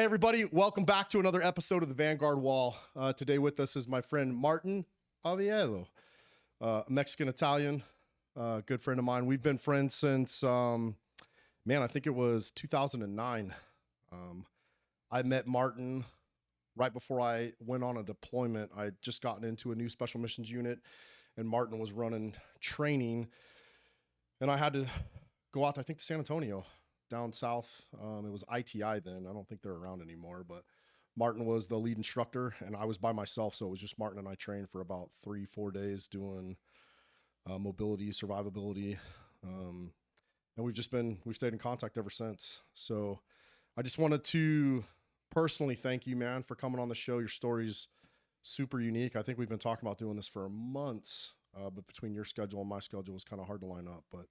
Hey, everybody. Welcome back to another episode of the Vanguard Wall. Today with us is my friend Martin Oviedo, Mexican-Italian, good friend of mine. We've been friends since, I think it was 2009. I met Martin right before I went on a deployment. I'd just gotten into a new special missions unit, and Martin was running training, and I had to go out there, I think, to San Antonio, down south. It was ITI then. I don't think they're around anymore, but Martin was the lead instructor, and I was by myself, so it was just Martin and I trained for about 3-4 days doing mobility, survivability, and we've stayed in contact ever since. So I just wanted to personally thank you, man, for coming on the show. Your story's super unique. I think we've been talking about doing this for months, but between your schedule and my schedule, it was kind of hard to line up. But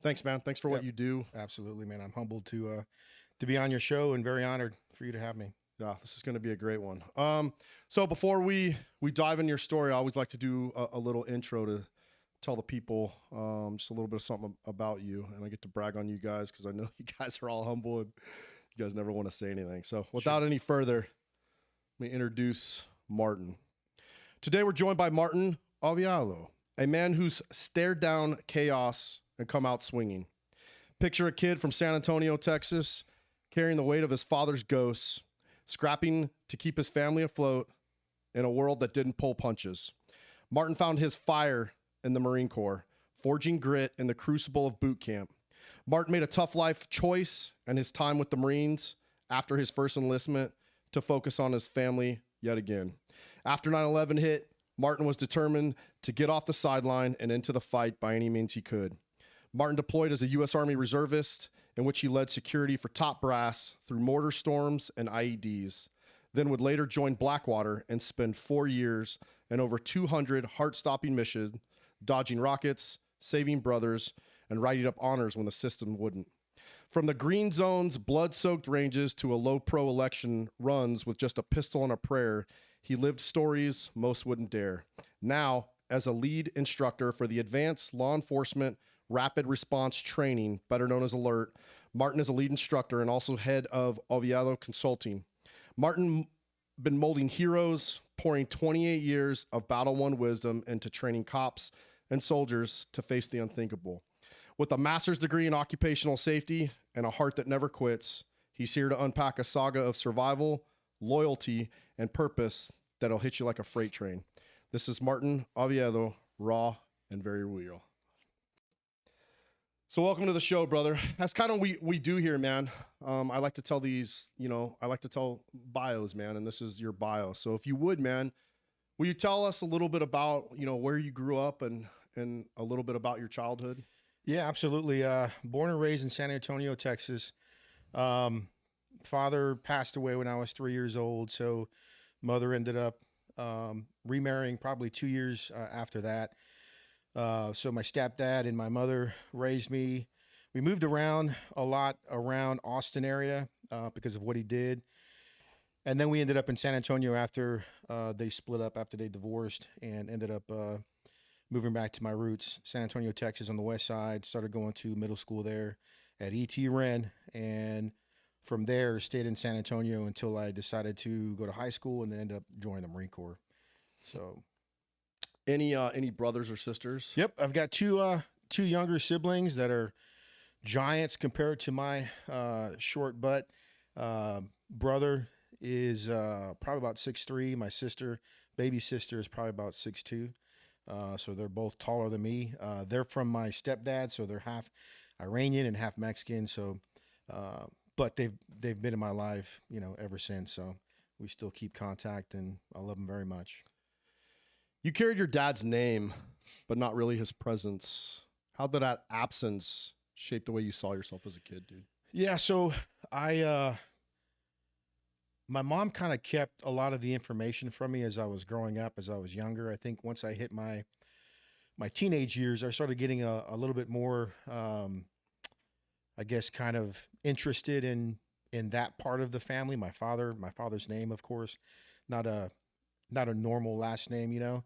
thanks, man. Thanks for what you do. Absolutely, man. I'm humbled to be on your show and very honored for you to have me. Yeah, this is going to be a great one. So before we dive into your story, I always like to do a little intro to tell the people just a little bit of something about you, and I get to brag on you guys because I know you guys are all humble and you guys never want to say anything. So without any further, let me introduce Martin. Today we're joined by Martin Oviedo, a man who's stared down chaos and come out swinging. Picture a kid from San Antonio, Texas, carrying the weight of his father's ghosts, scrapping to keep his family afloat in a world that didn't pull punches. Martin found his fire in the Marine Corps, forging grit in the crucible of boot camp. Martin made a tough life choice and his time with the Marines after his first enlistment to focus on his family yet again. After 9/11 hit, Martin was determined to get off the sideline and into the fight by any means he could. Martin deployed as a U.S. Army reservist, in which he led security for top brass through mortar storms and IEDs, then would later join Blackwater and spend 4 years and over 200 heart-stopping missions, dodging rockets, saving brothers, and writing up honors when the system wouldn't. From the green zone's blood-soaked ranges to a low-pro election runs with just a pistol and a prayer, he lived stories most wouldn't dare. Now, as a lead instructor for the Advanced Law Enforcement Rapid Response Training, better known as ALERT, Martin is a lead instructor and also head of Oviedo Consulting. Martin been molding heroes, pouring 28 years of battle-won wisdom into training cops and soldiers to face the unthinkable. With a master's degree in occupational safety and a heart that never quits, he's here to unpack a saga of survival, loyalty, and purpose that'll hit you like a freight train. This is Martin Oviedo, raw and very real. So welcome to the show, brother. That's kind of what we do here, man. I like to tell bios, man, and this is your bio. So if you would, man, will you tell us a little bit about, where you grew up and a little bit about your childhood? Yeah, absolutely. Born and raised in San Antonio, Texas. Father passed away when I was 3 years old, so mother ended up remarrying probably 2 years after that. So my stepdad and my mother raised me. We moved around a lot around Austin area because of what he did. And then we ended up in San Antonio after they split up, after they divorced, and ended up moving back to my roots, San Antonio, Texas on the west side. Started going to middle school there at E.T. Wren, and from there stayed in San Antonio until I decided to go to high school and then ended up joining the Marine Corps. So... Any brothers or sisters? Yep, I've got two younger siblings that are giants compared to my short butt. Brother is probably about 6'3". My baby sister, is probably about 6'2". So they're both taller than me. They're from my stepdad, so they're half Iranian and half Mexican. So, but they've been in my life, ever since. So we still keep contact, and I love them very much. You carried your dad's name, but not really his presence. How did that absence shape the way you saw yourself as a kid, dude? Yeah, so my mom kind of kept a lot of the information from me as I was growing up, as I was younger. I think once I hit my teenage years, I started getting a little bit more, I guess, kind of interested in that part of the family. My father's name, of course, not a normal last name,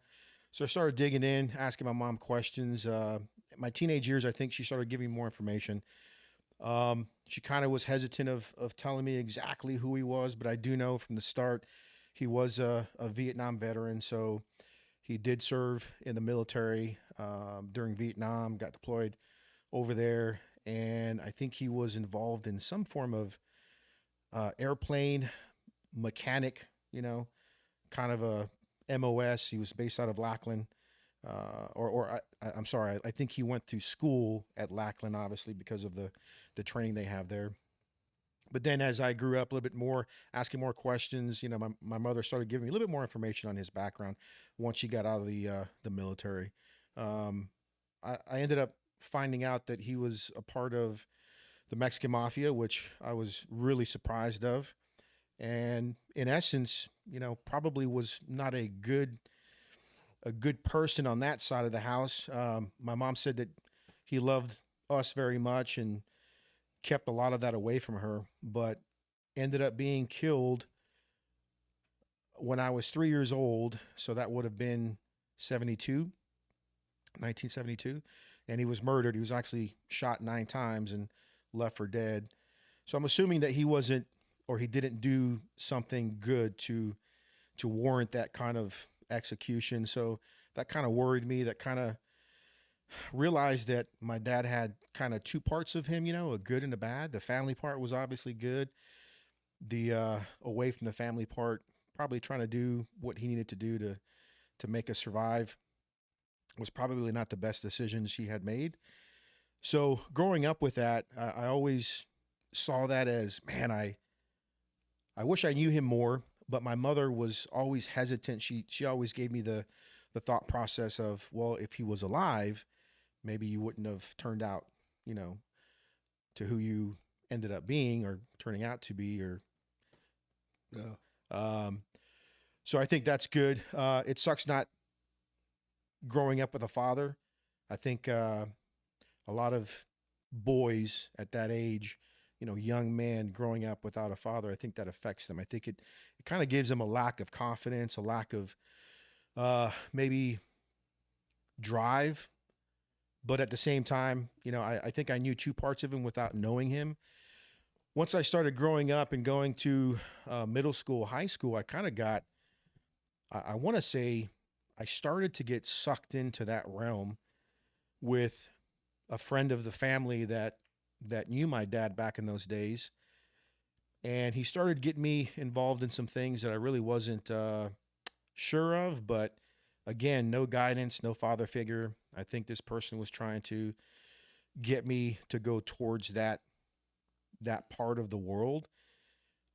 So I started digging in, asking my mom questions. My teenage years, I think she started giving me more information. She kind of was hesitant of telling me exactly who he was, but I do know from the start he was a Vietnam veteran. So he did serve in the military during Vietnam, got deployed over there, and I think he was involved in some form of airplane mechanic, kind of a MOS. He was based out of Lackland. I'm sorry, I think he went through school at Lackland, obviously, because of the training they have there. But then as I grew up a little bit more, asking more questions, my mother started giving me a little bit more information on his background once she got out of the military. I ended up finding out that he was a part of the Mexican mafia, which I was really surprised of. And in essence, probably was not a good person on that side of the house. My mom said that he loved us very much and kept a lot of that away from her, but ended up being killed when I was 3 years old. So that would have been 1972. And he was murdered. He was actually shot 9 times and left for dead. So I'm assuming that he wasn't, or he didn't do something good to warrant that kind of execution. So that kind of worried me. That kind of realized that my dad had kind of 2 parts of him, a good and a bad. The family part was obviously good. The away from the family part, probably trying to do what he needed to do to make us survive, was probably not the best decisions he had made. So growing up with that, I always saw that as, man, I wish I knew him more. But my mother was always hesitant. She always gave me the thought process of, well, if he was alive, maybe you wouldn't have turned out, to who you ended up being or turning out to be, or Yeah. So I think that's good. It sucks not growing up with a father. I think a lot of boys at that age, young man growing up without a father, I think that affects them. I think it kind of gives them a lack of confidence, a lack of maybe drive. But at the same time, I think I knew 2 parts of him without knowing him. Once I started growing up and going to middle school, high school, I kind of got, I want to say, I started to get sucked into that realm with a friend of the family that knew my dad back in those days. And he started getting me involved in some things that I really wasn't sure of. But again, no guidance, no father figure. I think this person was trying to get me to go towards that part of the world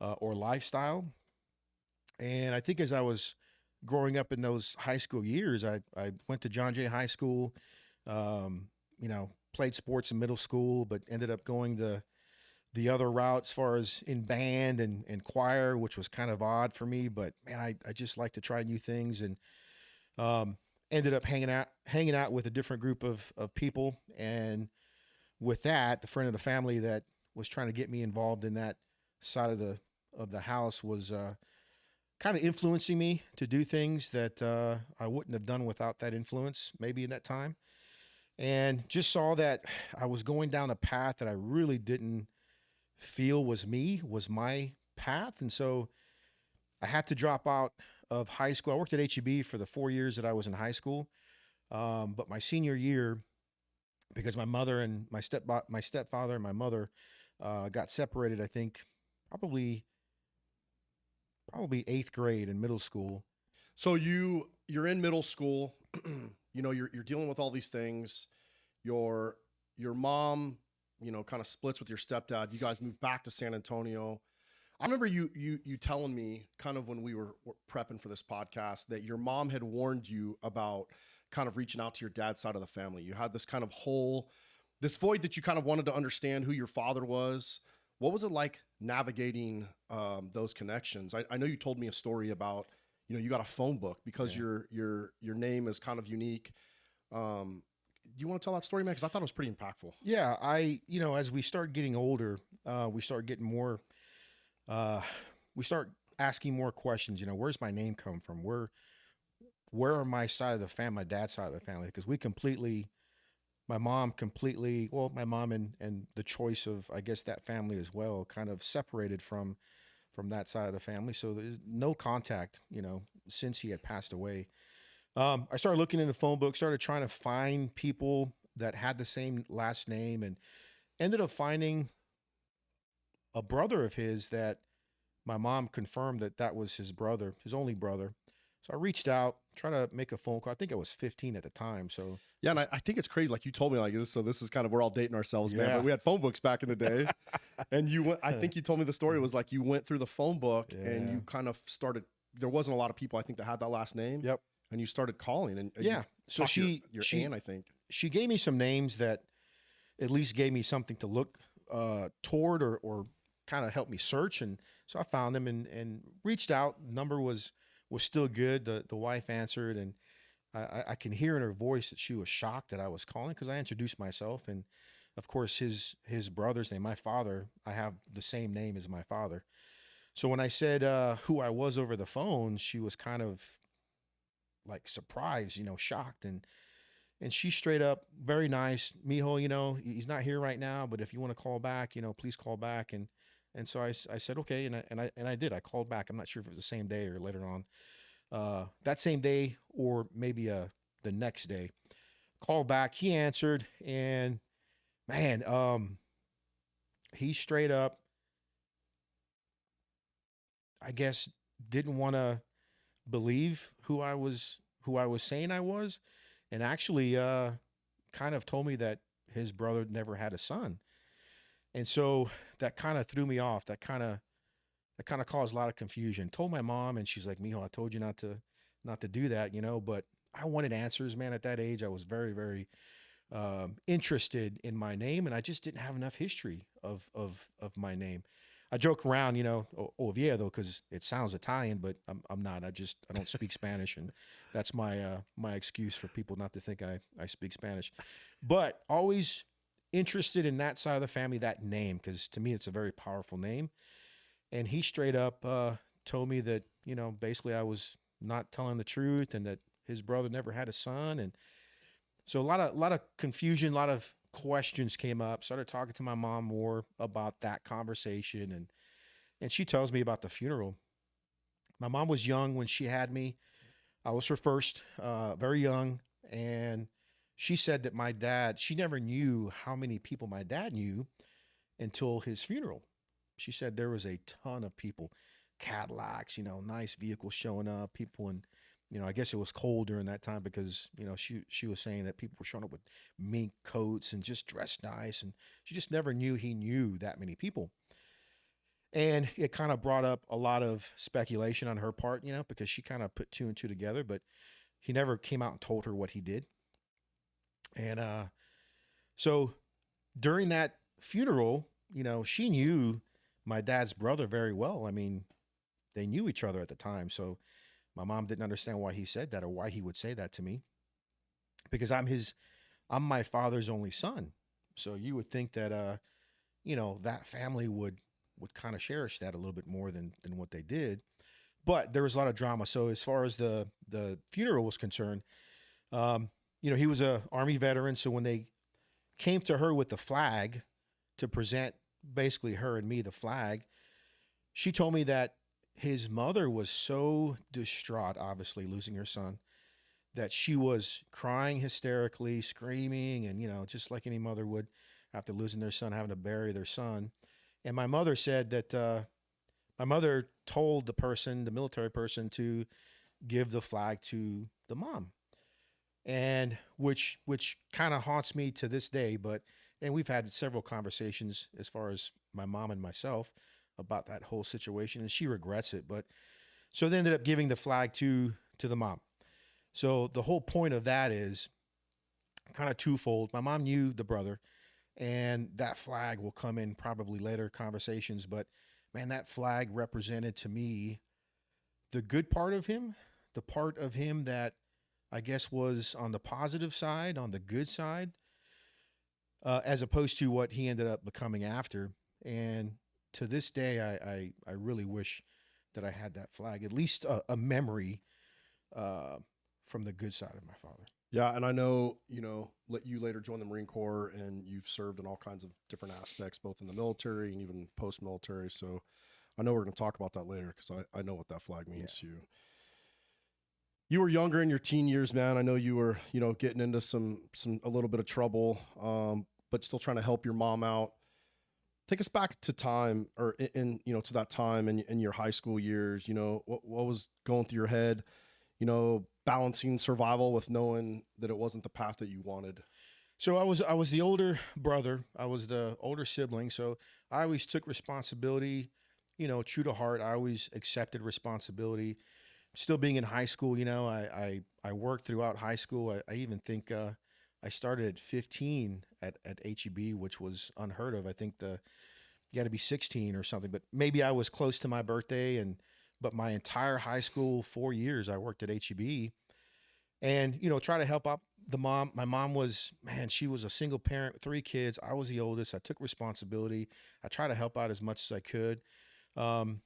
or lifestyle. And I think as I was growing up in those high school years, I went to John Jay High School, played sports in middle school, but ended up going the other route as far as in band and choir, which was kind of odd for me. But man, I just like to try new things, and ended up hanging out with a different group of people. And with that, the friend of the family that was trying to get me involved in that side of the house was kind of influencing me to do things that I wouldn't have done without that influence, maybe in that time. And just saw that I was going down a path that I really didn't feel was my path. And so I had to drop out of high school. I worked at HEB for the 4 years that I was in high school. But my senior year, because my mother and my stepfather and my mother got separated, I think probably 8th grade in middle school. So you're in middle school, you're dealing with all these things. Your mom, kind of splits with your stepdad. You guys move back to San Antonio. I remember you telling me kind of when we were prepping for this podcast that your mom had warned you about kind of reaching out to your dad's side of the family. You had this kind of this void that you kind of wanted to understand who your father was. What was it like navigating those connections? I know you told me a story about, you got a phone book because your name is kind of unique. Do you want to tell that story, man? Because I thought it was pretty impactful. Yeah, as we start getting older, we start getting more, we start asking more questions. Where's my name come from? Where are my side of the family, my dad's side of the family? Because we completely my mom completely, well, my mom and the choice of, I guess, that family as well, kind of separated from that side of the family. So there's no contact, since he had passed away. I started looking in the phone book, started trying to find people that had the same last name, and ended up finding a brother of his that my mom confirmed that was his brother, his only brother. So I reached out, tried to make a phone call. I think I was 15 at the time. So Yeah, and I think it's crazy. Like you told me like this, so this is kind of, we're all dating ourselves, man. Yeah. But we had phone books back in the day, and you went. I think you told me the story was like you went through the phone book and Yeah. you kind of started. There wasn't a lot of people I think that had that last name. Yep. And you started calling, and Yeah. So talked to your aunt, I think. she gave me some names that at least gave me something to look toward, or kind of help me search. And so I found them and reached out. Number was still good. The wife answered, and I can hear in her voice that she was shocked that I was calling, because I introduced myself. And of course, his brother's name, my father, I have the same name as my father. So when I said who I was over the phone, she was kind of like surprised, shocked. And she straight up, very nice, mijo, he's not here right now, but if you want to call back, please call back. And so I said, okay. And I did, I called back. I'm not sure if it was the same day or later on, that same day, or maybe the next day. Called back, he answered, and man, he straight up, I guess, didn't want to believe who I was saying I was, and actually kind of told me that his brother never had a son. And so that kind of threw me off. That kind of caused a lot of confusion. Told my mom, and she's like, "Mijo, I told you not to do that, but I wanted answers, man. At that age, I was very, very interested in my name, and I just didn't have enough history of my name. I joke around, Oviedo, because it sounds Italian, but I'm not. I don't speak Spanish, and that's my my excuse for people not to think I speak Spanish. But always interested in that side of the family, that name, because to me it's a very powerful name. And he straight up told me that basically I was not telling the truth, and that his brother never had a son. And so a lot of confusion, a lot of questions came up. Started talking to my mom more about that conversation, and she tells me about the funeral. My mom was young when she had me. I was her first, very young, and she said that my dad, she never knew how many people my dad knew until his funeral. She said there was a ton of people, Cadillacs, nice vehicles showing up, people in, I guess it was cold during that time, because, she was saying that people were showing up with mink coats and just dressed nice. And she just never knew he knew that many people. And it kind of brought up a lot of speculation on her part, because she kind of put two and two together, but he never came out and told her what he did. And so during that funeral, she knew my dad's brother very well. I mean, they knew each other at the time. So my mom didn't understand why he said that, or why he would say that to me, because I'm my father's only son. So you would think that, that family would kind of cherish that a little bit more than what they did. But there was a lot of drama. So as far as the funeral was concerned, he was a Army veteran. So when they came to her with the flag to present basically her and me the flag, she told me that his mother was so distraught, obviously losing her son, that she was crying hysterically, screaming, and, just like any mother would after losing their son, having to bury their son. And my mother said that my mother told the military person, to give the flag to the mom. And which kind of haunts me to this day. And we've had several conversations as far as my mom and myself about that whole situation, and she regrets it. But so they ended up giving the flag to the mom. So the whole point of that is kind of twofold. My mom knew the brother, and that flag will come in probably later conversations. But man, that flag represented to me the good part of him, the part of him that I guess was on the positive side, on the good side, as opposed to what he ended up becoming after. And to this day, I really wish that I had that flag, at least a memory from the good side of my father. Yeah, and I know, let you later join the Marine Corps, and you've served in all kinds of different aspects, both in the military and even post-military. So I know we're going to talk about that later because I know what that flag Yeah. means to you. You were younger in your teen years, man. I know you were, getting into a little bit of trouble, but still trying to help your mom out. Take us back to time, or to that time in your high school years. What was going through your head? Balancing survival with knowing that it wasn't the path that you wanted. So I was the older brother. I was the older sibling. So I always took responsibility, true to heart. I always accepted responsibility. Still being in high school, I worked throughout high school. I even think I started at 15 at HEB, which was unheard of. I think you got to be 16 or something, but maybe I was close to my birthday. But my entire high school 4 years, I worked at HEB, and try to help out the mom. My mom was, man, she was a single parent with 3 kids. I was the oldest. I took responsibility. I tried to help out as much as I could. Um,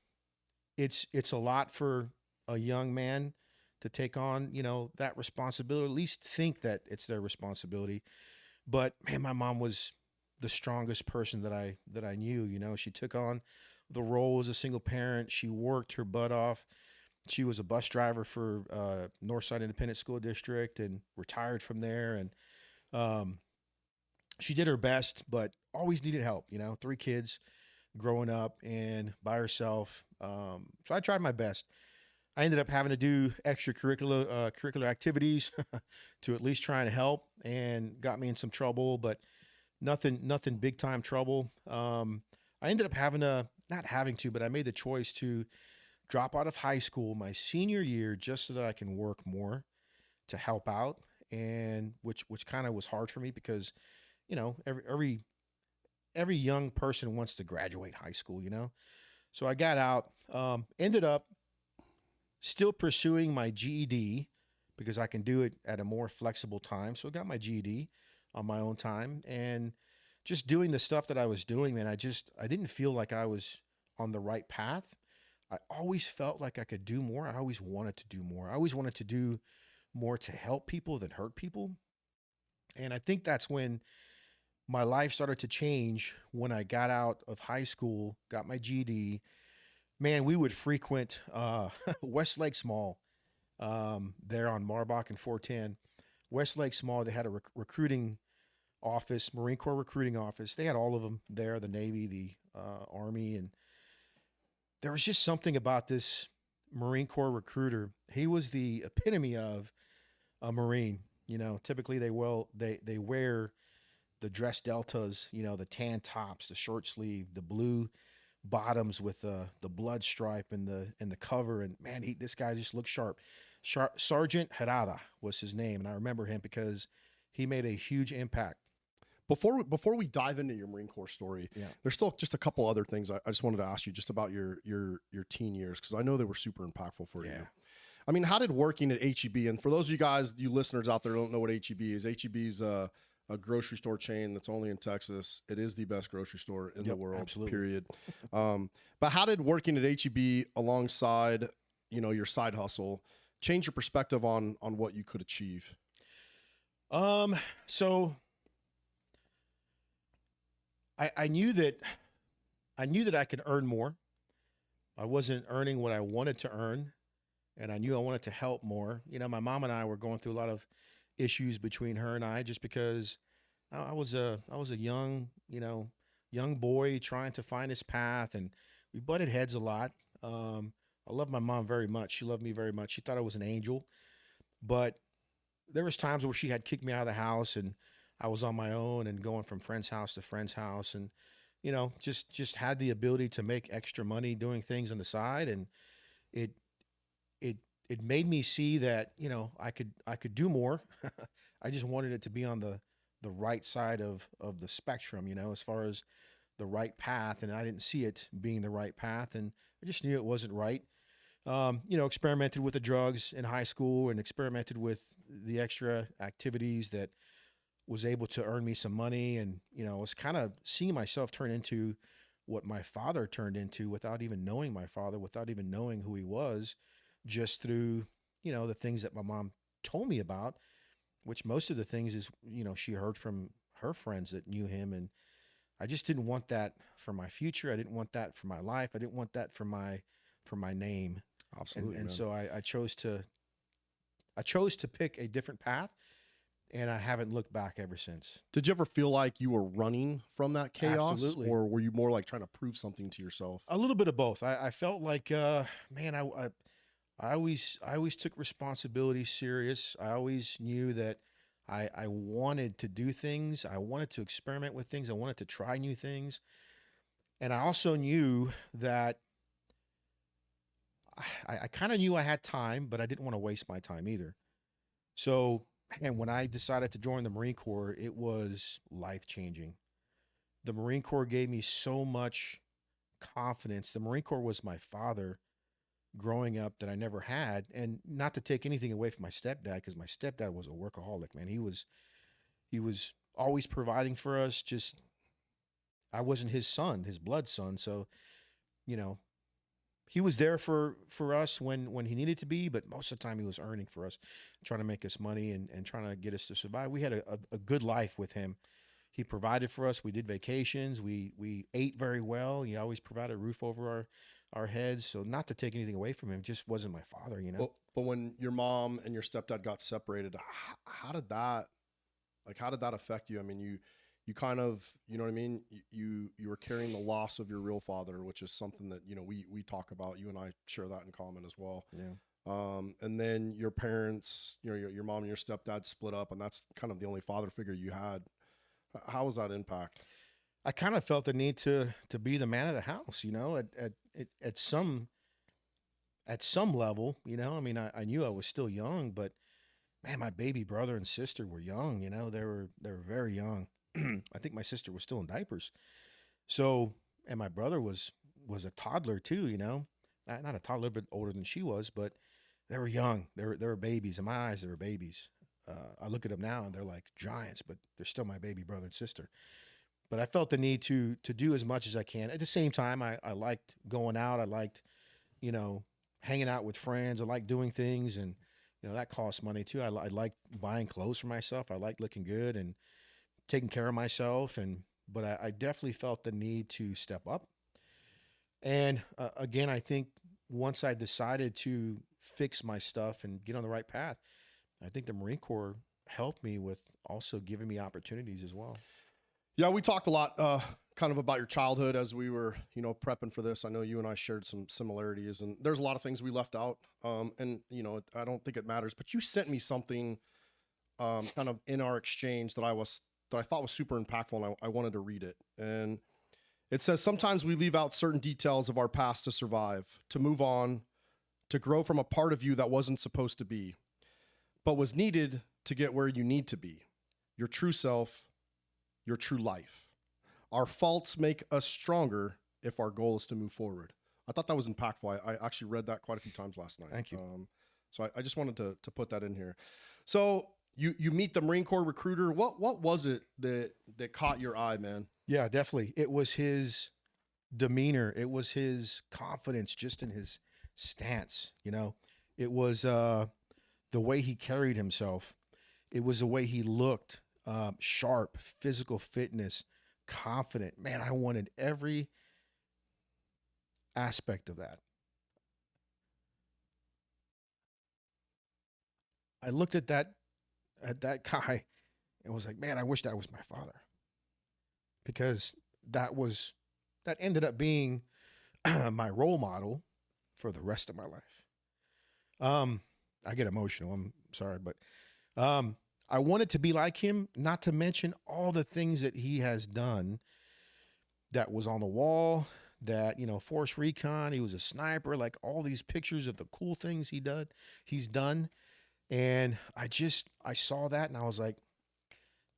it's a lot for a young man to take on, that responsibility, at least think that it's their responsibility. But man, my mom was the strongest person that I knew. She took on the role as a single parent. She worked her butt off. She was a bus driver for Northside Independent School District and retired from there. And she did her best, but always needed help. 3 kids growing up and by herself. So I tried my best. I ended up having to do extracurricular curricular activities to at least try and help, and got me in some trouble, but nothing big time trouble. I ended up not having to, but I made the choice to drop out of high school my senior year just so that I can work more to help out, and which kind of was hard for me because, every young person wants to graduate high school, So I got out, ended up still pursuing my GED because I can do it at a more flexible time. So I got my GED on my own time, and just doing the stuff that I was doing, man, I didn't feel like I was on the right path. I always felt like I could do more. I always wanted to do more. I always wanted to do more to help people than hurt people. And I think that's when my life started to change, when I got out of high school, got my GED. Man, we would frequent Westlake Mall there on Marbach and 410. Westlake Mall, they had a recruiting office, Marine Corps recruiting office. They had all of them there, the Navy, the Army. And there was just something about this Marine Corps recruiter. He was the epitome of a Marine. Typically they wear the dress deltas, the tan tops, the short sleeve, the blue bottoms with the blood stripe and the cover. And man, this guy just looked sharp. Sergeant Herrada was his name, and I remember him because he made a huge impact. Before we dive into your Marine Corps story, Yeah. there's still just a couple other things I just wanted to ask you just about your teen years, because I know they were super impactful for you. I mean, how did working at HEB, and for those of you listeners out there who don't know what HEB is, HEB is a grocery store chain that's only in Texas. It is the best grocery store in the world, absolutely. Period. But how did working at HEB alongside, your side hustle change your perspective on what you could achieve? So I knew that I could earn more. I wasn't earning what I wanted to earn, and I knew I wanted to help more. My mom and I were going through a lot of issues between her and I, just because I was a young boy trying to find his path, and we butted heads a lot. I love my mom very much. She loved me very much. She thought I was an angel, but there was times where she had kicked me out of the house, and I was on my own and going from friend's house to friend's house, and just had the ability to make extra money doing things on the side, and it made me see that I could do more. I just wanted it to be on the right side of the spectrum, as far as the right path, and I didn't see it being the right path, and I just knew it wasn't right. Experimented with the drugs in high school, and experimented with the extra activities that was able to earn me some money, and I was kind of seeing myself turn into what my father turned into without even knowing my father, without even knowing who he was, just through the things that my mom told me about. which most of the things is, she heard from her friends that knew him. And I just didn't want that for my future. I didn't want that for my life. I didn't want that for my name. Absolutely. And man. so I chose to pick a different path, and I haven't looked back ever since. Did you ever feel like you were running from that chaos? Absolutely. Or were you more like trying to prove something to yourself? A little bit of both. I felt like, man, I always took responsibility serious. I always knew that I wanted to do things. I wanted to experiment with things. I wanted to try new things. And I also knew that I kind of knew I had time, but I didn't want to waste my time either. So, and when I decided to join the Marine Corps, it was life-changing. The Marine Corps gave me so much confidence. The Marine Corps was my father growing up that I never had. And not to take anything away from my stepdad, because my stepdad was a workaholic, man. He was always providing for us. Just, I wasn't his son, his blood son. So, he was there for us when he needed to be, but most of the time he was earning for us, trying to make us money and trying to get us to survive. We had a good life with him. He provided for us. We did vacations. We ate very well. He always provided a roof over our heads. So not to take anything away from him, just wasn't my father, But when your mom and your stepdad got separated, how did that affect you? I mean, you kind of, you know what I mean? You were carrying the loss of your real father, which is something that, we talk about. You and I share that in common as well. Yeah. And then your parents, your mom and your stepdad split up, and that's kind of the only father figure you had. How was that impact? I kind of felt the need to be the man of the house, at some level, I mean, I knew I was still young, but man, my baby brother and sister were young, they were very young. I think my sister was still in diapers. So, and my brother was a toddler too, not a toddler, but older than she was, but they were young. They were babies. In my eyes, they were babies. I look at them now and they're like giants, but they're still my baby brother and sister. But I felt the need to do as much as I can. At the same time, I liked going out. I liked, hanging out with friends. I liked doing things, and, that costs money too. I liked buying clothes for myself. I liked looking good and taking care of myself. But I definitely felt the need to step up. And again, I think once I decided to fix my stuff and get on the right path, I think the Marine Corps helped me with also giving me opportunities as well. Yeah, we talked a lot kind of about your childhood as we were, prepping for this. I know you and I shared some similarities, and there's a lot of things we left out. And, I don't think it matters, but you sent me something kind of in our exchange that I thought was super impactful, and I wanted to read it. And it says, sometimes we leave out certain details of our past to survive, to move on, to grow from a part of you that wasn't supposed to be, but was needed to get where you need to be. Your true self, your true life. Our faults make us stronger if our goal is to move forward. I thought that was impactful. I actually read that quite a few times last night. Thank you. So I just wanted to put that in here. So you meet the Marine Corps recruiter. What was it that caught your eye, man? Yeah, definitely. It was his demeanor. It was his confidence just in his stance. It was the way he carried himself. It was the way he looked, sharp, physical fitness, confident. Man, I wanted every aspect of that. I looked at that guy and was like, man, I wish that was my father, because that ended up being my role model for the rest of my life. I get emotional. I'm sorry, but I wanted to be like him, not to mention all the things that he has done that was on the wall, that, Force Recon, he was a sniper, like all these pictures of the cool things he's done. And I saw that and I was like,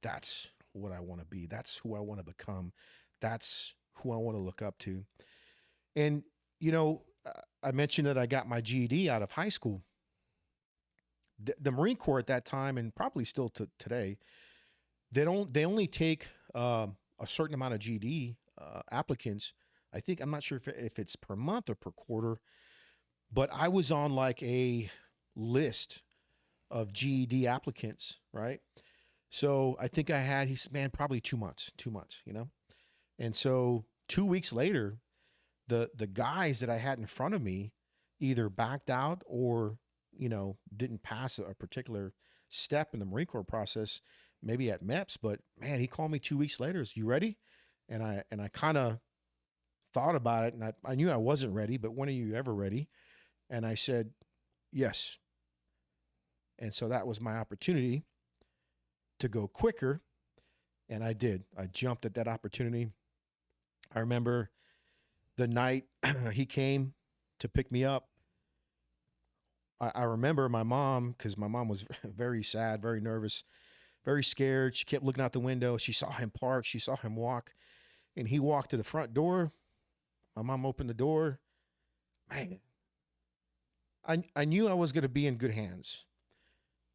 that's what I want to be. That's who I want to become. That's who I want to look up to. And, I mentioned that I got my GED out of high school. The Marine Corps at that time, and probably still today, they only take a certain amount of GED applicants. I'm not sure if it's per month or per quarter, but I was on like a list of GED applicants, right? So I think I had, he said, man, probably 2 months, you know? And so 2 weeks later, the guys that I had in front of me either backed out or, you know, didn't pass a particular step in the Marine Corps process, maybe at MEPS, but man, he called me 2 weeks later. You ready? And I kind of thought about it, and I knew I wasn't ready, but when are you ever ready? And I said, yes. And so that was my opportunity to go quicker. And I did. I jumped at that opportunity. I remember the night he came to pick me up. I remember my mom, because my mom was very sad, very nervous, very scared. She kept looking out the window. She saw him park. She saw him walk. And he walked to the front door. My mom opened the door. Man, I knew I was going to be in good hands,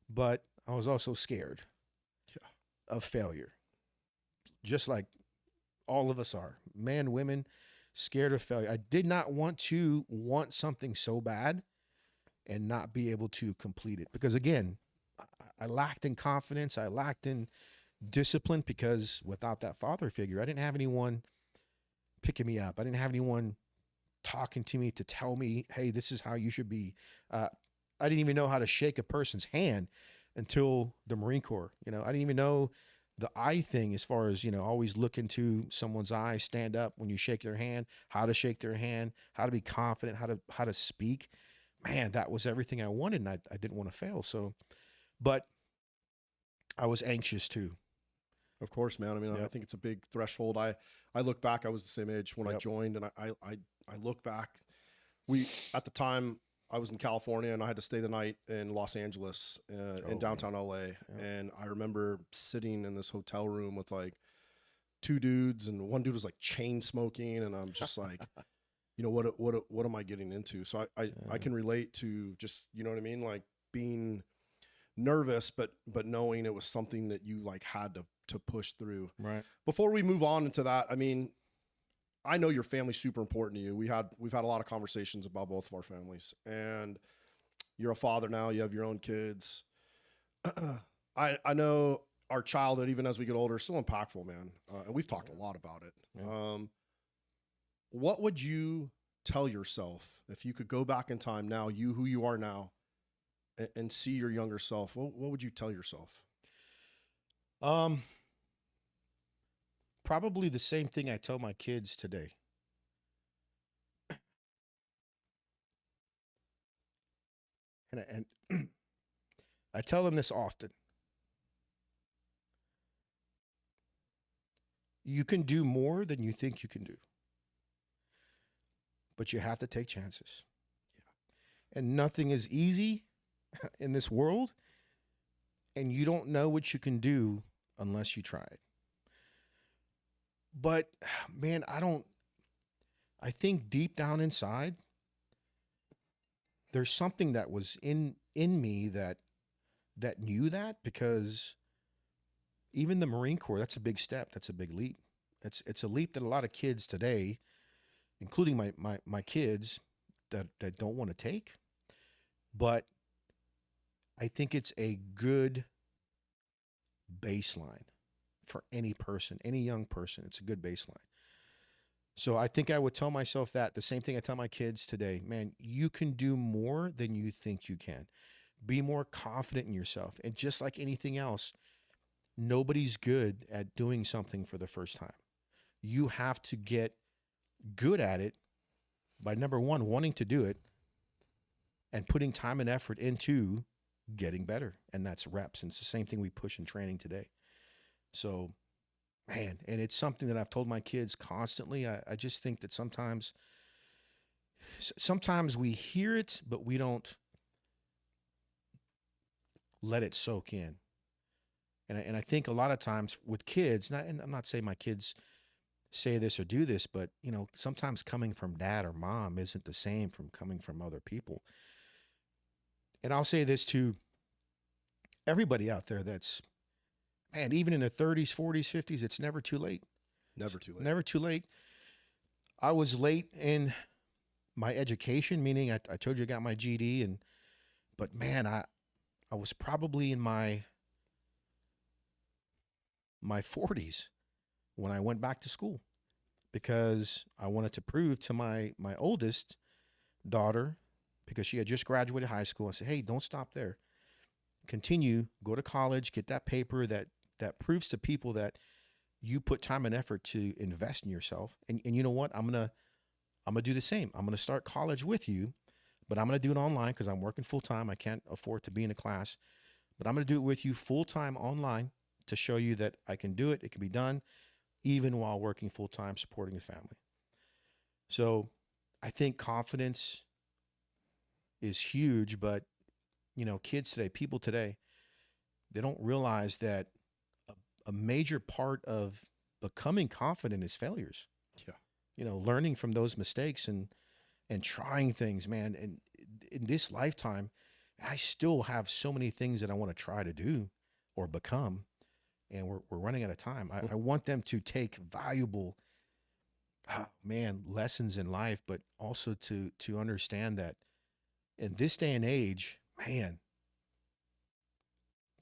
but I was also scared of failure, just like all of us are. Men, women, scared of failure. I did not want something so bad and not be able to complete it. Because again, I lacked in confidence. I lacked in discipline, because without that father figure, I didn't have anyone picking me up. I didn't have anyone talking to me to tell me, hey, this is how you should be. I didn't even know how to shake a person's hand until the Marine Corps. You know, I didn't even know the eye thing, as far as, you know, always look into someone's eyes, stand up when you shake their hand, how to shake their hand, how to be confident, how to speak. Man, that was everything I wanted, and I didn't want to fail. So, but I was anxious too. Of course, man. I mean, I think it's a big threshold. I look back, I was the same age when I joined, and I look back. At the time, I was in California, and I had to stay the night in Los Angeles, in downtown LA. Yeah. And I remember sitting in this hotel room with like two dudes, and one dude was like chain smoking, and I'm just like, you know, what am I getting into? So I can relate to, just, you know what I mean? Like being nervous, but knowing it was something that you like had to push through. Right. Before we move on into that, I mean, I know your family's super important to you. We've had a lot of conversations about both of our families, and you're a father now. You have your own kids. I know our childhood, even as we get older, is still impactful, man. And we've talked a lot about it. Yeah. What would you tell yourself if you could go back in time now, you who you are now, and see your younger self? What would you tell yourself? Probably the same thing I tell my kids today. And I tell them this often. You can do more than you think you can do, but you have to take chances. Yeah. And nothing is easy in this world, and you don't know what you can do unless you try it. But man, I think deep down inside, there's something that was in me that knew that, because even the Marine Corps, that's a big step. That's a big leap. It's a leap that a lot of kids today, including my kids, that don't want to take. But I think it's a good baseline for any person, any young person. It's a good baseline. So I think I would tell myself that, the same thing I tell my kids today. Man, you can do more than you think you can. Be more confident in yourself. And just like anything else, nobody's good at doing something for the first time. You have to get good at it by, number one, wanting to do it and putting time and effort into getting better. And that's reps. And it's the same thing we push in training today. So, man, and it's something that I've told my kids constantly. I just think that sometimes we hear it, but we don't let it soak in. And I think a lot of times with kids, and I'm not saying my kids say this or do this, but, you know, sometimes coming from dad or mom isn't the same from coming from other people. And I'll say this to everybody out there that's, man, even in their 30s, 40s, 50s, it's never too late. Never too late. Never too late. I was late in my education, meaning I told you I got my GED, but man, I was probably in my 40s when I went back to school, because I wanted to prove to my oldest daughter, because she had just graduated high school, I said, hey, don't stop there. Continue, go to college, get that paper that proves to people that you put time and effort to invest in yourself. And you know what? I'm gonna do the same. I'm gonna start college with you, but I'm gonna do it online because I'm working full time. I can't afford to be in a class, but I'm gonna do it with you full time online to show you that I can do it. It can be done even while working full time, supporting a family. So I think confidence is huge, but kids today, people today, they don't realize that a major part of becoming confident is failures. Yeah. Learning from those mistakes and trying things, man. And in this lifetime, I still have so many things that I want to try to do or become, and we're running out of time. I want them to take valuable, lessons in life, but also to understand that in this day and age, man,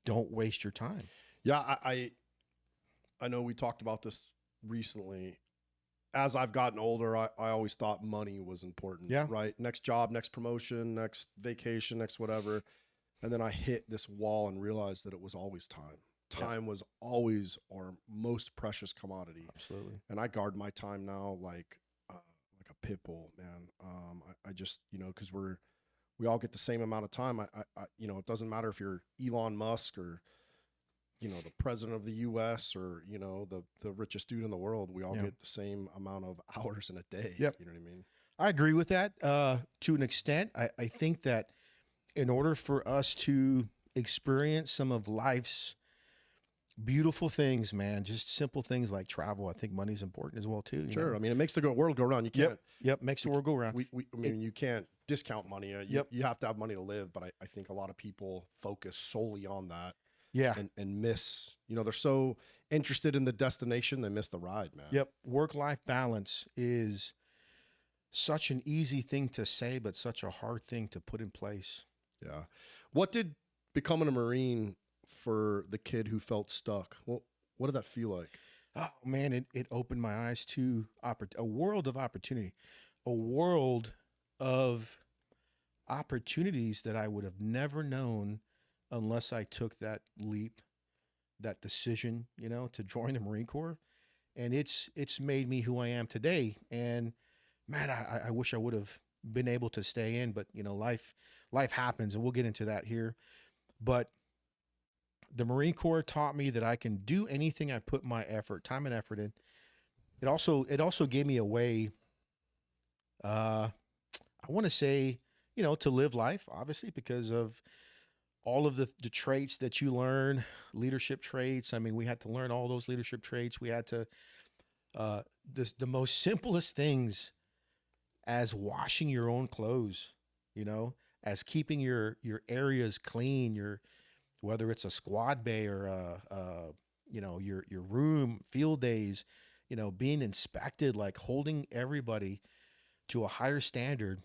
don't waste your time. Yeah, I know we talked about this recently. As I've gotten older, I always thought money was important. Yeah. Right. Next job, next promotion, next vacation, next whatever. And then I hit this wall and realized that it was always time. Time was always our most precious commodity. Absolutely. And I guard my time now like a pit bull, man. I just, because we all get the same amount of time. I it doesn't matter if you're Elon Musk or the president of the U.S. or the richest dude in the world. We all get the same amount of hours in a day. Yep. You know what I mean? I agree with that to an extent. I think that in order for us to experience some of life's beautiful things, man, just simple things like travel, I think money's important as well too. Sure. I mean, it makes the world go round. You can't. Yep. Makes the world go round. You can't discount money. You have to have money to live. But I think a lot of people focus solely on that. Yeah. And miss, they're so interested in the destination, they miss the ride, man. Yep. Work-life balance is such an easy thing to say, but such a hard thing to put in place. Yeah. What did becoming a Marine for the kid who felt stuck? Well, what did that feel like? Oh man, it opened my eyes to a world of opportunity, a world of opportunities that I would have never known unless I took that leap, that decision, to join the Marine Corps. And it's made me who I am today. And man, I wish I would have been able to stay in, but life happens, and we'll get into that here. But the Marine Corps taught me that I can do anything I put my time and effort in. It also gave me a way, I want to say, to live life, obviously, because of all of the traits that you learn, leadership traits. I mean, we had to learn all those leadership traits. We had to, the most simplest things, as washing your own clothes, as keeping your areas clean, whether it's a squad bay or your room, field days, being inspected, like holding everybody to a higher standard,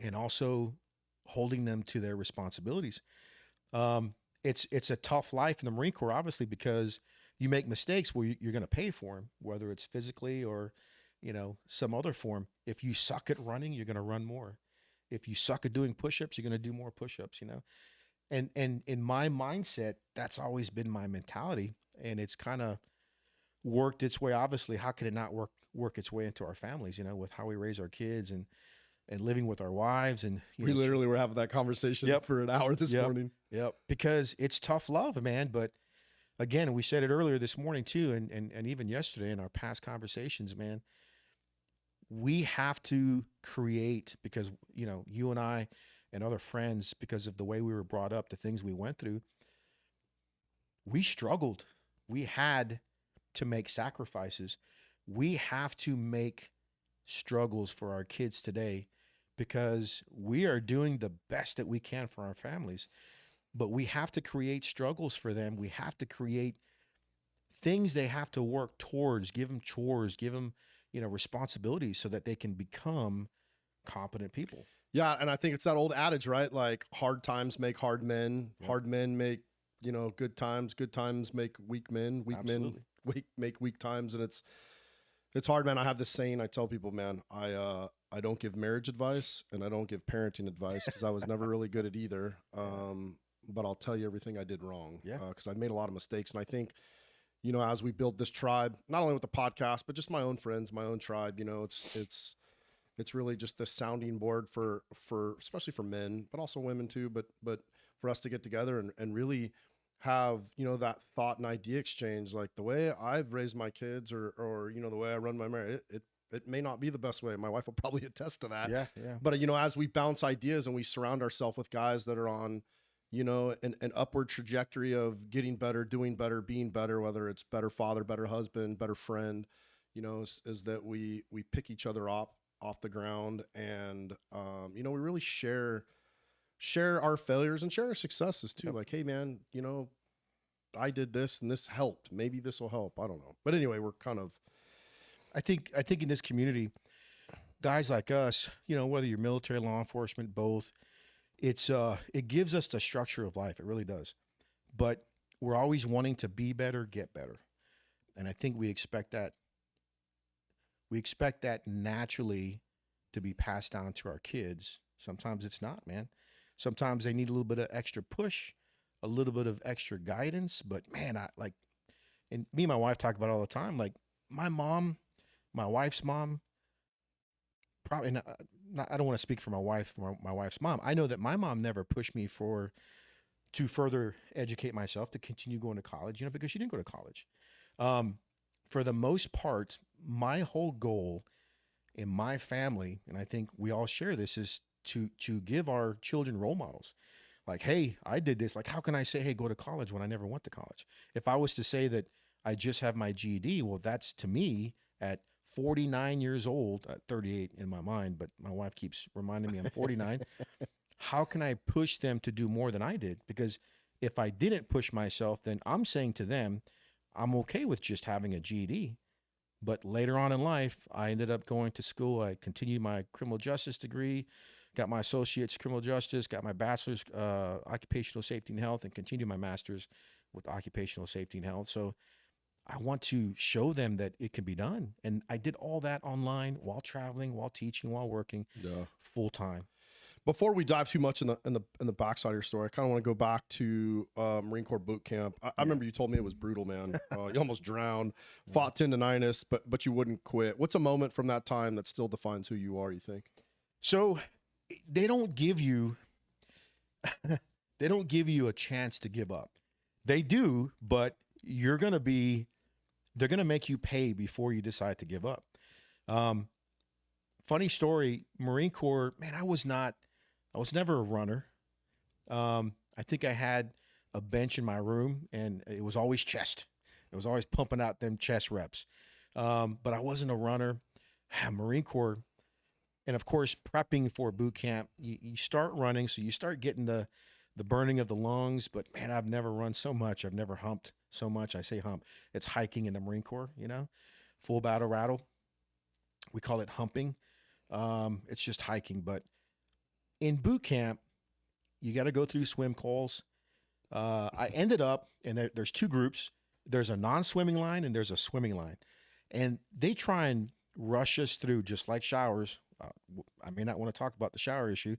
and also holding them to their responsibilities. It's a tough life in the Marine Corps, obviously, because you make mistakes where you're going to pay for them, whether it's physically or, some other form. If you suck at running, you're going to run more. If you suck at doing push-ups, you're going to do more push-ups, And in my mindset, that's always been my mentality, and it's kind of worked its way. Obviously, how could it not work its way into our families, with how we raise our kids and living with our wives. And we literally were having that conversation for an hour this morning. Yep. Because it's tough love, man. But again, we said it earlier this morning too, and even yesterday in our past conversations, man, we have to create, because, you and I and other friends, because of the way we were brought up, the things we went through, we struggled. We had to make sacrifices. We have to make struggles for our kids today, because we are doing the best that we can for our families, but we have to create struggles for them. We have to create things they have to work towards, give them chores, give them, responsibilities so that they can become competent people. Yeah, and I think it's that old adage, right? Like hard times make hard men, hard men make, good times make weak men, weak Absolutely. men make weak times, and it's hard, man. I have this saying I tell people, man, I don't give marriage advice and I don't give parenting advice because I was never really good at either. But I'll tell you everything I did wrong. Yeah. Because I made a lot of mistakes, and I think, as we build this tribe, not only with the podcast, but just my own friends, my own tribe, it's really just this sounding board for especially for men, but also women too, but for us to get together and really have, that thought and idea exchange. Like the way I've raised my kids or the way I run my marriage, it may not be the best way. My wife will probably attest to that. Yeah. But, as we bounce ideas and we surround ourselves with guys that are on, an upward trajectory of getting better, doing better, being better, whether it's better father, better husband, better friend, is that we pick each other up off the ground, and we really share our failures and share our successes too. Like, hey man, I did this and this helped, maybe this will help, I don't know. But anyway, we're kind of, I think in this community, guys like us, whether you're military, law enforcement, both, it gives us the structure of life. It really does. But we're always wanting to be better, get better. And I think we expect that naturally to be passed down to our kids. Sometimes it's not, man. Sometimes they need a little bit of extra push, a little bit of extra guidance. But man, and me and my wife talk about it all the time. Like my mom, my wife's mom, probably not, I don't want to speak for my wife's mom. I know that my mom never pushed me to further educate myself, to continue going to college, because she didn't go to college. For the most part, my whole goal in my family, and I think we all share this, is to give our children role models. Like, hey, I did this. Like, how can I say, hey, go to college when I never went to college? If I was to say that I just have my GED, well, that's to me at 49 years old, 38 in my mind, but my wife keeps reminding me I'm 49. How can I push them to do more than I did? Because if I didn't push myself, then I'm saying to them, I'm okay with just having a GED. But later on in life, I ended up going to school. I continued my criminal justice degree, got my associate's criminal justice, got my bachelor's occupational safety and health, and continued my master's with occupational safety and health. So I want to show them that it can be done. And I did all that online while traveling, while teaching, while working full time. Before we dive too much in the backside of your story, I kind of want to go back to Marine Corps boot camp. I remember you told me it was brutal, man. You almost drowned, fought tendonitis, but you wouldn't quit. What's a moment from that time that still defines who you are, you think? So they don't give you a chance to give up. They do, but they're going to make you pay before you decide to give up. Funny story, Marine Corps, man, I was never a runner. I think I had a bench in my room, and it was always chest. It was always pumping out them chest reps. But I wasn't a runner. Marine Corps, and of course, prepping for boot camp, you start running, so you start getting the burning of the lungs. But man, I've never run so much. I've never humped so much. I say hump. It's hiking in the Marine Corps, full battle rattle. We call it humping. It's just hiking, but in boot camp, you got to go through swim calls. I ended up, and there's two groups. There's a non-swimming line and there's a swimming line. And they try and rush us through just like showers. I may not want to talk about the shower issue,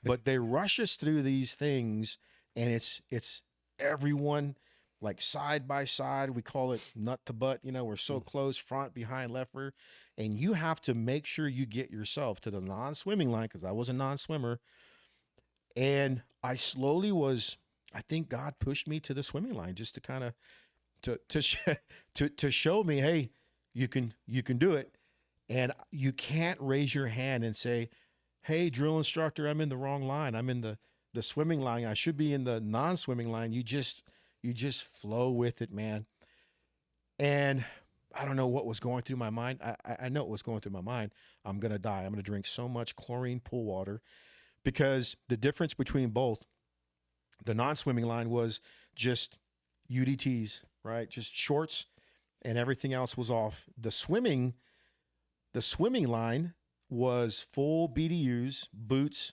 but they rush us through these things, and it's everyone like side by side. We call it nut to butt. We're so close, front, behind, left, rear. And you have to make sure you get yourself to the non-swimming line, because I was a non-swimmer. And I slowly I think God pushed me to the swimming line just to kind of, to show me, hey, you can do it. And you can't raise your hand and say, hey, drill instructor, I'm in the wrong line. I'm in the swimming line. I should be in the non-swimming line. You just flow with it, man. And I don't know what was going through my mind. I know what was going through my mind. I'm going to die. I'm going to drink so much chlorine pool water, because the difference between both, the non-swimming line was just UDTs, right? Just shorts, and everything else was off. The swimming line was full BDUs, boots,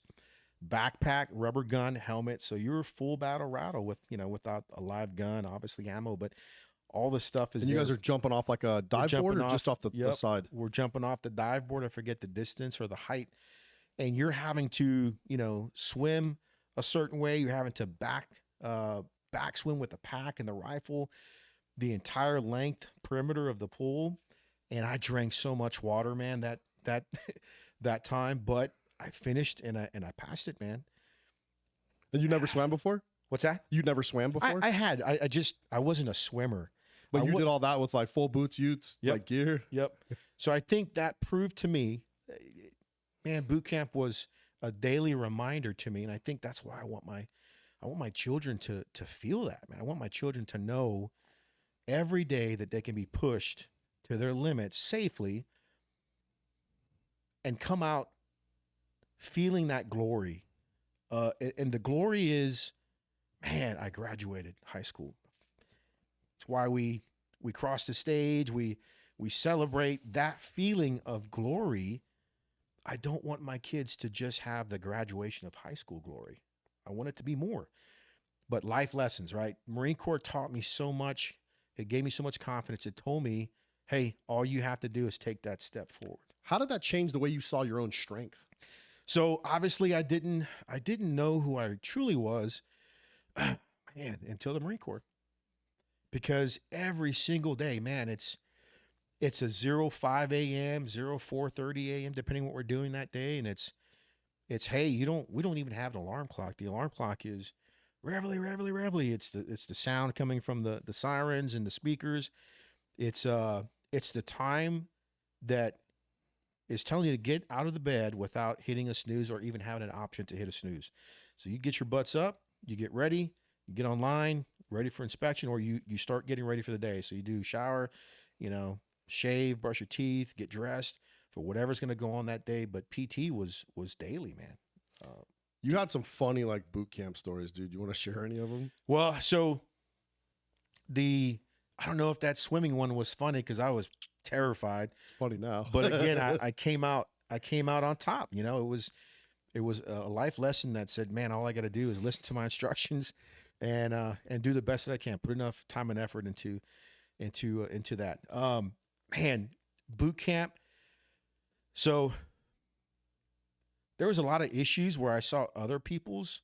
backpack, rubber gun, helmet. So you're full battle rattle with, without a live gun, obviously ammo, but all the stuff is And you there. guys are jumping off like a dive board or just off the Yep, side? we're jumping off the dive board. I forget the distance or the height. And you're having to, swim a certain way. You're having to back swim with the pack and the rifle, the entire length perimeter of the pool. And I drank so much water, man, that time, but I finished and I passed it, man. And you never swam before? What's that? You never swam before? I wasn't a swimmer. But you did all that with like full boots, utes, Yep. like gear. Yep. So I think that proved to me, man, boot camp was a daily reminder to me. And I think that's why I want my children to feel that, man. I want my children to know every day that they can be pushed to their limits safely and come out feeling that glory. And the glory is, man, I graduated high school. It's why we cross the stage. We celebrate that feeling of glory. I don't want my kids to just have the graduation of high school glory. I want it to be more. But life lessons, right? Marine Corps taught me so much. It gave me so much confidence. It told me, hey, all you have to do is take that step forward. How did that change the way you saw your own strength? So obviously I didn't know who I truly was, man, until the Marine Corps. Because every single day, man, it's a 05 a.m., 04:30 a.m., depending what we're doing that day. And it's hey, we don't even have an alarm clock. The alarm clock is reveille, reveille, reveille. It's the sound coming from the sirens and the speakers. It's the time that is telling you to get out of the bed without hitting a snooze or even having an option to hit a snooze. So you get your butts up, you get ready, you get online, ready for inspection, or you start getting ready for the day. So you do shower, shave, brush your teeth, get dressed for whatever's going to go on that day. But PT was daily, man. You had some funny like boot camp stories, dude. You want to share any of them? Well, so I don't know if that swimming one was funny because I was terrified. It's funny now. But again, I came out on top. It was a life lesson that said, man, all I got to do is listen to my instructions and do the best that I can. Put enough time and effort into that. Man, boot camp. So there was a lot of issues where I saw other people's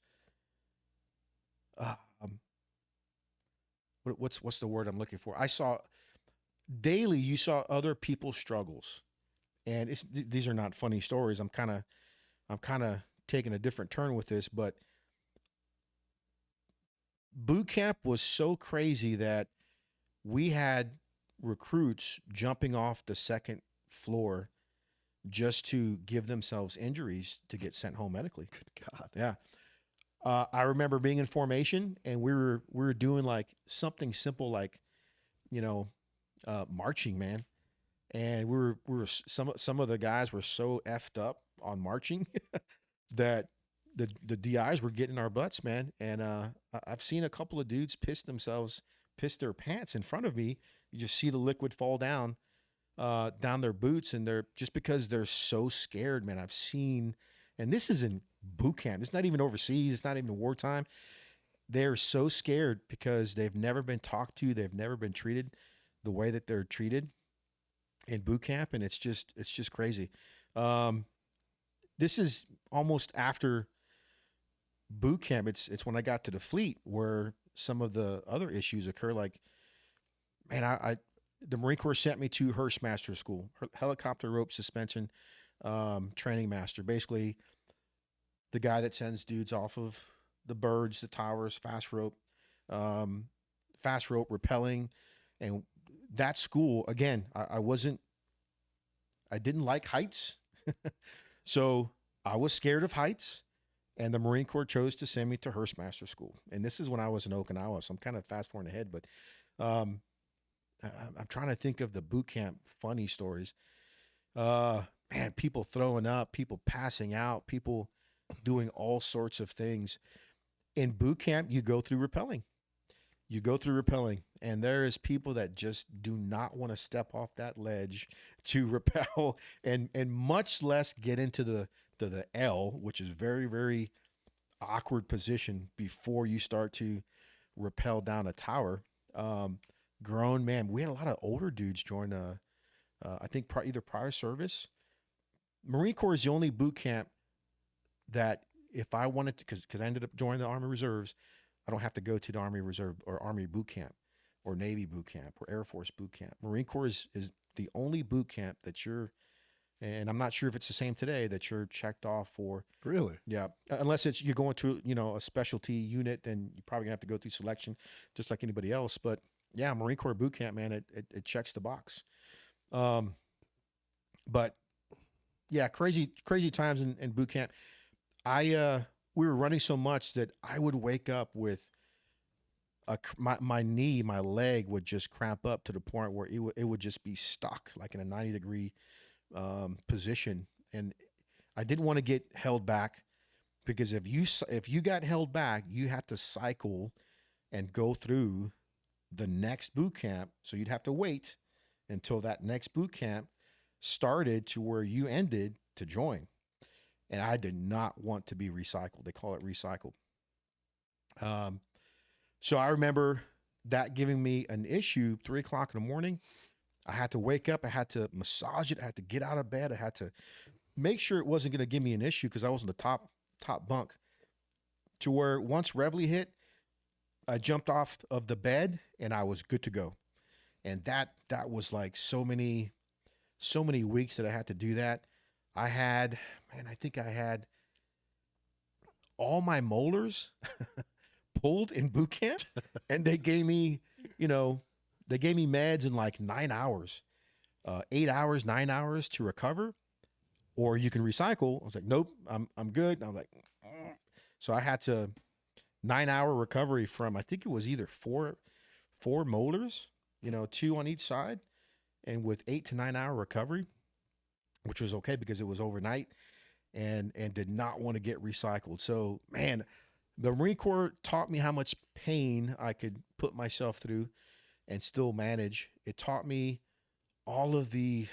what's the word I'm looking for? I saw daily, you saw other people's struggles. And these are not funny stories. I'm kind of taking a different turn with this, but boot camp was so crazy that we had recruits jumping off the second floor just to give themselves injuries to get sent home medically. Good God. Yeah. I remember being in formation and we were doing like something simple, like, marching, man. And we were some of the guys were so effed up on marching that the DIs were getting our butts, man. And I've seen a couple of dudes piss their pants in front of me. You just see the liquid fall down their boots, and they're just because they're so scared, man. I've seen, and this is in boot camp. It's not even overseas. It's not even wartime. They're so scared because they've never been talked to. They've never been treated the way that they're treated in boot camp. And it's just crazy. This is almost after boot camp. It's when I got to the fleet where some of the other issues occur. Like, man, the Marine Corps sent me to Hearst Master School, helicopter rope suspension training master. Basically, the guy that sends dudes off of the birds, the towers, fast rope rappelling. And that school, again, I didn't like heights. So I was scared of heights, and the Marine Corps chose to send me to Hearst Master School. And this is when I was in Okinawa. So I'm kind of fast forwarding ahead, but I'm trying to think of the boot camp funny stories. Man, people throwing up, people passing out, people doing all sorts of things. In boot camp, you go through rappelling. you go through rappelling, and there is people that just do not want to step off that ledge to rappel, and much less get into the L, which is very, very awkward position before you start to rappel down a tower. Grown man, we had a lot of older dudes join. I think either prior service. Marine Corps is the only boot camp that if I wanted to, because I ended up joining the Army Reserves, I don't have to go to the Army Reserve or Army boot camp or Navy boot camp or Air Force boot camp. Marine Corps is the only boot camp that you're, and I'm not sure if it's the same today, that you're checked off for. Really? Yeah. Unless it's you're going to, a specialty unit, then you're probably gonna have to go through selection just like anybody else. But yeah, Marine Corps boot camp, man, it checks the box. But yeah, crazy times in boot camp. We were running so much that I would wake up with my knee, my leg would just cramp up to the point where it would just be stuck like in a 90-degree position. And I didn't want to get held back, because if you got held back, you had to cycle and go through the next boot camp. So you'd have to wait until that next boot camp started to where you ended to join. And I did not want to be recycled. They call it recycled. So I remember that giving me an issue. 3:00 in the morning, I had to wake up. I had to massage it. I had to get out of bed. I had to make sure it wasn't going to give me an issue, because I was in the top bunk, to where once Reveille hit, I jumped off of the bed and I was good to go. And that was like so many weeks that I had to do that. I think I had all my molars pulled in boot camp, and they gave me meds in like 9 hours, 8 hours, 9 hours to recover, or you can recycle. I was like, nope, I'm good. And I'm like, so I had to 9-hour recovery from, I think it was either four molars, 2 on each side, and with 8 to 9 hour recovery, which was okay because it was overnight, and did not want to get recycled. So, man, the Marine Corps taught me how much pain I could put myself through and still manage. It taught me all of the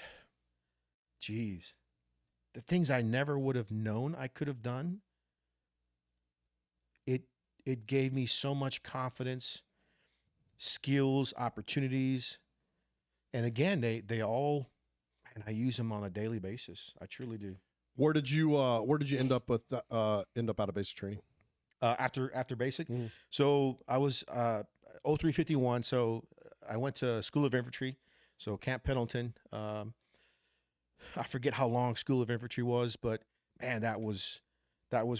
things I never would have known I could have done. It gave me so much confidence, skills, opportunities. And again, they all, and I use them on a daily basis. I truly do. Where did you end up with out of basic training? After basic. Mm-hmm. So I was 0351. So I went to School of Infantry. So Camp Pendleton. I forget how long School of Infantry was, but man, that was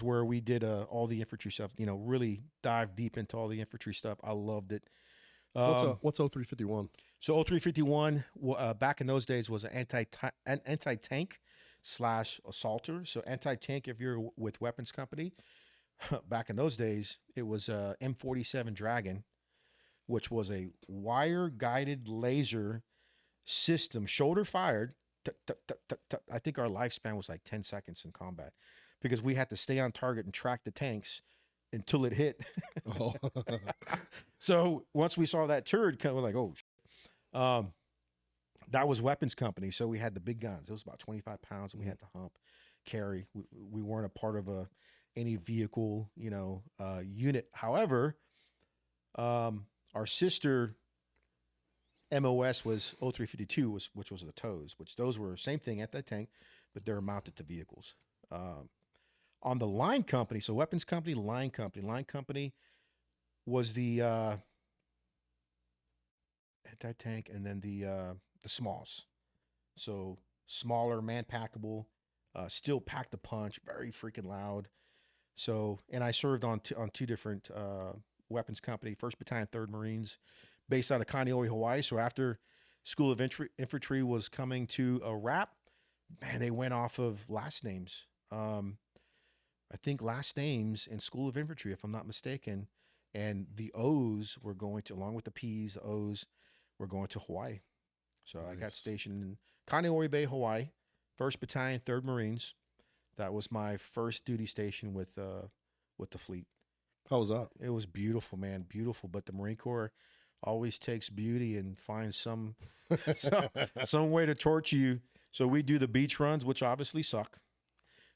where we did all the infantry stuff. Really dive deep into all the infantry stuff. I loved it. What's 0351? So 0351 back in those days was an anti-tank / assaulter. So anti-tank, if you're with weapons company, back in those days, it was a M47 Dragon, which was a wire-guided laser system, shoulder fired. I think our lifespan was like 10 seconds in combat, because we had to stay on target and track the tanks until it hit. Oh. So once we saw that turd, we're like, oh, that was weapons company. So we had the big guns. It was about 25 pounds, and we had to carry. We weren't a part of any vehicle, unit. However, our sister MOS was 0352, which was the tows, which those were same thing at that tank, but they're mounted to vehicles. On the line company, so weapons company, line company was the anti-tank, and then the smalls. So smaller, man-packable, still packed a punch, very freaking loud. So, and I served on two different weapons company, 1st Battalion, 3rd Marines, based out of Kaneohe, Hawaii. So after School of Infantry was coming to a wrap, man, they went off of last names. I think last names in School of Infantry, if I'm not mistaken, and the O's were going to, along with the P's, the O's were going to Hawaii. So nice. I got stationed in Kaneohe Bay, Hawaii, 1st Battalion, 3rd Marines. That was my first duty station with the fleet. How was that? It was beautiful, man, beautiful. But the Marine Corps always takes beauty and finds some some way to torture you. So we do the beach runs, which obviously suck.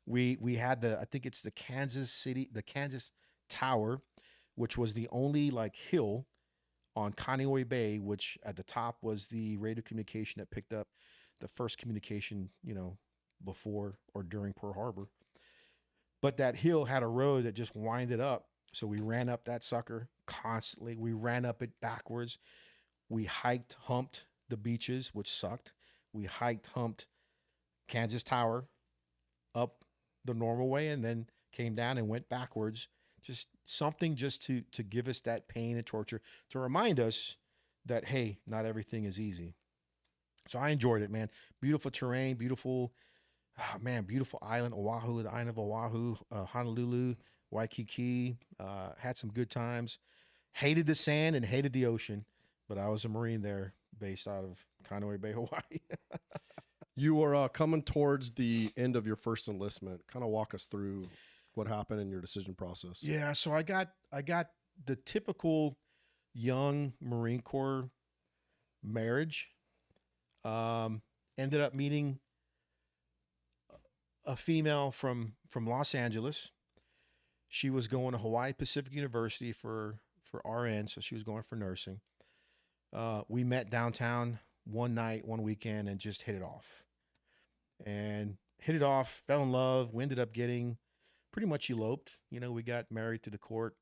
We had I think it's the Kansas Tower, which was the only like hill on Kaneohe Bay, which at the top was the radio communication that picked up the first communication, before or during Pearl Harbor. But that hill had a road that just winded up. So we ran up that sucker constantly. We ran up it backwards. We hiked, humped the beaches, which sucked. We hiked, humped Kansas Tower up the normal way and then came down and went backwards. Just something just to give us that pain and torture, to remind us that, hey, not everything is easy. So I enjoyed it, man. Beautiful terrain, beautiful island, Oahu, the island of Oahu, Honolulu, Waikiki. Had some good times. Hated the sand and hated the ocean, but I was a Marine there based out of Kaneohe Bay, Hawaii. You were coming towards the end of your first enlistment. Kind of walk us through what happened in your decision process. Yeah, so I got the typical young Marine Corps marriage. Ended up meeting a female from Los Angeles. She was going to Hawaii Pacific University for RN, so she was going for nursing. We met downtown one night, one weekend, and just hit it off. Fell in love. We ended up getting pretty much eloped. We got married to the court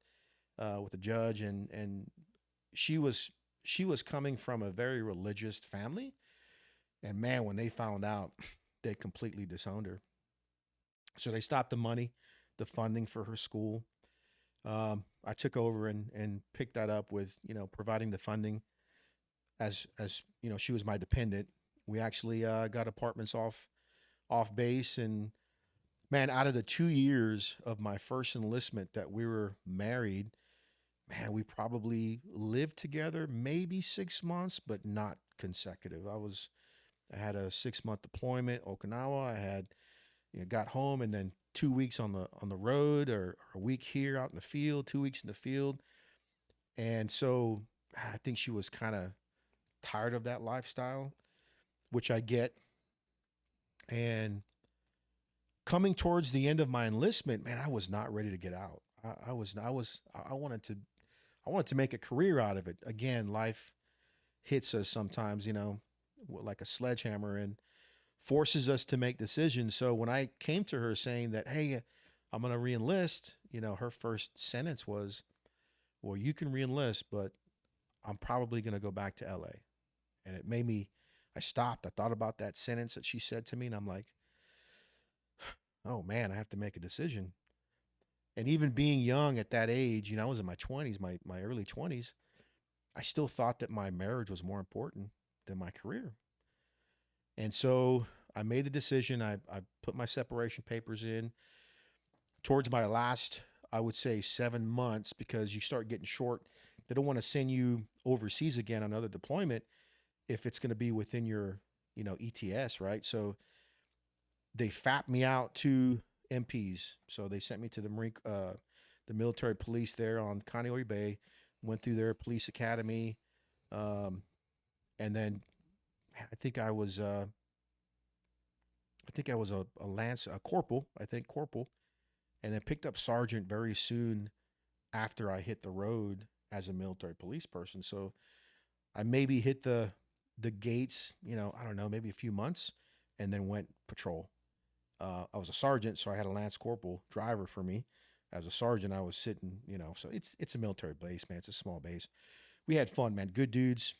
with the judge, and she was coming from a very religious family. And man, when they found out, they completely disowned her. So they stopped the money, the funding for her school. I took over and picked that up with, providing the funding as she was my dependent. We actually got apartments off base, and man, out of the 2 years of my first enlistment that we were married, man, we probably lived together maybe 6 months, but not consecutive. I had a 6-month deployment, Okinawa. I had, got home and then 2 weeks on the road, or a week here out in the field, 2 weeks in the field. And so I think she was kind of tired of that lifestyle, which I get. And coming towards the end of my enlistment, man, I was not ready to get out. I wanted to make a career out of it. Again, life hits us sometimes, like a sledgehammer, and forces us to make decisions. So when I came to her saying that, hey, I'm going to re-enlist, her first sentence was, well, you can re-enlist, but I'm probably going to go back to LA. And it made me, I stopped. I thought about that sentence that she said to me, and I'm like, oh man, I have to make a decision. And even being young at that age, I was in my 20s, my early 20s, I still thought that my marriage was more important than my career. And so I made the decision. I put my separation papers in towards my last, I would say, 7 months, because you start getting short. They don't want to send you overseas again on another deployment if it's going to be within your, ETS, right? So they fapped me out to MPs. So they sent me to the military police there on Kaneohe Bay, went through their police academy. And then I think I was a corporal, and then picked up sergeant very soon after I hit the road as a military police person. So I maybe hit the gates, I don't know, maybe a few months, and then went patrol. I was a sergeant, so I had a lance corporal driver for me. As a sergeant, I was sitting, so it's a military base, man. It's a small base. We had fun, man. Good dudes.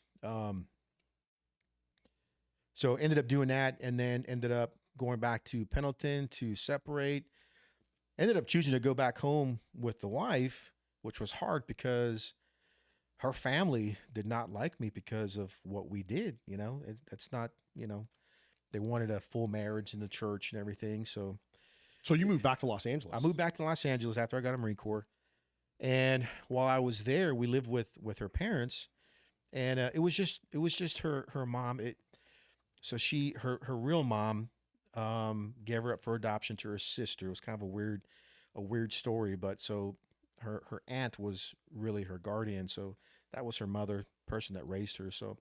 So ended up doing that, and then ended up going back to Pendleton to separate. Ended up choosing to go back home with the wife, which was hard because her family did not like me because of what we did. That's not, they wanted a full marriage in the church and everything. So you moved back to Los Angeles. I moved back to Los Angeles after I got a Marine Corps. And while I was there, we lived with her parents, and it was just her mom. So her real mom gave her up for adoption to her sister. It was kind of a weird story, but so her aunt was really her guardian. So that was her mother, person that raised her. So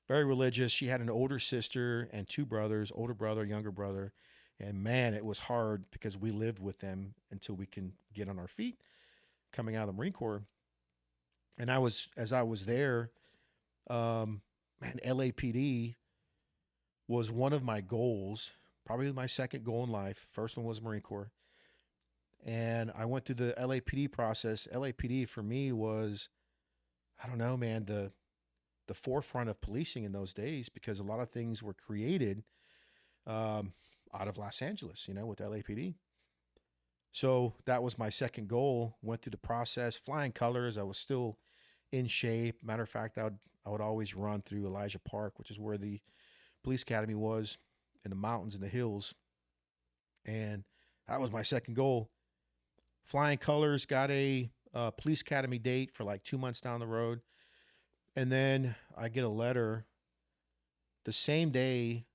very religious. She had an older sister and two brothers, older brother, younger brother. And man, it was hard because we lived with them until we can get on our feet coming out of the Marine Corps. And as I was there, man, LAPD was one of my goals, probably my second goal in life. First one was Marine Corps. And I went through the LAPD process. LAPD for me was, I don't know, man, the forefront of policing in those days, because a lot of things were created out of Los Angeles, with LAPD. So that was my second goal. Went through the process, flying colors. I was still in shape. Matter of fact, I would always run through Elijah Park, which is where the police academy was, in the mountains and the hills. And that was my second goal. Flying colors, got a police academy date for like 2 months down the road. And then I get a letter the same day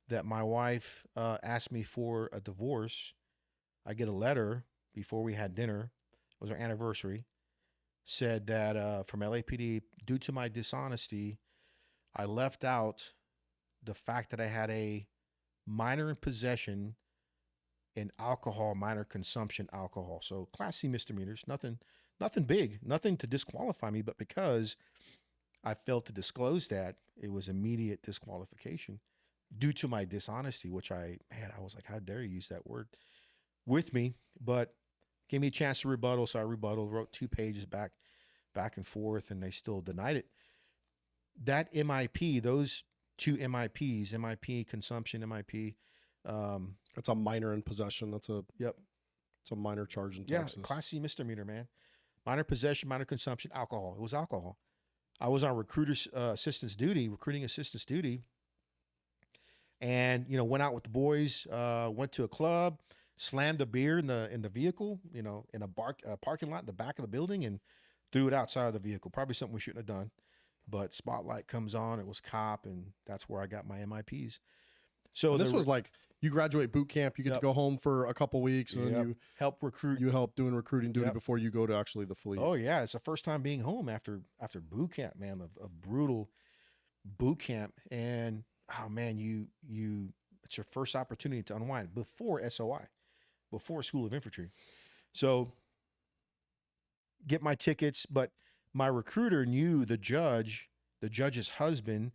that my wife asked me for a divorce. I get a letter before we had dinner. It was our anniversary. Said that from LAPD, due to my dishonesty, I left out the fact that I had a minor in possession in alcohol, minor consumption alcohol. So Class C misdemeanors, nothing big, nothing to disqualify me, but because I failed to disclose that, it was immediate disqualification due to my dishonesty, which I was like, how dare you use that word with me? But gave me a chance to rebuttal. So I rebutted, wrote 2 pages back and forth, and they still denied it. That MIP, those 2 MIPs, MIP consumption, MIP. That's a minor in possession. Yep. It's a minor charge in Texas. Class C misdemeanor, man. Minor possession, minor consumption, alcohol. It was alcohol. I was on recruiting assistance duty, and went out with the boys. Went to a club, slammed a beer in the vehicle, in a parking lot in the back of the building, and threw it outside of the vehicle. Probably something we shouldn't have done, but spotlight comes on. It was cop, and that's where I got my MIPs. So this was like, you graduate boot camp, you get to go home for a couple weeks, and then you help recruit. You help doing recruiting duty before you go to actually the fleet. Oh yeah, it's the first time being home after boot camp, man, of brutal boot camp. And oh man, it's your first opportunity to unwind before SOI, before School of Infantry. So get my tickets, but my recruiter knew the judge's husband.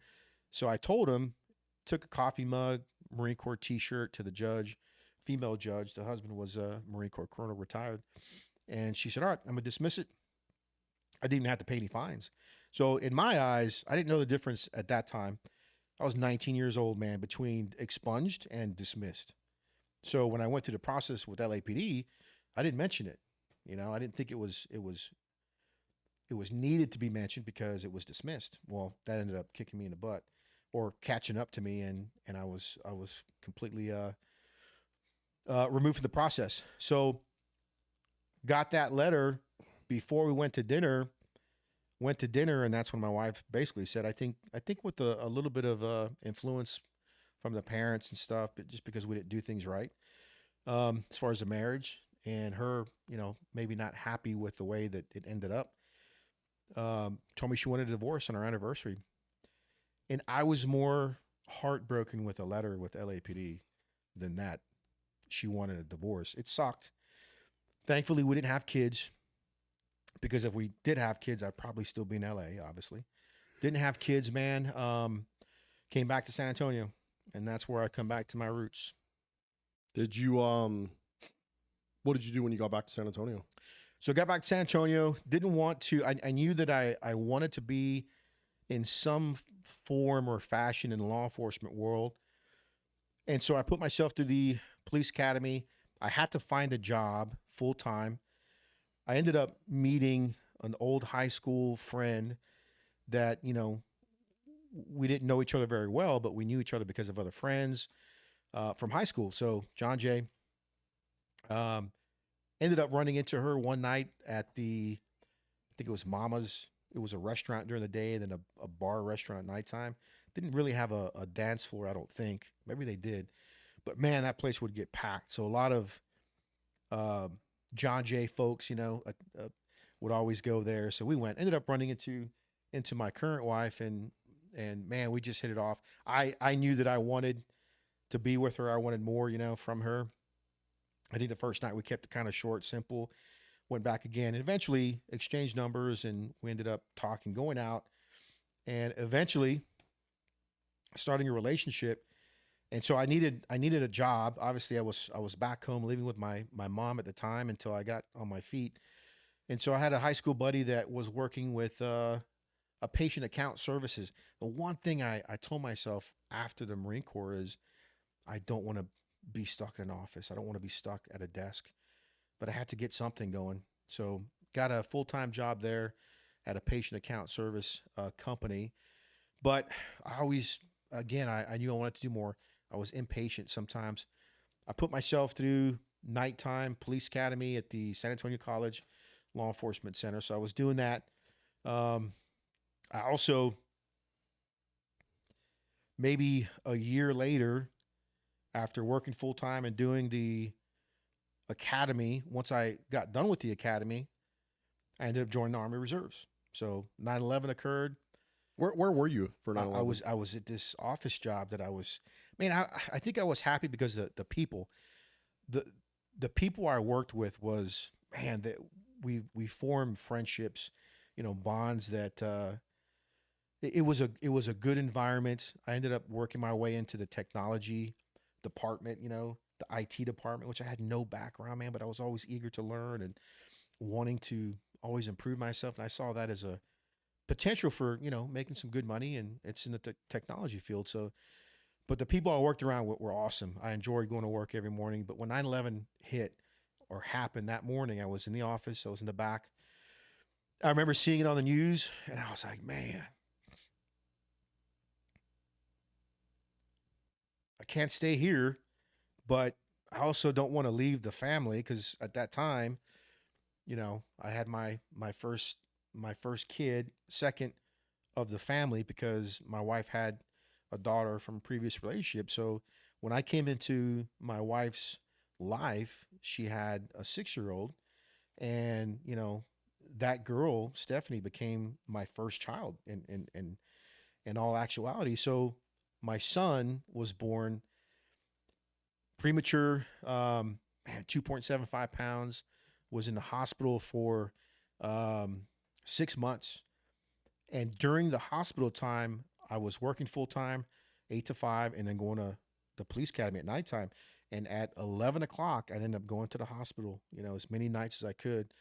So I told him, took a coffee mug, Marine Corps t-shirt to the judge, female judge. The husband was a Marine Corps colonel, retired. And she said, all right, I'm gonna dismiss it. I didn't even have to pay any fines. So in my eyes, I didn't know the difference at that time. I was 19 years old, man, between expunged and dismissed. So when I went through the process with LAPD, I didn't mention it. I didn't think it was needed to be mentioned because it was dismissed. Well, that ended up kicking me in the butt, or catching up to me, and I was completely removed from the process. So got that letter before we went to dinner, and that's when my wife basically said, I think with a little bit of influence from the parents and stuff, but just because we didn't do things right, as far as the marriage, and her, maybe not happy with the way that it ended up, told me she wanted a divorce on our anniversary. And I was more heartbroken with a letter with LAPD than that she wanted a divorce. It sucked. Thankfully, we didn't have kids, because if we did have kids, I'd probably still be in LA, obviously. Didn't have kids, man. Came back to San Antonio, and that's where I come back to my roots. Did you, what did you do when you got back to San Antonio? So I got back to San Antonio, didn't want to, I knew that I wanted to be in some form or fashion in the law enforcement world. And so I put myself to the police academy. I had to find a job full time. I ended up meeting an old high school friend that, we didn't know each other very well, but we knew each other because of other friends from high school. So John Jay, ended up running into her one night at I think it was Mama's. It was a restaurant during the day, and then a bar restaurant at nighttime. Didn't really have a dance floor, I don't think. Maybe they did. But man, that place would get packed. So a lot of John Jay folks, would always go there. So we ended up running into my current wife, and man, we just hit it off. I knew that I wanted to be with her. I wanted more, from her. I think the first night we kept it kind of short, simple, went back again, and eventually exchanged numbers, and we ended up talking, going out, and eventually starting a relationship. And so I needed a job. Obviously I was back home living with my mom at the time until I got on my feet. And so I had a high school buddy that was working with a patient account services. The one thing I told myself after the Marine Corps is I don't want to be stuck in an office. I don't want to be stuck at a desk, but I had to get something going. So got a full-time job there at a patient account service company. But I always, again, I knew I wanted to do more. I was impatient sometimes. I put myself through nighttime police academy at the San Antonio College Law Enforcement Center. So I was doing that. I also, maybe a year later, after working full time and doing the academy, once I got done with the academy, I ended up joining the Army Reserves. So 9/11 occurred. Where were you for 9/11? I was at this office job that I think I was happy because the people, the people I worked with was, man, that we formed friendships, bonds that, it was a good environment. I ended up working my way into the technology department, the IT department, which I had no background, man, but I was always eager to learn and wanting to always improve myself. And I saw that as a potential for, making some good money, and it's in the technology field. So, but the people I worked around were awesome. I enjoyed going to work every morning. But when 9/11 hit or happened that morning, I was in the office. I was in the back. I remember seeing it on the news, and I was like, man, I can't stay here, but I also don't want to leave the family, because at that time, I had my first kid, second of the family, because my wife had a daughter from a previous relationship. So when I came into my wife's life, she had a 6-year-old, and that girl, Stephanie, became my first child in all actuality. So my son was born premature, 2.75 pounds, was in the hospital for 6 months. And during the hospital time, I was working full time, 8 to 5, and then going to the police academy at nighttime. And at 11 o'clock, I ended up going to the hospital, as many nights as I could,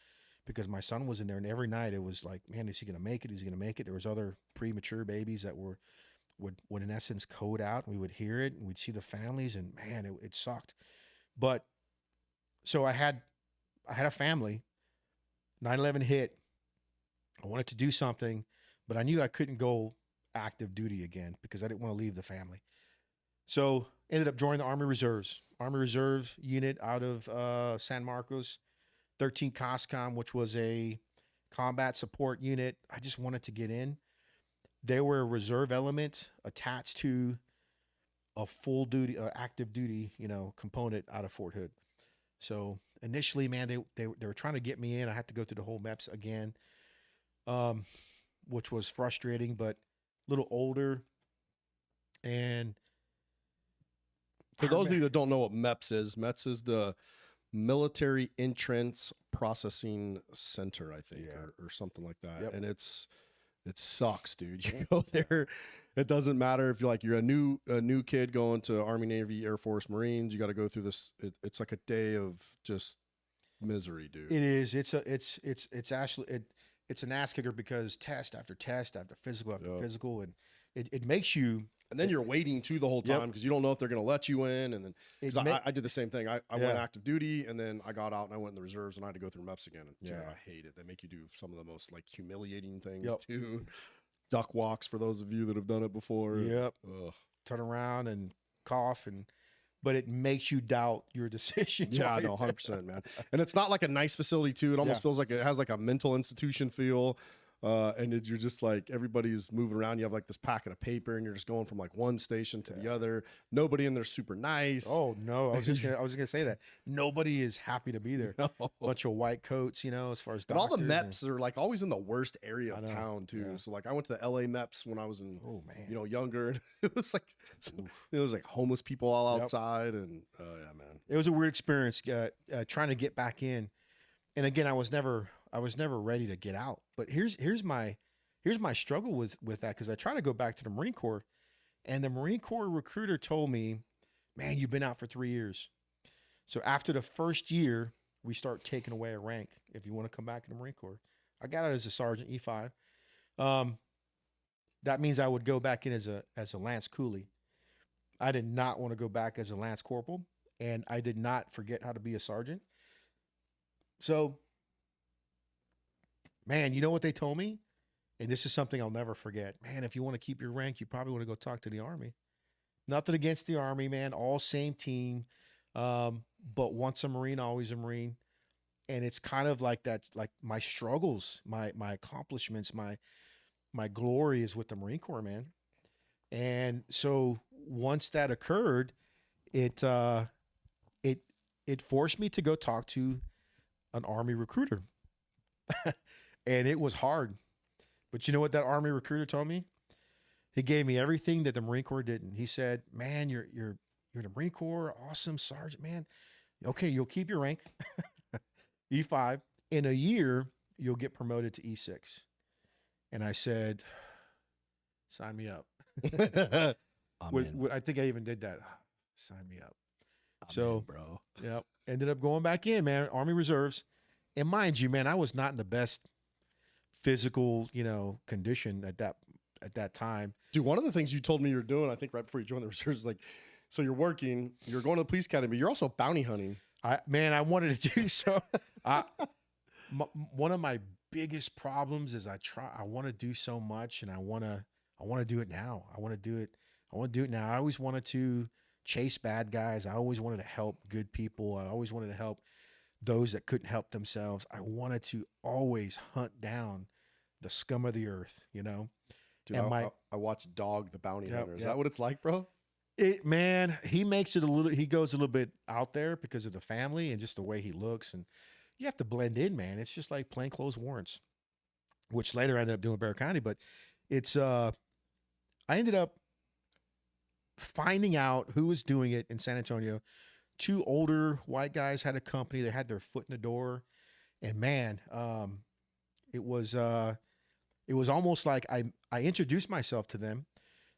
because my son was in there. And every night it was like, man, is he going to make it? Is he going to make it? There was other premature babies that would in essence code out. We would hear it, and we'd see the families, and man, it sucked. But so I had a family. 9/11 hit. I wanted to do something, but I knew I couldn't go active duty again because I didn't want to leave the family. So ended up joining the Army Reserves unit out of San Marcos, 13 COSCOM, which was a combat support unit. I just wanted to get in. They were a reserve element attached to a full duty, active duty, component out of Fort Hood. So initially, man, they were trying to get me in. I had to go through the whole MEPS again, which was frustrating, but a little older. And for those of you that don't know what MEPS is the Military Entrance Processing Center, I think, or something like that. Yep. And it sucks, dude. You go there, it doesn't matter if you're a new kid going to Army, Navy, Air Force, Marines. You got to go through this. It's like a day of just misery, dude. It is. It's actually it's an ass kicker, because test after test after physical after physical, and it makes you. And then you're waiting too the whole time, because you don't know if they're going to let you in. And then I did the same thing. I went active duty, and then I got out and I went in the reserves, and I had to go through MEPS again. And I hate it. They make you do some of the most humiliating things too. Duck walks, for those of you that have done it before. Yep. Turn around and cough, but it makes you doubt your decisions. Yeah, no, 100%, man. And it's not like a nice facility too. It almost feels like it has like a mental institution feel. you're just like, everybody's moving around. You have like this packet of paper and you're just going from like one station to the other. Nobody in there super nice. Oh no, I was just gonna say that nobody is happy to be there. No. Bunch of white coats, as far as And all the doctors MEPs are like always in the worst area of I know. town too. Yeah. So like I went to the LA MEPs when I was in, Oh man. younger. And it was like, homeless people all outside. And oh yeah, man. It was a weird experience trying to get back in. And again, I was never ready to get out. But here's my struggle with that, because I try to go back to the Marine Corps, and the Marine Corps recruiter told me, man, you've been out for 3 years. So after the first year, we start taking away a rank if you want to come back in the Marine Corps. I got out as a sergeant E5. That means I would go back in as a Lance Coolie. I did not want to go back as a Lance Corporal, and I did not forget how to be a sergeant. So, man, you know what they told me? And this is something I'll never forget. Man, if you want to keep your rank, you probably want to go talk to the Army. Nothing against the Army, man. All same team. But once a Marine, always a Marine. And it's kind of like that, like my struggles, my accomplishments, my glory is with the Marine Corps, man. And so once that occurred, it forced me to go talk to an Army recruiter. And it was hard. But you know what that Army recruiter told me? He gave me everything that the Marine Corps didn't. He said, man, you're in the Marine Corps, awesome sergeant, man. Okay, you'll keep your rank, E5. In a year, you'll get promoted to E6. And I said, sign me up. I think I even did that. Sign me up. So, bro. Yep. Ended up going back in, man. Army Reserves. And mind you, man, I was not in the best physical, condition at that time. Dude, one of the things you told me you're doing, I think right before you joined the reserves, is like, so you're working, you're going to the police academy, you're also bounty hunting. I wanted to do so. One of my biggest problems is I want to do so much, and I want to do it now. I want to do it now. I always wanted to chase bad guys. I always wanted to help good people. I always wanted to help those that couldn't help themselves. I wanted to always hunt down the scum of the earth, Dude, and I watched Dog the Bounty Hunter. Is that what it's like, bro? Man, he makes it he goes a little bit out there because of the family and just the way he looks. And you have to blend in, man. It's just like plainclothes warrants, which later I ended up doing Bexar County. But it's, I ended up finding out who was doing it in San Antonio. 2 older white guys had a company. They had their foot in the door, and man, it was almost like I introduced myself to them.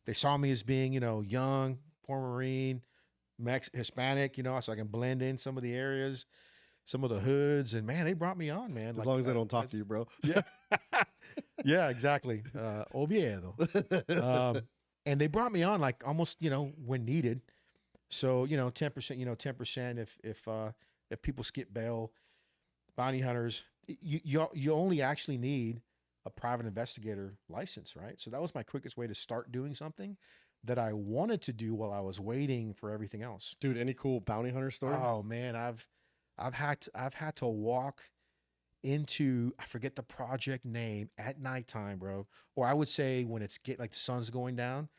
They saw me as being, young, former Marine, Hispanic, so I can blend in some of the areas, some of the hoods, and man, they brought me on, man. As long as they don't talk to you, bro. Yeah, yeah, exactly. Oviedo, and they brought me on like almost, when needed. So, 10%, 10% if people skip bail, bounty hunters, you only actually need a private investigator license, right? So that was my quickest way to start doing something that I wanted to do while I was waiting for everything else. Dude, any cool bounty hunter stories? Oh man, I've had to walk into, I forget the project name, at nighttime, bro. Or I would say when it's the sun's going down,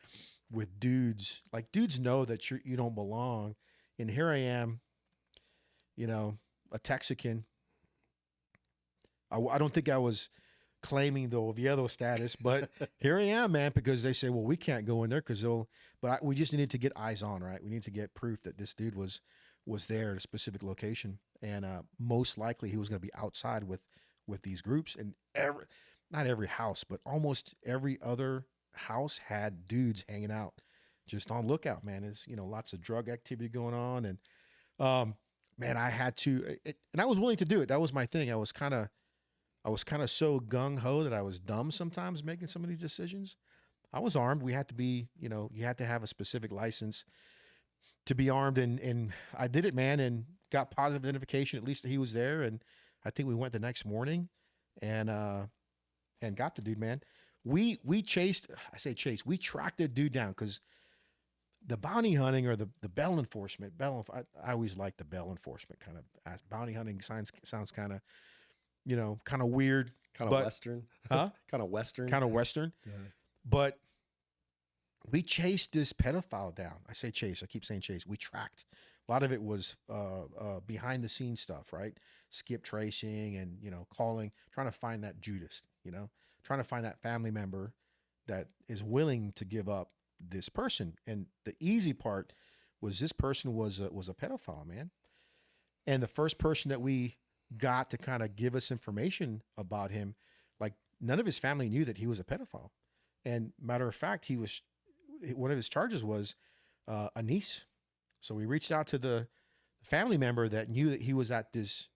with dudes. Like, dudes know that you don't belong. And here I am, a Texican. I don't think I was claiming the Oviedo status, but here I am, man, because they say, well, we can't go in there we just needed to get eyes on, right? We need to get proof that this dude was there at a specific location. And most likely he was going to be outside with these groups. And not every house, but almost every other house had dudes hanging out just on lookout, man. There's lots of drug activity going on, and man, I had to and I was willing to do it. That was my thing. I was kind of so gung-ho that I was dumb sometimes making some of these decisions. I was armed. We had to be, you had to have a specific license to be armed, and I did it, man, and got positive identification, at least that he was there. And I think we went the next morning and got the dude, man. We tracked the dude down, because the bounty hunting or the bail enforcement, I always like the bail enforcement kind of, bounty hunting sounds kind of, kind of weird. Kind of But- Western. Huh? Kind of Western. Kind of Western. Yeah. But we chased this pedophile down. I say chase. I keep saying chase. We tracked. A lot of it was behind the scenes stuff, right? Skip tracing and, calling, trying to find that Judas, trying to find that family member that is willing to give up this person. And the easy part was this person was a pedophile, man. And the first person that we got to kind of give us information about him, like none of his family knew that he was a pedophile. And matter of fact, one of his charges was a niece. So we reached out to the family member that knew that he was at the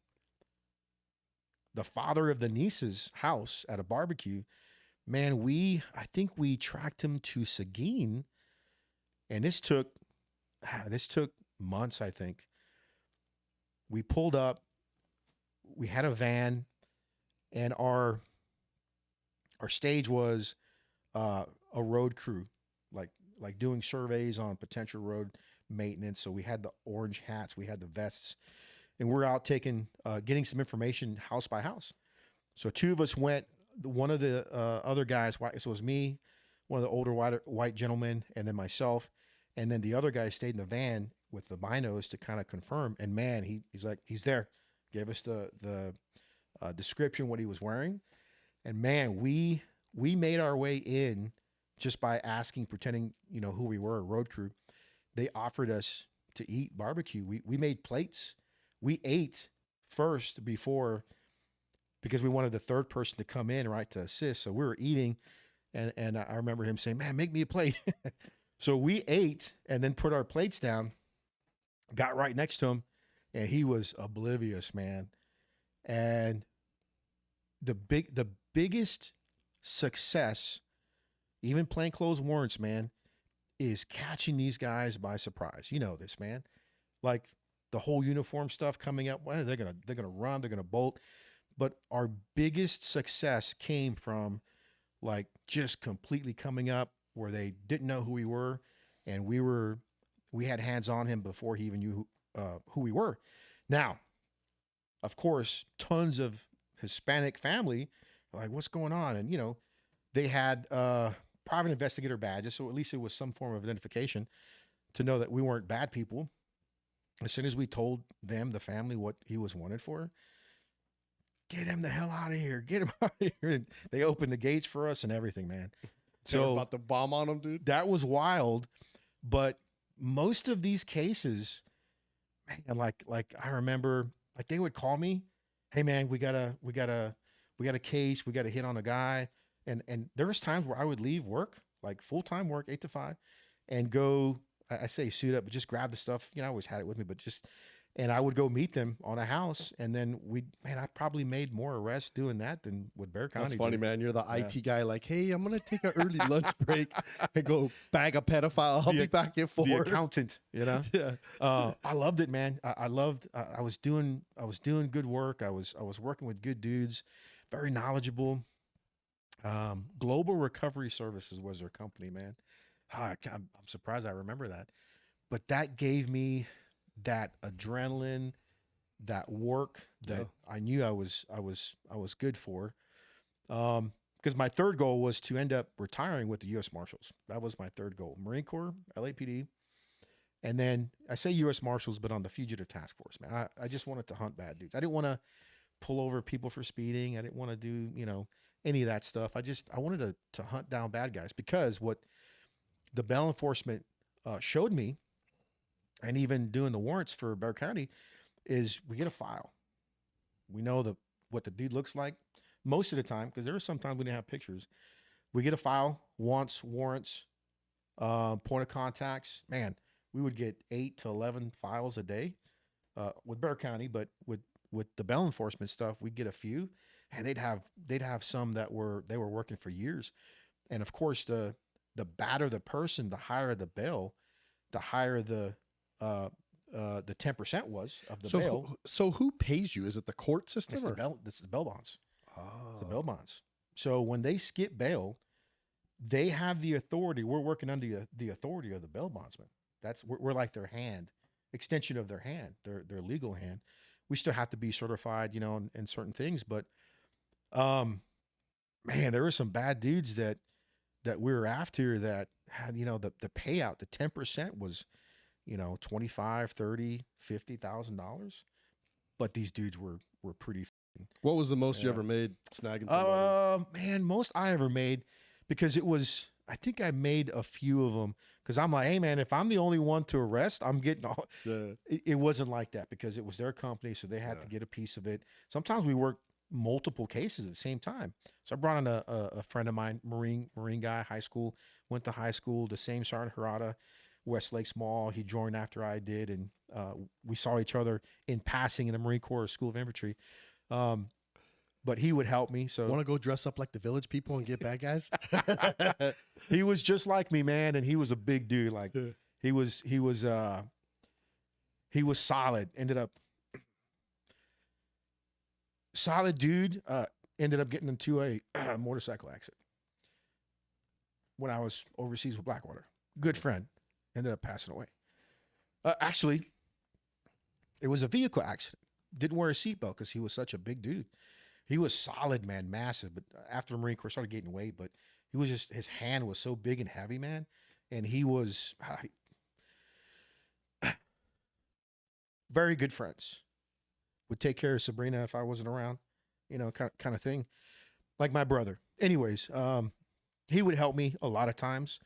father of the niece's house at a barbecue. Man, I think we tracked him to Seguin, and this took months, I think. We pulled up, we had a van, and our stage was a road crew, like doing surveys on potential road maintenance. So we had the orange hats, we had the vests, and we're out getting some information house by house. So two of us went. One of the other guys, so it was me, one of the older white gentlemen, and then myself, and then the other guy stayed in the van with the binos to kind of confirm. And man, he's like, he's there. Gave us the description, what he was wearing, and man, we made our way in just by asking, pretending who we were, a road crew. They offered us to eat barbecue. We made plates. We ate first because we wanted the third person to come in, right, to assist. So we were eating, and I remember him saying, "Man, make me a plate." So we ate and then put our plates down, got right next to him, and he was oblivious, man. And the biggest success, even plainclothes warrants, man, is catching these guys by surprise. You know this, man. Like the whole uniform stuff coming up, well, they're gonna run, they're gonna bolt. But our biggest success came from like just completely coming up where they didn't know who we were, and we had hands on him before he even knew who we were. Now, of course, tons of Hispanic family are like, what's going on? And they had private investigator badges, so at least it was some form of identification to know that we weren't bad people. As soon as we told them, the family, what he was wanted for, get him the hell out of here. Get him out of here. And they opened the gates for us and everything, man. So about the bomb on him, dude. That was wild. But most of these cases, man, like I remember, like they would call me, "Hey man, we got a case, we got to hit on a guy." And there was times where I would leave work, like full-time work, 8 to 5, and go, I say suit up, but just grab the stuff. I always had it with me, and I would go meet them on a house, and then I probably made more arrests doing that than with Bexar County. That's funny, did. man. You're the IT guy, like, hey, I'm going to take an early lunch break and go bag a pedophile. I'll be back at 4. The accountant, Yeah. I loved it, man. I was doing good work. I was working with good dudes, very knowledgeable. Global Recovery Services was their company, man. I'm surprised I remember that, but that gave me that adrenaline, that work that I knew I was good for. Because my third goal was to end up retiring with the U.S. Marshals. That was my third goal. Marine Corps, LAPD. And then I say U.S. Marshals, but on the Fugitive Task Force, man. I just wanted to hunt bad dudes. I didn't want to pull over people for speeding. I didn't want to do, any of that stuff. I wanted to hunt down bad guys, because what the bail enforcement showed me, and even doing the warrants for Bexar County, is we get a file. We know what the dude looks like most of the time, because there are some times we didn't have pictures. We get a file, wants, warrants, point of contacts. Man, we would get 8 to 11 files a day with Bexar County, but with the bail enforcement stuff, we'd get a few, and they'd have some that they were working for years. And of course, the badder the person, the higher the bail, the higher the 10% was of the bail. So who pays you? Is it the court system? It's the bail bonds. Oh. It's the bail bonds. So when they skip bail, they have the authority. We're working under the authority of the bail bondsman. We're like their hand, extension of their hand, their legal hand. We still have to be certified, in certain things, but man, there were some bad dudes that we were after that had, the payout, the 10% was, 25, 30, $50,000. But these dudes were pretty. What was the most you ever made snagging somebody? Man, most I ever made, because I think I made a few of them, because I'm like, hey man, if I'm the only one to arrest, I'm getting all. Yeah. It wasn't like that, because it was their company, so they had to get a piece of it. Sometimes we worked multiple cases at the same time. So I brought in a friend of mine, Marine guy, high school, went to high school, the same Sergeant Harada, Westlake Small. He joined after I did, and we saw each other in passing in the Marine Corps School of Infantry. But he would help me. So want to go dress up like the village people and get bad guys? he was just like me, man, and he was a big dude. Like he was solid. Ended up solid dude. Ended up getting into a motorcycle accident when I was overseas with Blackwater. Good friend. Ended up passing away. Actually, it was a vehicle accident. Didn't wear a seatbelt because he was such a big dude. He was solid, man, massive. But after the Marine Corps, started gaining weight. But he was just, his hand was so big and heavy, man. And he was very good friends. Would take care of Sabrina if I wasn't around, kind of thing. Like my brother. Anyways, he would help me a lot of times.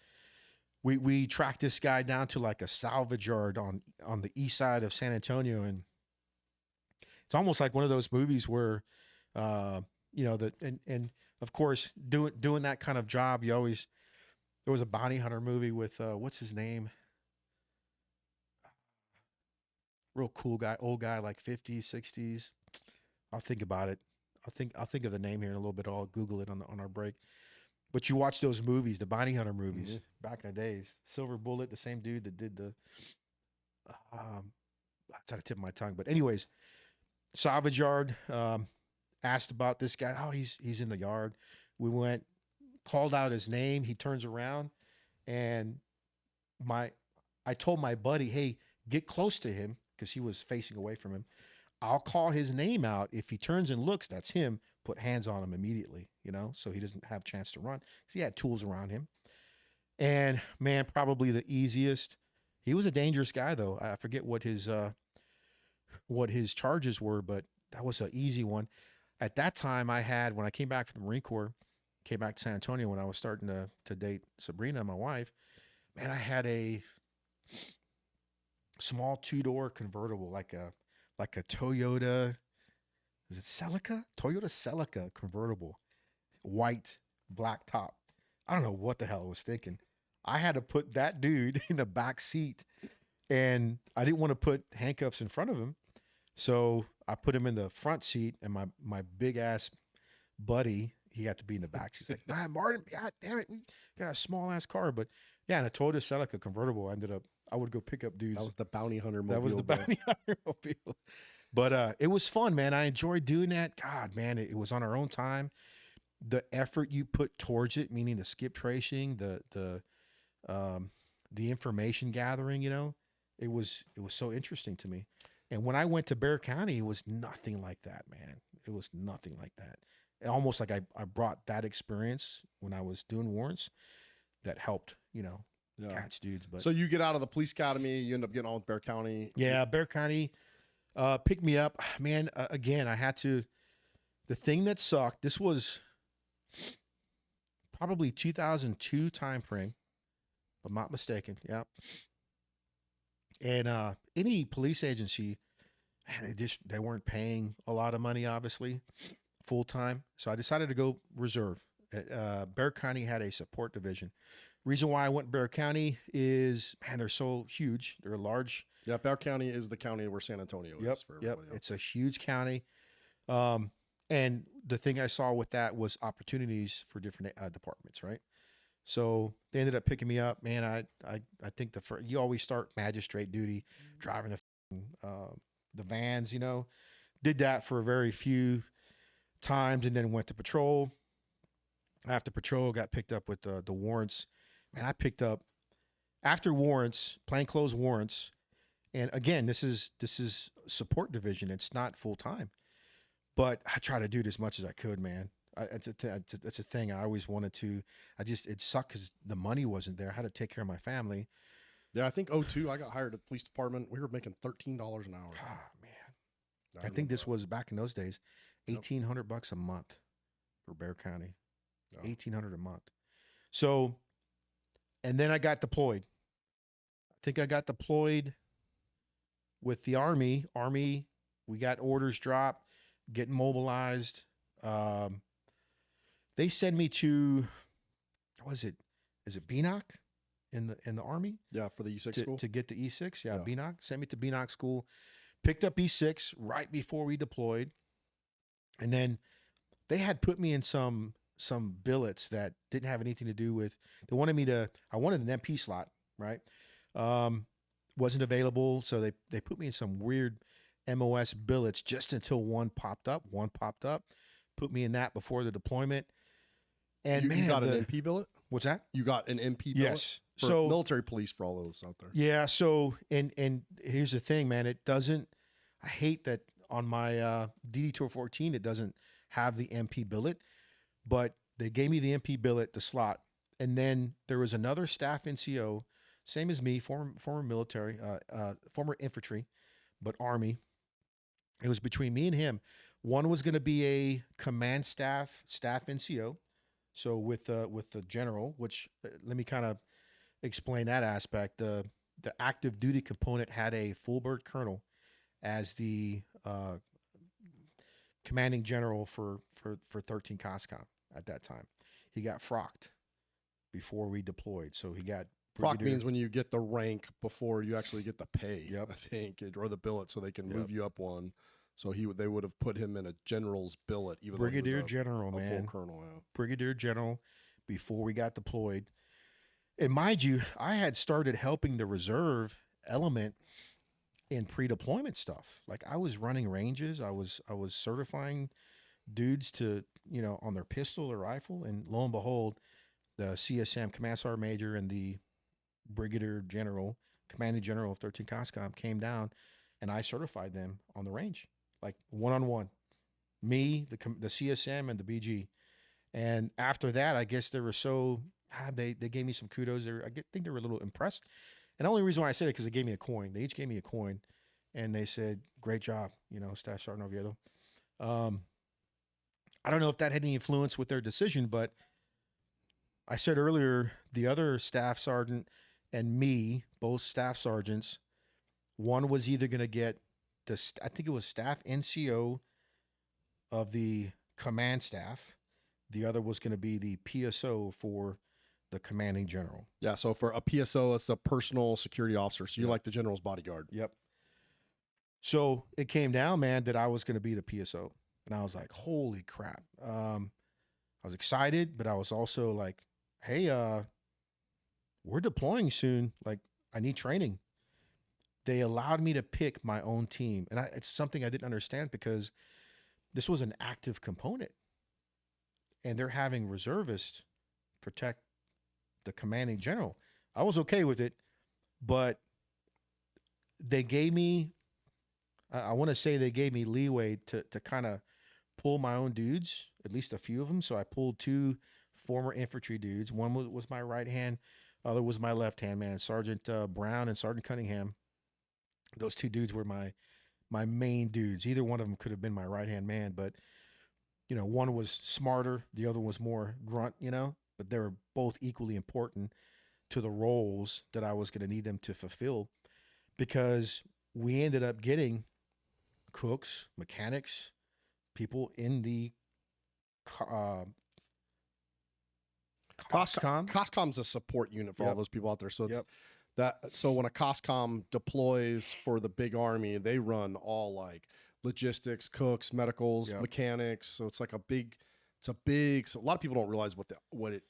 We tracked this guy down to like a salvage yard on the east side of San Antonio, and it's almost like one of those movies where, and of course doing that kind of job, there was a bounty hunter movie with what's his name, real cool guy, old guy, like 50s, 60s. I'll think about it. I'll think of the name here in a little bit. I'll Google it on our break. But you watch those movies, the bounty hunter movies, back in the days. Silver Bullet, the same dude that did the, that's at the tip of my tongue. But anyways, salvage yard, asked about this guy. Oh, he's in the yard. We went, called out his name. He turns around, and I told my buddy, hey, get close to him, because he was facing away from him. I'll call his name out. If he turns and looks, that's him. Put hands on him immediately, so he doesn't have a chance to run. 'Cause he had tools around him. And man, probably the easiest. He was a dangerous guy, though. I forget what his charges were, but that was an easy one. At that time, when I came back from the Marine Corps, came back to San Antonio when I was starting to date Sabrina, my wife, man, I had a small 2-door convertible, like a Toyota. Is it Celica? Toyota Celica convertible, white, black top. I don't know what the hell I was thinking. I had to put that dude in the back seat, and I didn't want to put handcuffs in front of him. So I put him in the front seat, and my big ass buddy, he had to be in the back seat. He's like, nah, Martin, God damn it, we got a small ass car. But yeah, and a Toyota Celica convertible. I would go pick up dudes. That was the bounty hunter mobile. That was the bounty hunter mobile. But it was fun, man. I enjoyed doing that. God, man, it was on our own time. The effort you put towards it, meaning the skip tracing, the information gathering, it was so interesting to me. And when I went to Bexar County, it was nothing like that, man. It was nothing like that. Almost like I brought that experience when I was doing warrants that helped, catch dudes. But so you get out of the police academy, you end up getting on with Bexar County. Yeah, Bexar County picked me up, man. Again, I had to. The thing that sucked. This was probably 2002 timeframe, if I'm not mistaken. Yeah. And any police agency, man, they weren't paying a lot of money, obviously, full time. So I decided to go reserve. Bexar County had a support division. Reason why I went to Bexar County is, man, they're so huge. They're large. Yeah, Bexar County is the county where San Antonio is. For everybody else. It's a huge county. And the thing I saw with that was opportunities for different departments, right? So they ended up picking me up. Man, I think you always start magistrate duty, driving the vans, Did that for a very few times, and then went to patrol. After patrol, got picked up with the warrants. Man, I picked up after warrants, plainclothes warrants. And again, this is support division. It's not full time, but I try to do it as much as I could, man. It's a thing I always wanted to. It sucked because the money wasn't there. I had to take care of my family. Yeah, I think 02, I got hired at the police department. We were making $13 an hour. Oh man, I think this was back in those days, $1,800 a month for Bexar County, $1,800 a month. So, and then I got deployed. I think I got deployed with the Army. We got orders dropped, getting mobilized. They sent me to, is it BNOC in the Army? Yeah, for the E6 school? To get the E6. Yeah, BNOC. Sent me to BNOC school. Picked up E6 right before we deployed. And then they had put me in some billets that didn't have anything to do with, I wanted an MP slot, right? Wasn't available. So they put me in some weird MOS billets just until one popped up, put me in that before the deployment. And you got an MP billet? What's that? You got an MP billet? Yes. For so military police for all those out there. Yeah. So, and here's the thing, man, I hate that on my DD 214, it doesn't have the MP billet, but they gave me the MP billet, the slot. And then there was another staff NCO, same as me, former military, former infantry, but Army. It was between me and him. One was going to be a command staff NCO. So with the general, which let me kind of explain that aspect. The active duty component had a full bird colonel as the commanding general for 13 COSCOM at that time. He got frocked before we deployed. So he got frock means when you get the rank before you actually get the pay. Yep. I think, or the billet, so they can move you up one. So they would have put him in a general's billet, even brigadier though he was general, a man, full colonel. Yeah. Brigadier general before we got deployed. And mind you, I had started helping the reserve element in pre-deployment stuff. Like I was running ranges. I was certifying dudes to, on their pistol or rifle. And lo and behold, the CSM, Command Sergeant Major, and the Brigadier General, Commanding General of 13 COSCOM came down, and I certified them on the range, like one-on-one. Me, the CSM, and the BG. And after that, I guess they were they gave me some kudos. I think they were a little impressed. And the only reason why I said it because they gave me a coin. They each gave me a coin, and they said, "Great job, Staff Sergeant Oviedo." I don't know if that had any influence with their decision, but I said earlier, the other staff sergeant and me, both staff sergeants, one was either going to get I think it was staff NCO of the command staff. The other was going to be the PSO for the commanding general. Yeah. So for a PSO, it's a personal security officer. So you're like the general's bodyguard. Yep. So it came down, man, that I was going to be the PSO. And I was like, holy crap. I was excited, but I was also like, hey, we're deploying soon. Like, I need training. They allowed me to pick my own team. And it's something I didn't understand because this was an active component. And they're having reservists protect the commanding general. I was okay with it, but they gave me, I want to say they gave me leeway to kind of pull my own dudes, at least a few of them. So I pulled two former infantry dudes. One was my right hand, other was my left hand, man. Sergeant Brown and Sergeant Cunningham. Those two dudes were my main dudes. Either one of them could have been my right hand man, but one was smarter, the other was more grunt, but they were both equally important to the roles that I was going to need them to fulfill, because we ended up getting cooks, mechanics, people in the COSCOM. COSCOM's a support unit for all those people out there. So it's Yep. so when a COSCOM deploys for the big army, they run all like logistics, cooks, medicals, mechanics. So it's like so a lot of people don't realize what it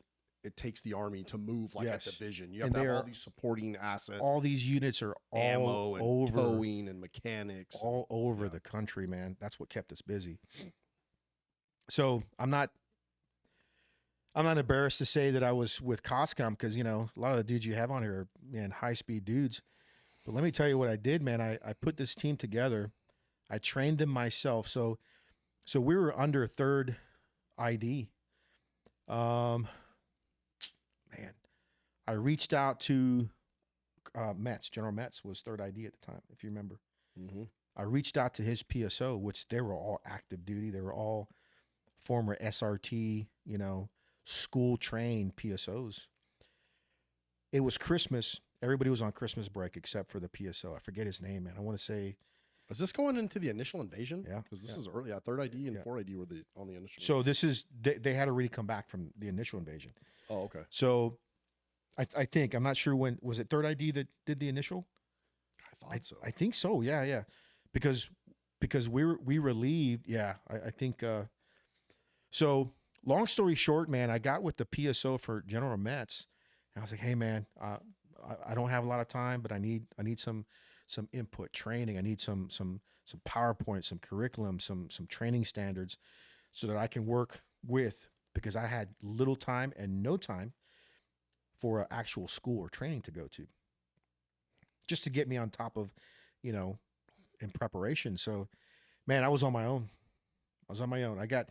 takes the army to move like a division. You have to have all these supporting assets. All these units are ammo all and over, towing and mechanics. All over the country, man. That's what kept us busy. So I'm not embarrassed to say that I was with COSCOM because, a lot of the dudes you have on here are, man, high-speed dudes. But let me tell you what I did, man. I put this team together. I trained them myself. So we were under 3rd ID. Man, I reached out to General Metz was third ID at the time, if you remember. Mm-hmm. I reached out to his PSO, which they were all active duty. They were all former SRT, school trained PSOs. It was Christmas. Everybody was on Christmas break except for the PSO. I forget his name, man. I want to say. Is this going into the initial invasion? Yeah. Because this is early. Third ID and fourth ID were on the initial. So this is, they had already come back from the initial invasion. Oh, okay. So I think, I'm not sure when, was it third ID that did the initial? I thought so. I think so. Yeah. Because we relieved. Yeah. I think, so long story short, man, I got with the PSO for General Metz. And I was like, hey man, I don't have a lot of time, but I need some input training. I need some PowerPoint, some curriculum, some training standards so that I can work with, because I had little time and no time for an actual school or training to go to, just to get me on top of, in preparation. So, man, I was on my own. I got,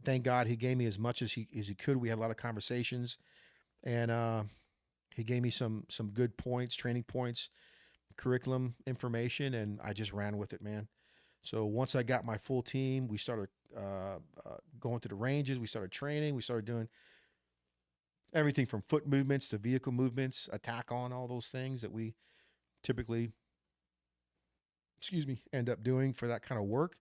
thank God he gave me as much as he could. We had a lot of conversations, and he gave me some good points, training points, curriculum information, and I just ran with it, man. So once I got my full team, we started going to the ranges. We started training. We started doing everything from foot movements to vehicle movements, attack on, all those things that we typically, end up doing for that kind of work.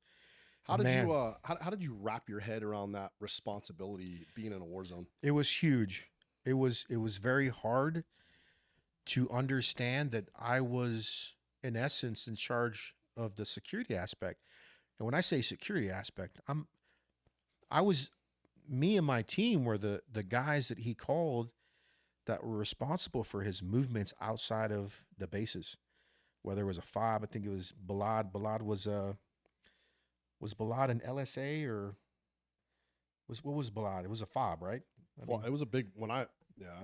How did you wrap your head around that responsibility being in a war zone? It was huge. It was very hard to understand that I was, in essence, in charge of the security aspect. And when I say security aspect, me and my team were the guys that he called that were responsible for his movements outside of the bases. Whether it was a fob, I think it was Balad. Balad was Balad an LSA, or what was Balad? It was a fob, right? It was a big I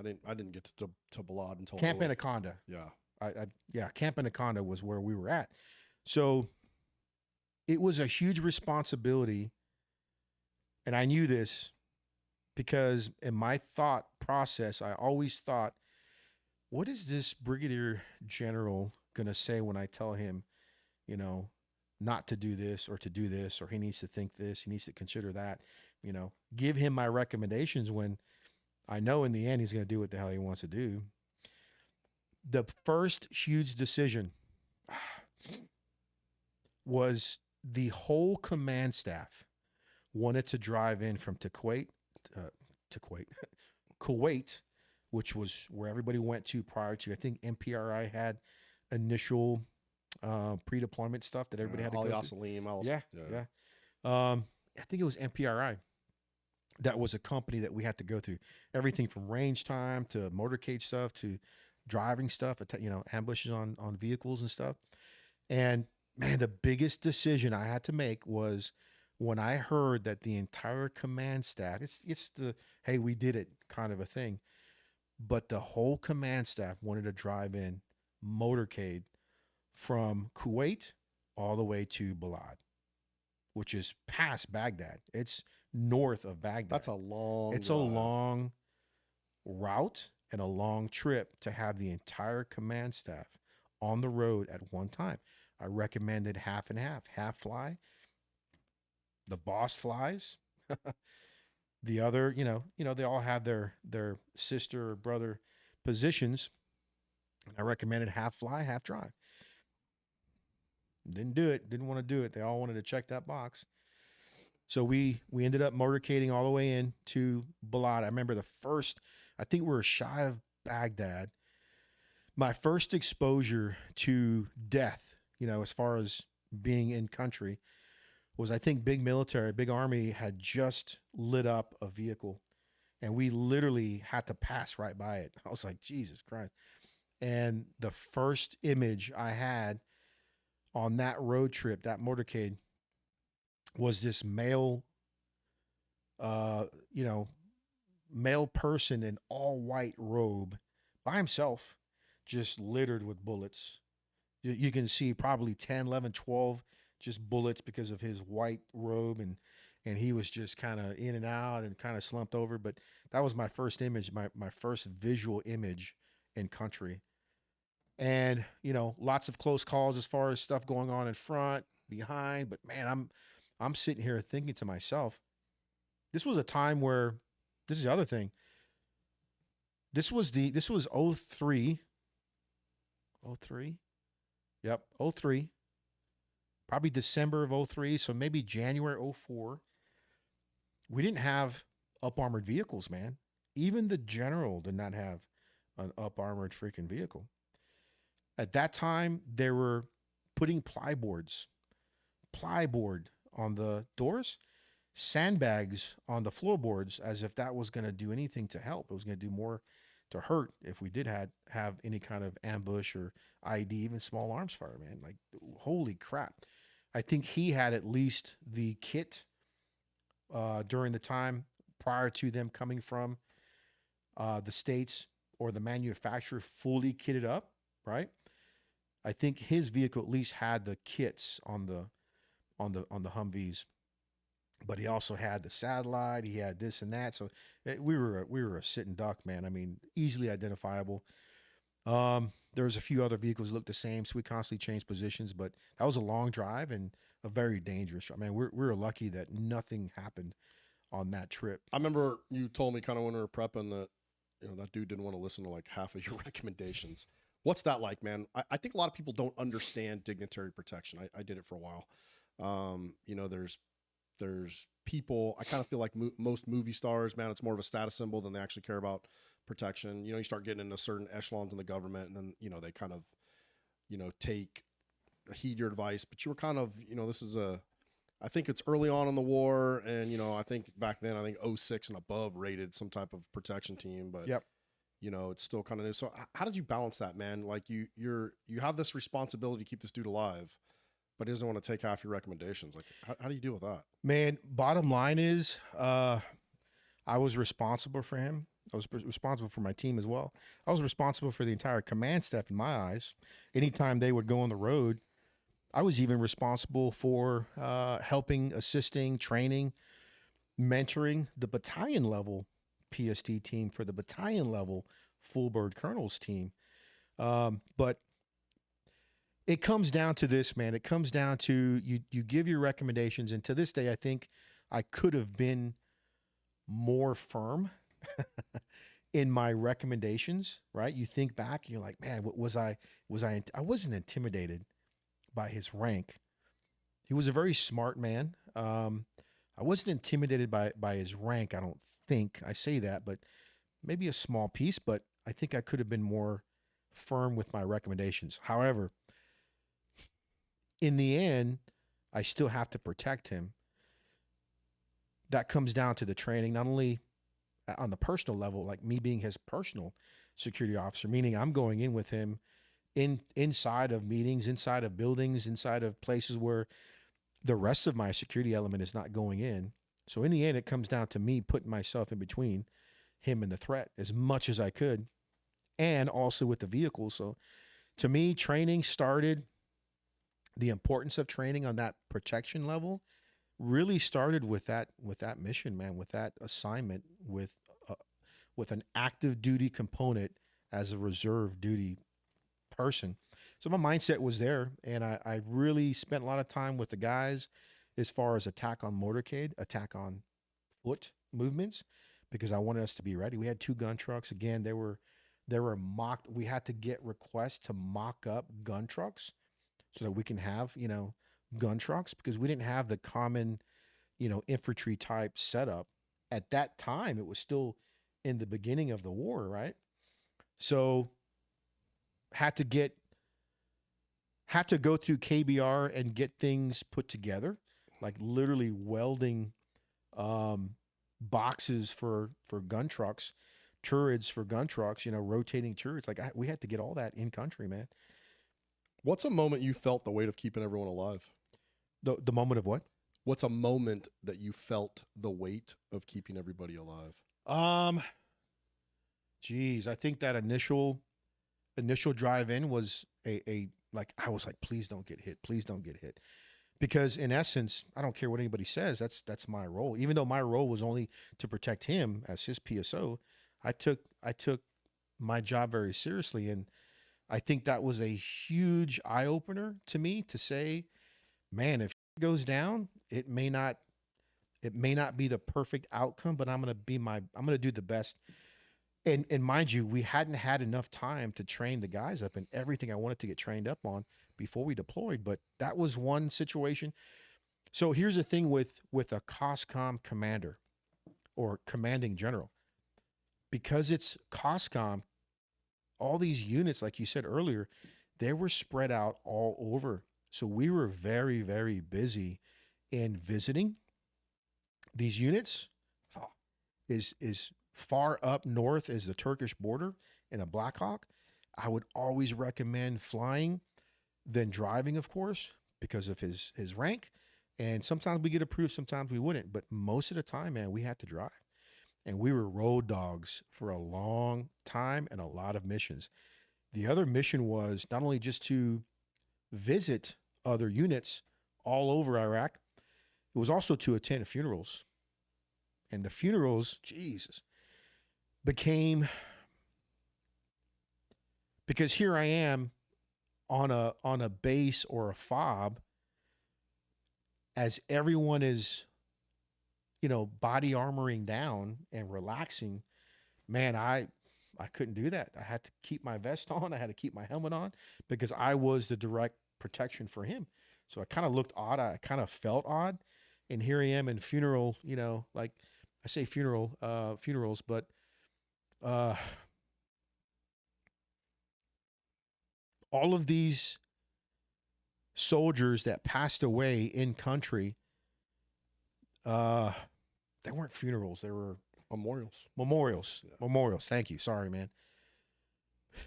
didn't get to Balad until Camp Anaconda. Yeah. Camp Anaconda was where we were at. So it was a huge responsibility. And I knew this because in my thought process, I always thought, what is this brigadier general going to say when I tell him, not to do this, or he needs to think this, he needs to consider that, give him my recommendations when I know in the end he's going to do what the hell he wants to do. The first huge decision was the whole command staff wanted to drive in from Kuwait, which was where everybody went to prior to. I think MPRI had initial pre-deployment stuff that everybody had to go to. Yeah. I think it was MPRI. That was a company that we had to go through. Everything from range time to motorcade stuff to driving stuff, ambushes on vehicles and stuff. And man, the biggest decision I had to make was when I heard that the entire command staff, it's the, hey, we did it kind of a thing, but the whole command staff wanted to drive in motorcade from Kuwait all the way to Balad, which is past Baghdad. It's north of Baghdad. That's a long It's drive. a long route and a long trip to have the entire command staff on the road at one time. I recommended half and half fly. The boss flies. The other, they all have their sister or brother positions. I recommended half fly, half drive. Didn't do it. Didn't want to do it. They all wanted to check that box. So we ended up motorcading all the way in to Balad. I remember I think we were shy of Baghdad. My first exposure to death, as far as being in country, was I think big army had just lit up a vehicle, and we literally had to pass right by it. I was like, Jesus Christ. And the first image I had on that road trip, that motorcade, was this male person in all white robe by himself, just littered with bullets. You can see probably 10, 11, 12 just bullets because of his white robe. and he was just kind of in and out and kind of slumped over. But that was my first image, my first visual image in country. And, lots of close calls as far as stuff going on in front, behind. But man, I'm sitting here thinking to myself, this was a time where, this is the other thing. This was '03. '03? Yep, '03. Probably December of '03, so maybe January '04. We didn't have up-armored vehicles, man. Even the general did not have an up-armored freaking vehicle. At that time, they were putting plyboard on the doors, sandbags on the floorboards, as if that was going to do anything to help. It was going to do more to hurt if we did have any kind of ambush or ID, even small arms fire, man. Like, holy crap. I think he had at least the kit during the time prior to them coming from the States or the manufacturer fully kitted up, right? I think his vehicle at least had the kits on the Humvees, but he also had the satellite. He had this and that. So we were a sitting duck, man. I mean, easily identifiable. There was a few other vehicles that looked the same, so we constantly changed positions. But that was a long drive and a very dangerous drive. Man, we were lucky that nothing happened on that trip. I remember you told me kind of when we were prepping that, that dude didn't want to listen to like half of your recommendations. What's that like, man? I think a lot of people don't understand dignitary protection. I did it for a while. There's people, I kind of feel like most movie stars, man, it's more of a status symbol than they actually care about protection. You start getting into certain echelons in the government, and then, they kind of, heed your advice. But you were kind of, this is I think it's early on in the war. And, I think back then, 06 and above rated some type of protection team. But, yep. It's still kind of new. So how did you balance that, man? Like you have this responsibility to keep this dude alive, but he doesn't want to take half your recommendations. Like, how do you deal with that? Man, bottom line is, I was responsible for him. I was responsible for my team as well. I was responsible for the entire command staff in my eyes. Anytime they would go on the road, I was even responsible for helping, assisting, training, mentoring the battalion level PST team for the battalion level full bird colonels team. But it comes down to this, man. It comes down to you give your recommendations. And to this day, I think I could have been more firm in my recommendations, right? You think back and you're like, man, I wasn't intimidated by his rank. He was a very smart man. I wasn't intimidated by his rank. I don't think I say that, but maybe a small piece, but I think I could have been more firm with my recommendations. However, in the end, I still have to protect him. That comes down to the training, not only on the personal level, like me being his personal security officer, meaning I'm going in with him inside of meetings, inside of buildings, inside of places where the rest of my security element is not going in. So in the end, it comes down to me putting myself in between him and the threat as much as I could, and also with the vehicle. So to me, training started, the importance of training on that protection level really started with that mission, man, with that assignment, with an active duty component as a reserve duty person. So my mindset was there, and I really spent a lot of time with the guys as far as attack on motorcade, attack on foot movements, because I wanted us to be ready. We had 2 gun trucks. Again, they were mocked. We had to get requests to mock up gun trucks so that we can have, gun trucks, because we didn't have the common, infantry type setup. At that time, it was still in the beginning of the war, right? So had to go through KBR and get things put together, like literally welding boxes for gun trucks, turrets for gun trucks, rotating turrets. Like we had to get all that in country, man. What's a moment you felt the weight of keeping everyone alive? The moment of what? What's a moment that you felt the weight of keeping everybody alive? Geez, I think that initial drive in was I was like, please don't get hit. Please don't get hit. because in essence, I don't care what anybody says. That's my role. Even though my role was only to protect him as his PSO, I took my job very seriously, and I think that was a huge eye opener to me to say, man, if it goes down, it may not be the perfect outcome, but I'm gonna do the best. And mind you, we hadn't had enough time to train the guys up in everything I wanted to get trained up on before we deployed. But that was one situation. So here's the thing with a COSCOM commander or commanding general, because it's COSCOM, all these units, like you said earlier, they were spread out all over. So we were very, very busy in visiting these units. Is far up north as the Turkish border in a Black Hawk. I would always recommend flying than driving, of course, because of his rank. And sometimes we get approved, sometimes we wouldn't. But most of the time, man, we had to drive. And we were road dogs for a long time and a lot of missions. The other mission was not only just to visit other units all over Iraq, it was also to attend funerals. And the funerals, Jesus, became, because here I am on a base or a fob, as everyone is, body armoring down and relaxing. Man, I couldn't do that. I had to keep my vest on. I had to keep my helmet on because I was the direct protection for him. So I kind of looked odd. I kind of felt odd. And here I am in funeral, like I say funerals, but all of these soldiers that passed away in country, they weren't funerals. They were Memorials. Yeah. Memorials. Thank you. Sorry, man.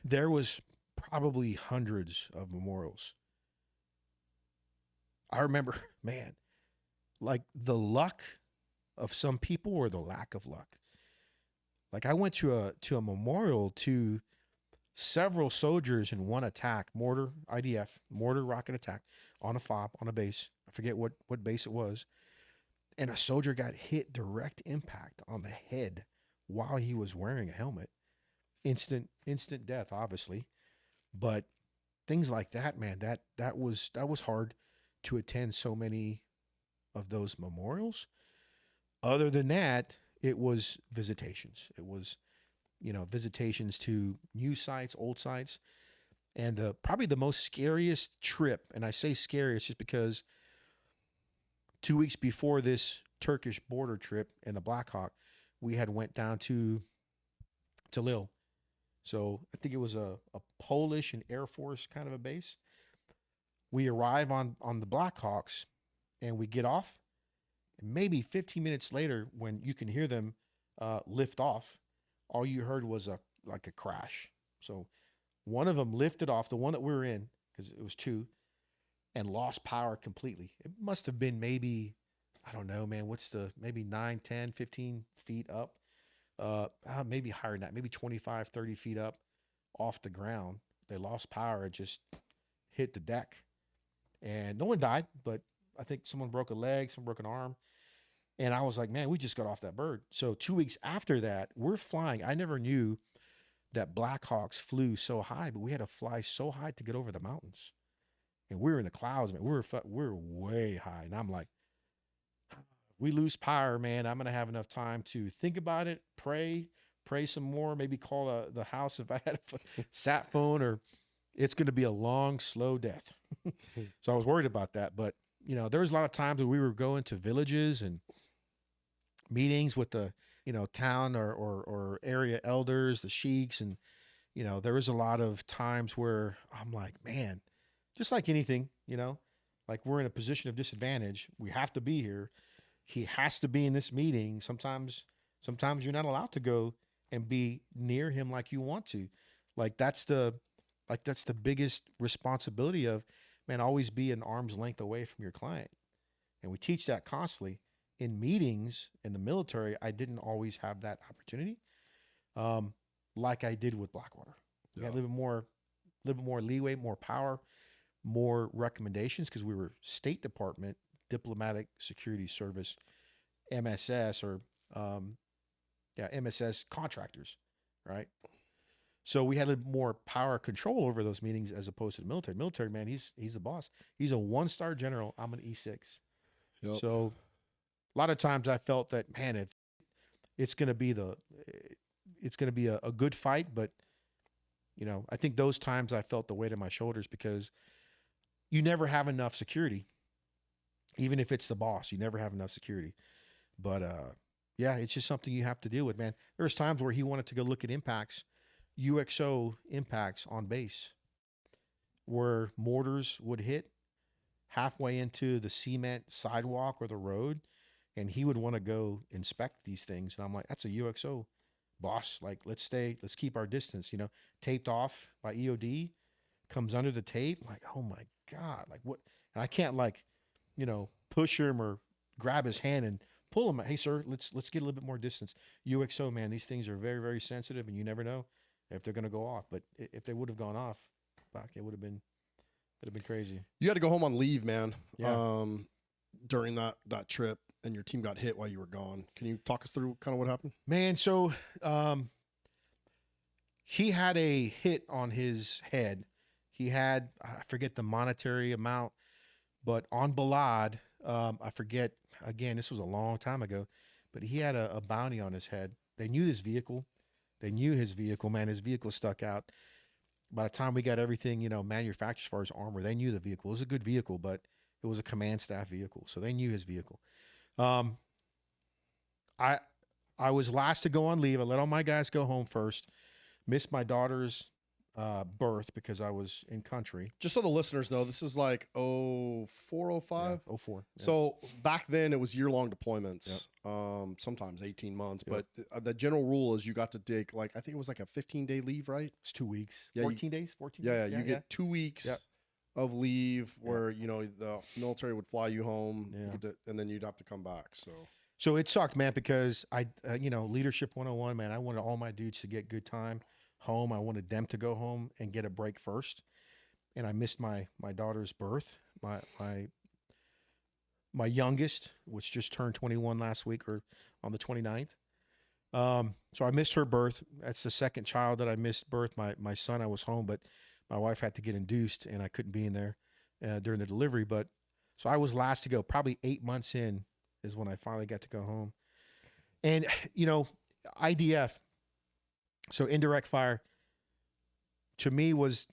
There was probably hundreds of memorials. I remember, man, like the luck of some people or the lack of luck. Like I went to a memorial to several soldiers in one attack, mortar rocket attack on a FOB, on a base. I forget what base it was. And a soldier got hit direct impact on the head while he was wearing a helmet. Instant death, obviously. But things like that, man, that was hard to attend so many of those memorials. Other than that, it was visitations. It was, visitations to new sites, old sites. And probably the most scariest trip, and I say scariest just because 2 weeks before this Turkish border trip in the Black Hawk, we had went down to Lille. So I think it was a Polish and Air Force kind of a base. We arrive on the Black Hawks and we get off. And maybe 15 minutes later, when you can hear them lift off, all you heard was a crash. So one of them lifted off, the one that we were in, because it was two, and lost power completely. It must have been maybe, I don't know, man, maybe 9, 10, 15 feet up, maybe higher than that, maybe 25, 30 feet up off the ground. They lost power. It just hit the deck. And no one died, but I think someone broke a leg, someone broke an arm. And I was like, man, we just got off that bird. So 2 weeks after that, we're flying. I never knew that Black Hawks flew so high, but we had to fly so high to get over the mountains. And we were in the clouds, man. We were way high. And I'm like, we lose power, man. I'm going to have enough time to think about it, pray some more, maybe call the house if I had a sat phone, or it's going to be a long, slow death. So I was worried about that. But, there was a lot of times when we were going to villages and meetings with the, town or area elders, the sheiks. And, there was a lot of times where I'm like, man, just like anything, like we're in a position of disadvantage. We have to be here. He has to be in this meeting. Sometimes you're not allowed to go and be near him like you want to. That's the biggest responsibility of, man, always be an arm's length away from your client. And we teach that constantly. In meetings in the military, I didn't always have that opportunity, like I did with Blackwater. We had a little bit more leeway, more power. more recommendations because we were State Department Diplomatic Security Service, MSS or MSS contractors, right? So we had a little more power control over those meetings as opposed to the military. Military, man, he's the boss. He's a 1-star general. I'm an E6. Yep. So a lot of times I felt that, man, if it's going to be a good fight, but I think those times I felt the weight on my shoulders because you never have enough security. Even if it's the boss, you never have enough security. But yeah, it's just something you have to deal with, man. There's times where he wanted to go look at impacts, UXO impacts on base, where mortars would hit halfway into the cement sidewalk or the road, and he would want to go inspect these things. And I'm like, that's a UXO, boss. Like, let's keep our distance, taped off by EOD, comes under the tape. I'm like, oh my God, like what? And I can't push him or grab his hand and pull him. Hey, sir, let's get a little bit more distance. UXO, man, these things are very, very sensitive, and you never know if they're going to go off. But if they would have gone off, fuck, it'd have been crazy. You had to go home on leave, man. Yeah. During that trip, and your team got hit while you were gone. Can you talk us through kind of what happened? Man, so he had a hit on his head. He had, I forget the monetary amount, but on Balad, I forget, again, this was a long time ago, but he had a bounty on his head. They knew his vehicle. Man. His vehicle stuck out. By the time we got everything, manufactured as far as armor, they knew the vehicle. It was a good vehicle, but it was a command staff vehicle. So they knew his vehicle. I was last to go on leave. I let all my guys go home first. Missed my daughter's birth because I was in country. Just so the listeners know, this is like 04, 05? Yeah, 04. Yeah. So back then it was year-long deployments, sometimes 18 months. Yep. But the general rule is you got to take, I think it was like a 15-day leave, right? It's 2 weeks. Yeah, 14 days? 14 Yeah, days? you get 2 weeks Yep. of leave where, the military would fly you home, Yeah. and then you'd have to come back, So it sucked, man, because I, leadership 101, man, I wanted all my dudes to get good time home. I wanted them to go home and get a break first. And I missed my daughter's birth. My youngest, which just turned 21 last week or on the 29th. So I missed her birth. That's the second child that I missed birth. My son, I was home, but my wife had to get induced and I couldn't be in there during the delivery. But so I was last to go, probably 8 months in is when I finally got to go home. And, IDF, so indirect fire, to me was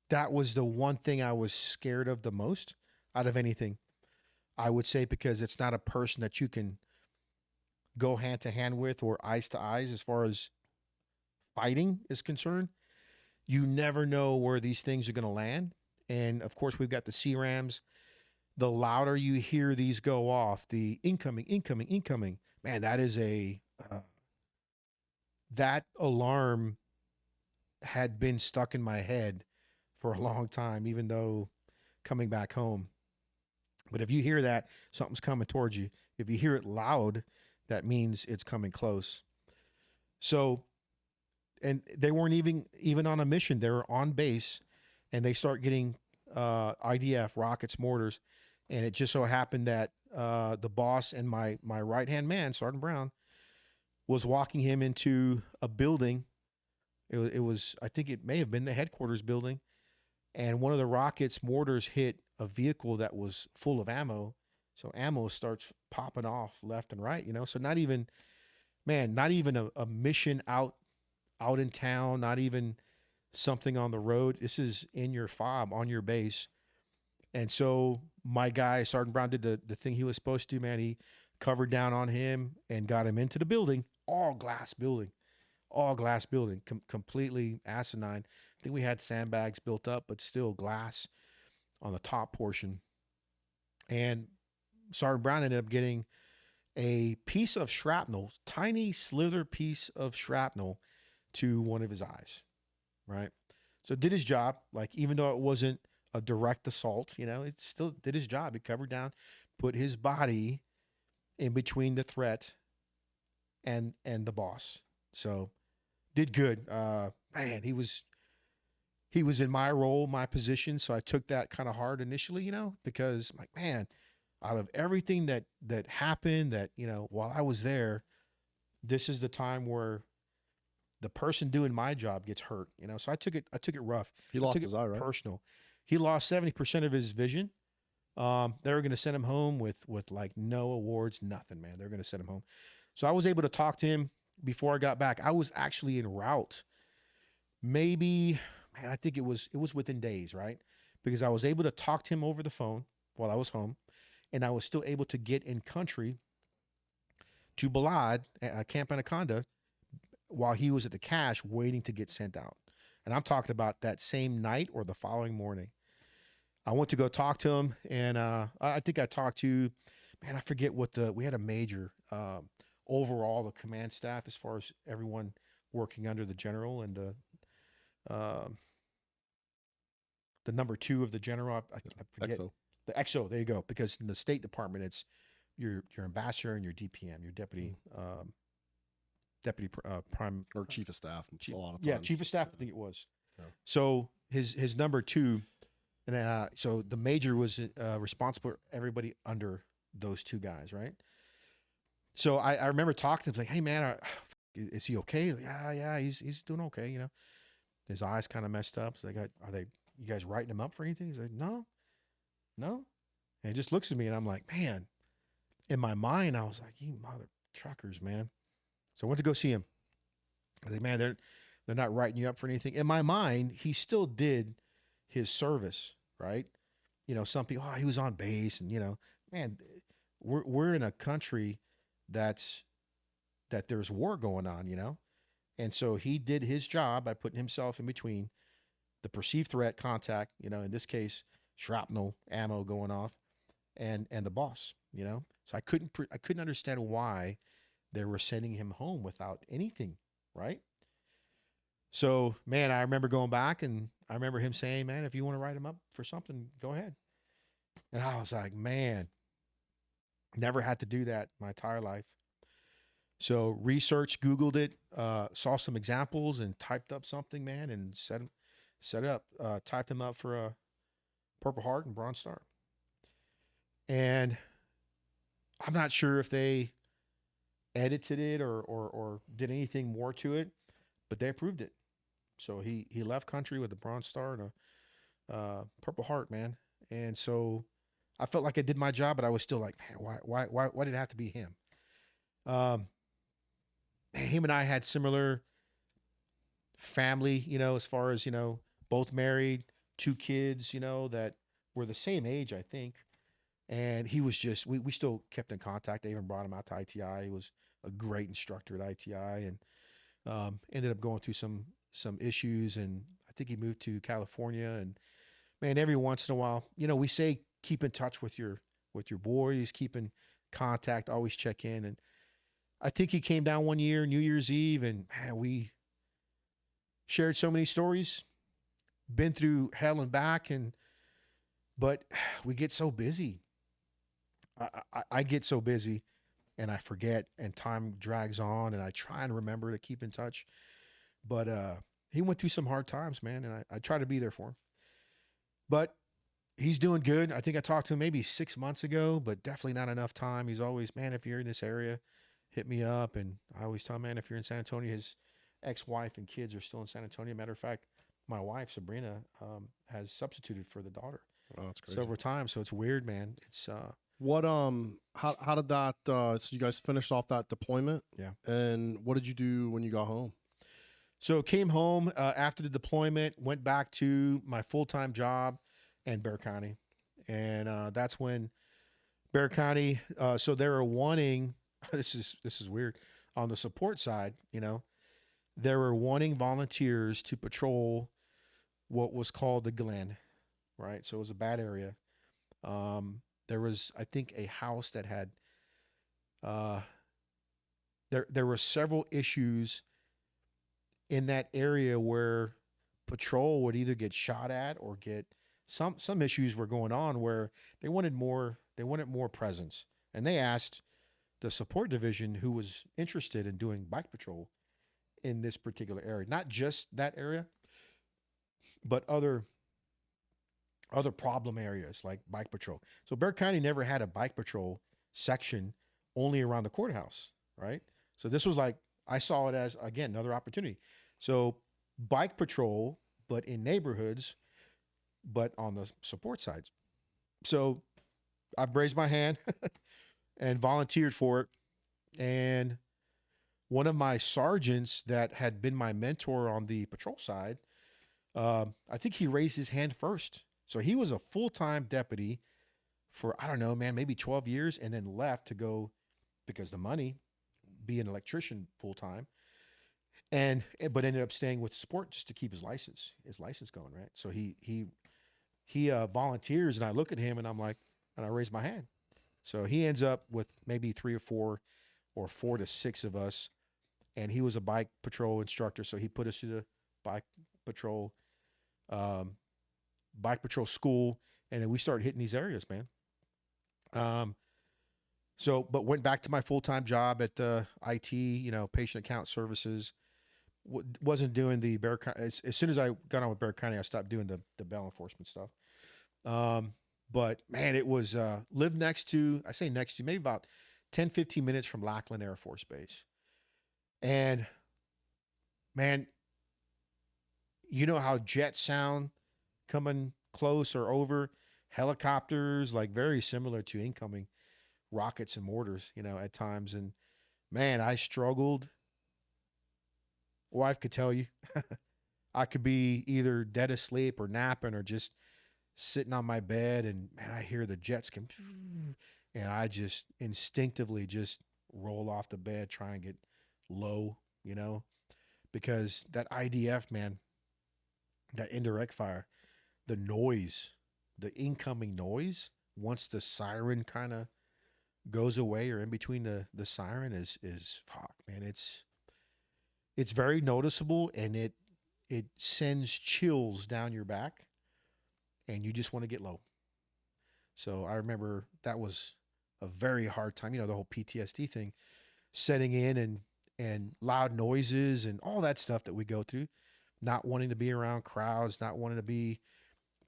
the one thing I was scared of the most out of anything. I would say because it's not a person that you can go hand to hand with or eyes to eyes as far as fighting is concerned. You never know where these things are going to land. And of course, we've got the CRAMs. The louder you hear these go off, the incoming, man, that is that alarm had been stuck in my head for a long time, even though coming back home. But if you hear that, something's coming towards you. If you hear it loud, that means it's coming close. So, and they weren't even on a mission. They were on base, and they start getting IDF, rockets, mortars. And it just so happened that the boss and my right-hand man, Sergeant Brown, was walking him into a building. It was, I think it may have been the headquarters building. And one of the rockets, mortars hit a vehicle that was full of ammo. So ammo starts popping off left and right, So not even a mission out in town, not even something on the road. This is in your fob, on your base. And so my guy, Sergeant Brown, did the thing he was supposed to, man. He covered down on him and got him into the building, all glass building, completely asinine. I think we had sandbags built up, but still glass on the top portion. And Sergeant Brown ended up getting a piece of shrapnel, tiny slither piece of shrapnel to one of his eyes, right? So it did his job. Like, even though it wasn't a direct assault, it still did his job. He covered down, put his body in between the threat and the boss. So did good. Man, he was he was in my role, my position. So I took that kind of hard initially, because I'm like, man, out of everything that happened that, while I was there, this is the time where the person doing my job gets hurt, So I took it rough. He lost his eye, right? Personal. He lost 70% of his vision. They were going to send him home with like no awards, nothing, man. They're going to send him home. So I was able to talk to him before I got back. I was actually en route. Maybe, man, I think it was within days, right? Because I was able to talk to him over the phone while I was home, and I was still able to get in country to Balad, Camp Anaconda, while he was at the cache waiting to get sent out. And I'm talking about that same night or the following morning. I went to go talk to him, and I think I talked to, man, I forget we had a major overall, the command staff, as far as everyone working under the general and the number 2 of the general. I forget. XO. The XO, there you go. Because in the State Department, it's your ambassador and your DPM, your deputy prime or chief of staff. It's a lot of yeah, chief of staff. I think it was. Yeah. So his number 2, and so the major was responsible for everybody under those 2 guys, right? So I remember talking to him, like, hey man, is he okay? Like, yeah, he's doing okay, His eyes kind of messed up. So you guys writing him up for anything? He's like, no. And he just looks at me, and I'm like, man, in my mind, I was like, you mother truckers, man. So I went to go see him. I was like, man, they're not writing you up for anything. In my mind, he still did his service, right? Some people, he was on base, and man, we're in a country that there's war going on, and so he did his job by putting himself in between the perceived threat, contact, in this case, shrapnel ammo going off, and the boss, So I couldn't understand why they were sending him home without anything, right? So, man, I remember going back, and I remember him saying, man, if you want to write him up for something, go ahead. And I was like, man, never had to do that my entire life. So researched, Googled it, saw some examples, and typed up something, man, and set it up, typed him up for a Purple Heart and Bronze Star. And I'm not sure if they edited it or did anything more to it, but they approved it. So he left country with a Bronze Star and a Purple Heart, man. And so I felt like I did my job, but I was still like, man, why did it have to be him? Him and I had similar family, as far as, both married, 2 kids, that were the same age, I think. And he was just, we still kept in contact. I even brought him out to ITI. He was a great instructor at ITI, and ended up going through some issues. And I think he moved to California. And man, every once in a while, we say, keep in touch with your boys, keep in contact, always check in. And I think he came down one year, New Year's Eve, and man, we shared so many stories, been through hell and back, but we get so busy. I get so busy, and I forget, and time drags on, and I try and remember to keep in touch. But he went through some hard times, man, and I try to be there for him. But he's doing good. I think I talked to him maybe 6 months ago, but definitely not enough time. He's always, man, if you're in this area, hit me up. And I always tell him, man, if you're in San Antonio, his ex-wife and kids are still in San Antonio. Matter of fact, my wife, Sabrina, has substituted for the daughter. Oh, that's crazy. Several times. So it's weird, man. It's what how did that so you guys finished off that deployment? Yeah. And what did you do when you got home? So came home after the deployment, went back to my full-time job in Bexar County. And that's when Bexar County, so they were wanting, this is weird, on the support side, they were wanting volunteers to patrol what was called the Glen, right? So it was a bad area. There was, I think, a house that had, there were several issues in that area where patrol would either get shot at or get some issues were going on where they wanted more presence. And they asked the support division who was interested in doing bike patrol in this particular area, not just that area, but other problem areas like bike patrol. So Bexar County never had a bike patrol section only around the courthouse, right? So this was like, I saw it as, again, another opportunity. So bike patrol, but in neighborhoods, but on the support sides. So I raised my hand and volunteered for it. And one of my sergeants that had been my mentor on the patrol side, I think he raised his hand first. So he was a full-time deputy for, I don't know, man, maybe 12 years, and then left to go, because the money, be an electrician full-time, but ended up staying with support just to keep his license going, right? So he volunteers, and I look at him and I'm like, and I raise my hand. So he ends up with maybe 3 or 4 or 4 to 6 of us, and he was a bike patrol instructor. So he put us through the bike patrol school, and then we started hitting these areas, man. But went back to my full-time job at the IT, patient account services. Wasn't doing the Bexar County. As soon as I got on with Bexar County, I stopped doing the bail enforcement stuff. But man, it was, lived next to, maybe about 10, 15 minutes from Lackland Air Force Base. And man, you know how jets sound coming close or over, helicopters, like very similar to incoming rockets and mortars, at times. And man, I struggled. Wife could tell you, I could be either dead asleep or napping or just sitting on my bed, and man, I hear the jets come, and I just instinctively just roll off the bed, try and get low, because that IDF, man, that indirect fire, the noise, the incoming noise, once the siren kind of goes away or in between the siren is fuck, man, it's very noticeable, and it sends chills down your back, and you just want to get low. So I remember that was a very hard time, the whole PTSD thing setting in, and loud noises and all that stuff that we go through, not wanting to be around crowds, not wanting to be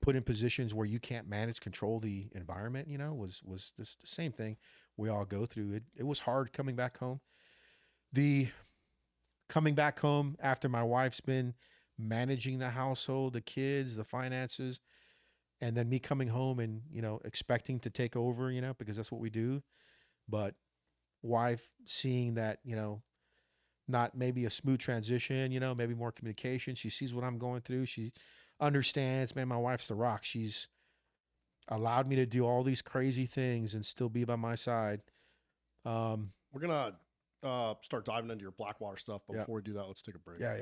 put in positions where you can't control the environment, was this the same thing we all go through. It was hard coming back home. Coming back home after my wife's been managing the household, the kids, the finances, and then me coming home and, expecting to take over, because that's what we do. But wife seeing that, not maybe a smooth transition, maybe more communication. She sees what I'm going through. She understands, man, my wife's the rock. She's allowed me to do all these crazy things and still be by my side. We're going to start diving into your Blackwater stuff, but before we do that, let's take a break. Yeah.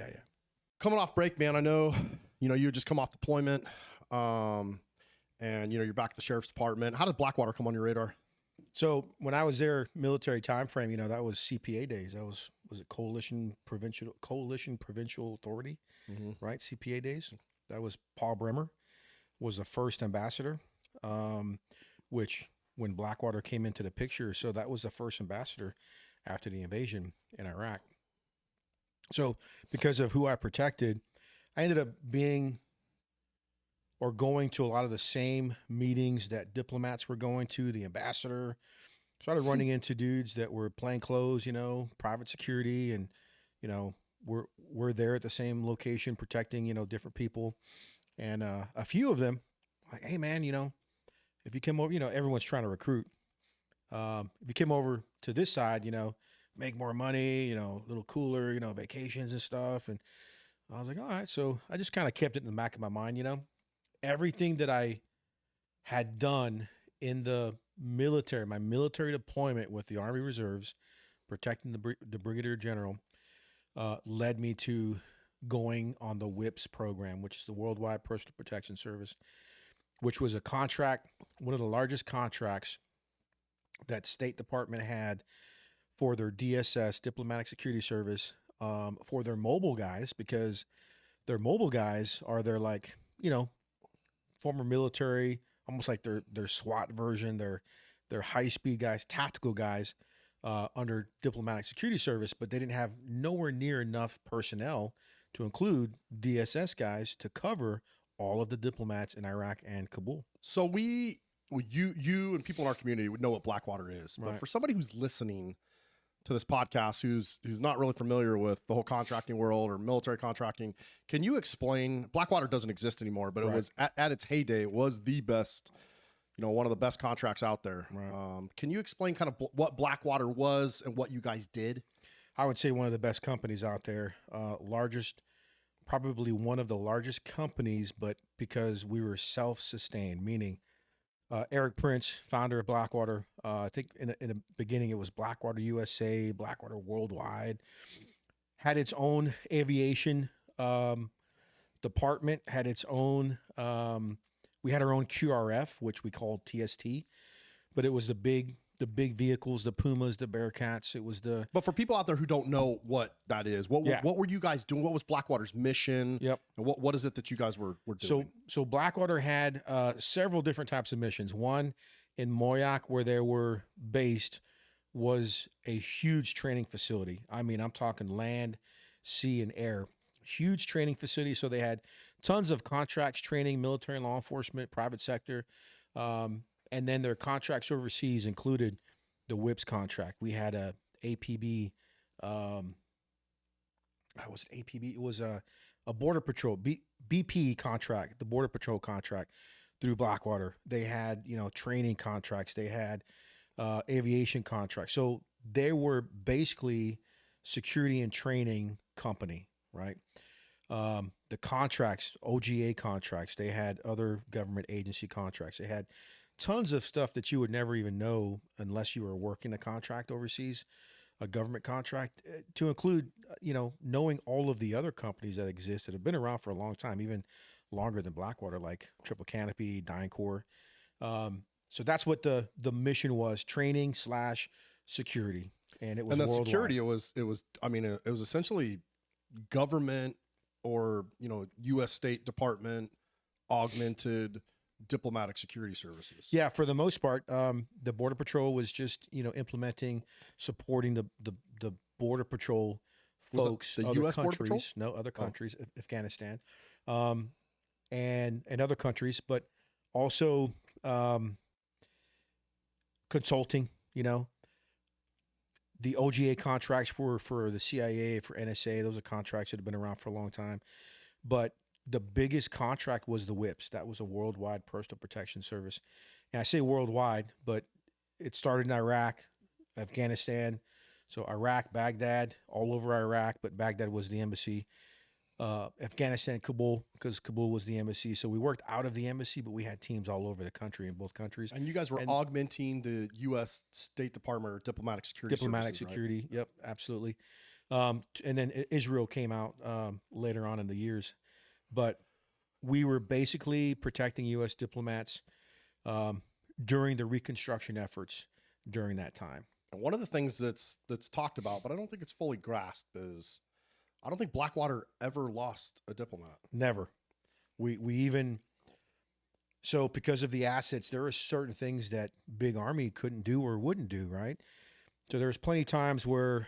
Coming off break, man, I know, you had just come off deployment, and, you're back at the sheriff's department. How did Blackwater come on your radar? So when I was there, military time frame, that was CPA days. That was it Coalition Provincial Authority, right? CPA days. That was Paul Bremer was the first ambassador, which when Blackwater came into the picture, so that was the first ambassador after the invasion in Iraq. So because of who I protected, I ended up going to a lot of the same meetings that diplomats were going to. The ambassador started running into dudes that were plainclothes, private security, and, we're there at the same location protecting, different people. And a few of them, like, hey, man, if you come over, everyone's trying to recruit. If you came over to this side, make more money, a little cooler, vacations and stuff. And I was like, all right. So I just kind of kept it in the back of my mind, everything that I had done in the military, my military deployment with the Army Reserves, protecting the Brigadier General, led me to going on the WIPS program, which is the Worldwide Personal Protection Service, which was a contract, one of the largest contracts that State Department had for their DSS, Diplomatic Security Service, for their mobile guys, because their mobile guys are their, like, former military, almost like their SWAT version, their high-speed guys, tactical guys under Diplomatic Security Service, but they didn't have nowhere near enough personnel to include DSS guys to cover all of the diplomats in Iraq and Kabul. So you and people in our community would know what Blackwater is, but Right. for somebody who's listening to this podcast who's not really familiar with the whole contracting world or military contracting, can you explain? Blackwater doesn't exist anymore, but it Right. was at its heyday. It was the best, one of the best contracts out there. Right. Can you explain kind of what Blackwater was and what you guys did? I would say one of the best companies out there, probably one of the largest companies, but because we were self-sustained, meaning Eric Prince, founder of Blackwater. I think in the beginning it was Blackwater USA, Blackwater Worldwide, had its own aviation department, had its own. We had our own QRF, which we called TST, but it was the big vehicles, the Pumas, the Bearcats. It was the. But for people out there who don't know what that is, what were you guys doing? What was Blackwater's mission? Yep. And what is it that you guys were doing? So Blackwater had several different types of missions. One in Moyac, where they were based, was a huge training facility. I mean, I'm talking land, sea, and air. Huge training facility. So they had tons of contracts training, military, law enforcement, private sector. And then their contracts overseas included the WIPS contract. We had a APB. How was it APB? It was a border patrol BP contract, the border patrol contract through Blackwater. They had training contracts. They had aviation contracts. So they were basically security and training company, right? The contracts, OGA contracts. They had other government agency contracts. They had tons of stuff that you would never even know unless you were working a contract overseas, a government contract, to include, knowing all of the other companies that exist that have been around for a long time, even longer than Blackwater, like Triple Canopy, DynCorp. So that's what the mission was: training / security, and it was. And the worldwide. security, it was essentially government or U.S. State Department augmented diplomatic security services. Yeah, for the most part, the Border Patrol was just implementing, supporting the Border Patrol folks, the other U.S. Border countries, Patrol? no other countries, Afghanistan, and other countries, but also consulting. The OGA contracts for the CIA, for NSA, those are contracts that have been around for a long time, but the biggest contract was the WIPS. That was a worldwide personal protection service. And I say worldwide, but it started in Iraq, Afghanistan. So Iraq, Baghdad, all over Iraq, but Baghdad was the embassy. Afghanistan, Kabul, because Kabul was the embassy. So we worked out of the embassy, but we had teams all over the country in both countries. And you guys were augmenting the U.S. State Department or diplomatic security services, security, right? Yep, absolutely. And then Israel came out later on in the years. But we were basically protecting U.S. diplomats during the reconstruction efforts during that time. And one of the things that's talked about, but I don't think it's fully grasped, is I don't think Blackwater ever lost a diplomat. Never. We even so because of the assets, there are certain things that Big Army couldn't do or wouldn't do, right? So there's plenty of times where,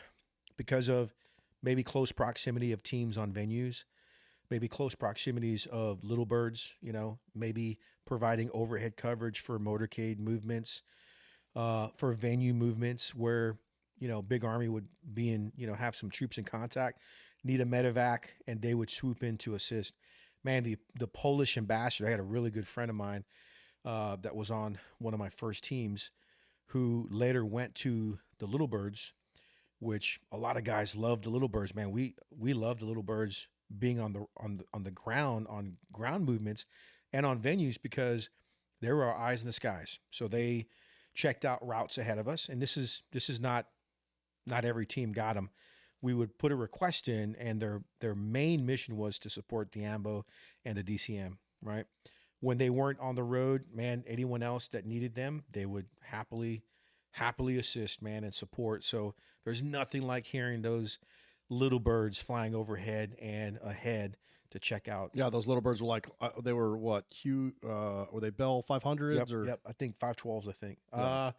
because of maybe close proximity of teams on venues, maybe close proximities of little birds, maybe providing overhead coverage for motorcade movements, for venue movements where, Big Army would be in, have some troops in contact, need a medevac, and they would swoop in to assist. Man, the Polish ambassador, I had a really good friend of mine that was on one of my first teams, who later went to the Little Birds, which a lot of guys love the Little Birds, man. We love the Little Birds being on the ground, on ground movements and on venues, because they were our eyes in the skies. So they checked out routes ahead of us. And this is not every team got them. We would put a request in, and their main mission was to support the AMBO and the DCM, right? When they weren't on the road, man, anyone else that needed them, they would happily assist, man, and support. So there's nothing like hearing those little birds flying overhead and ahead to check out. Yeah, those little birds were like, they were what, were they Bell 500s? Yep, I think 512s, I think. Yeah.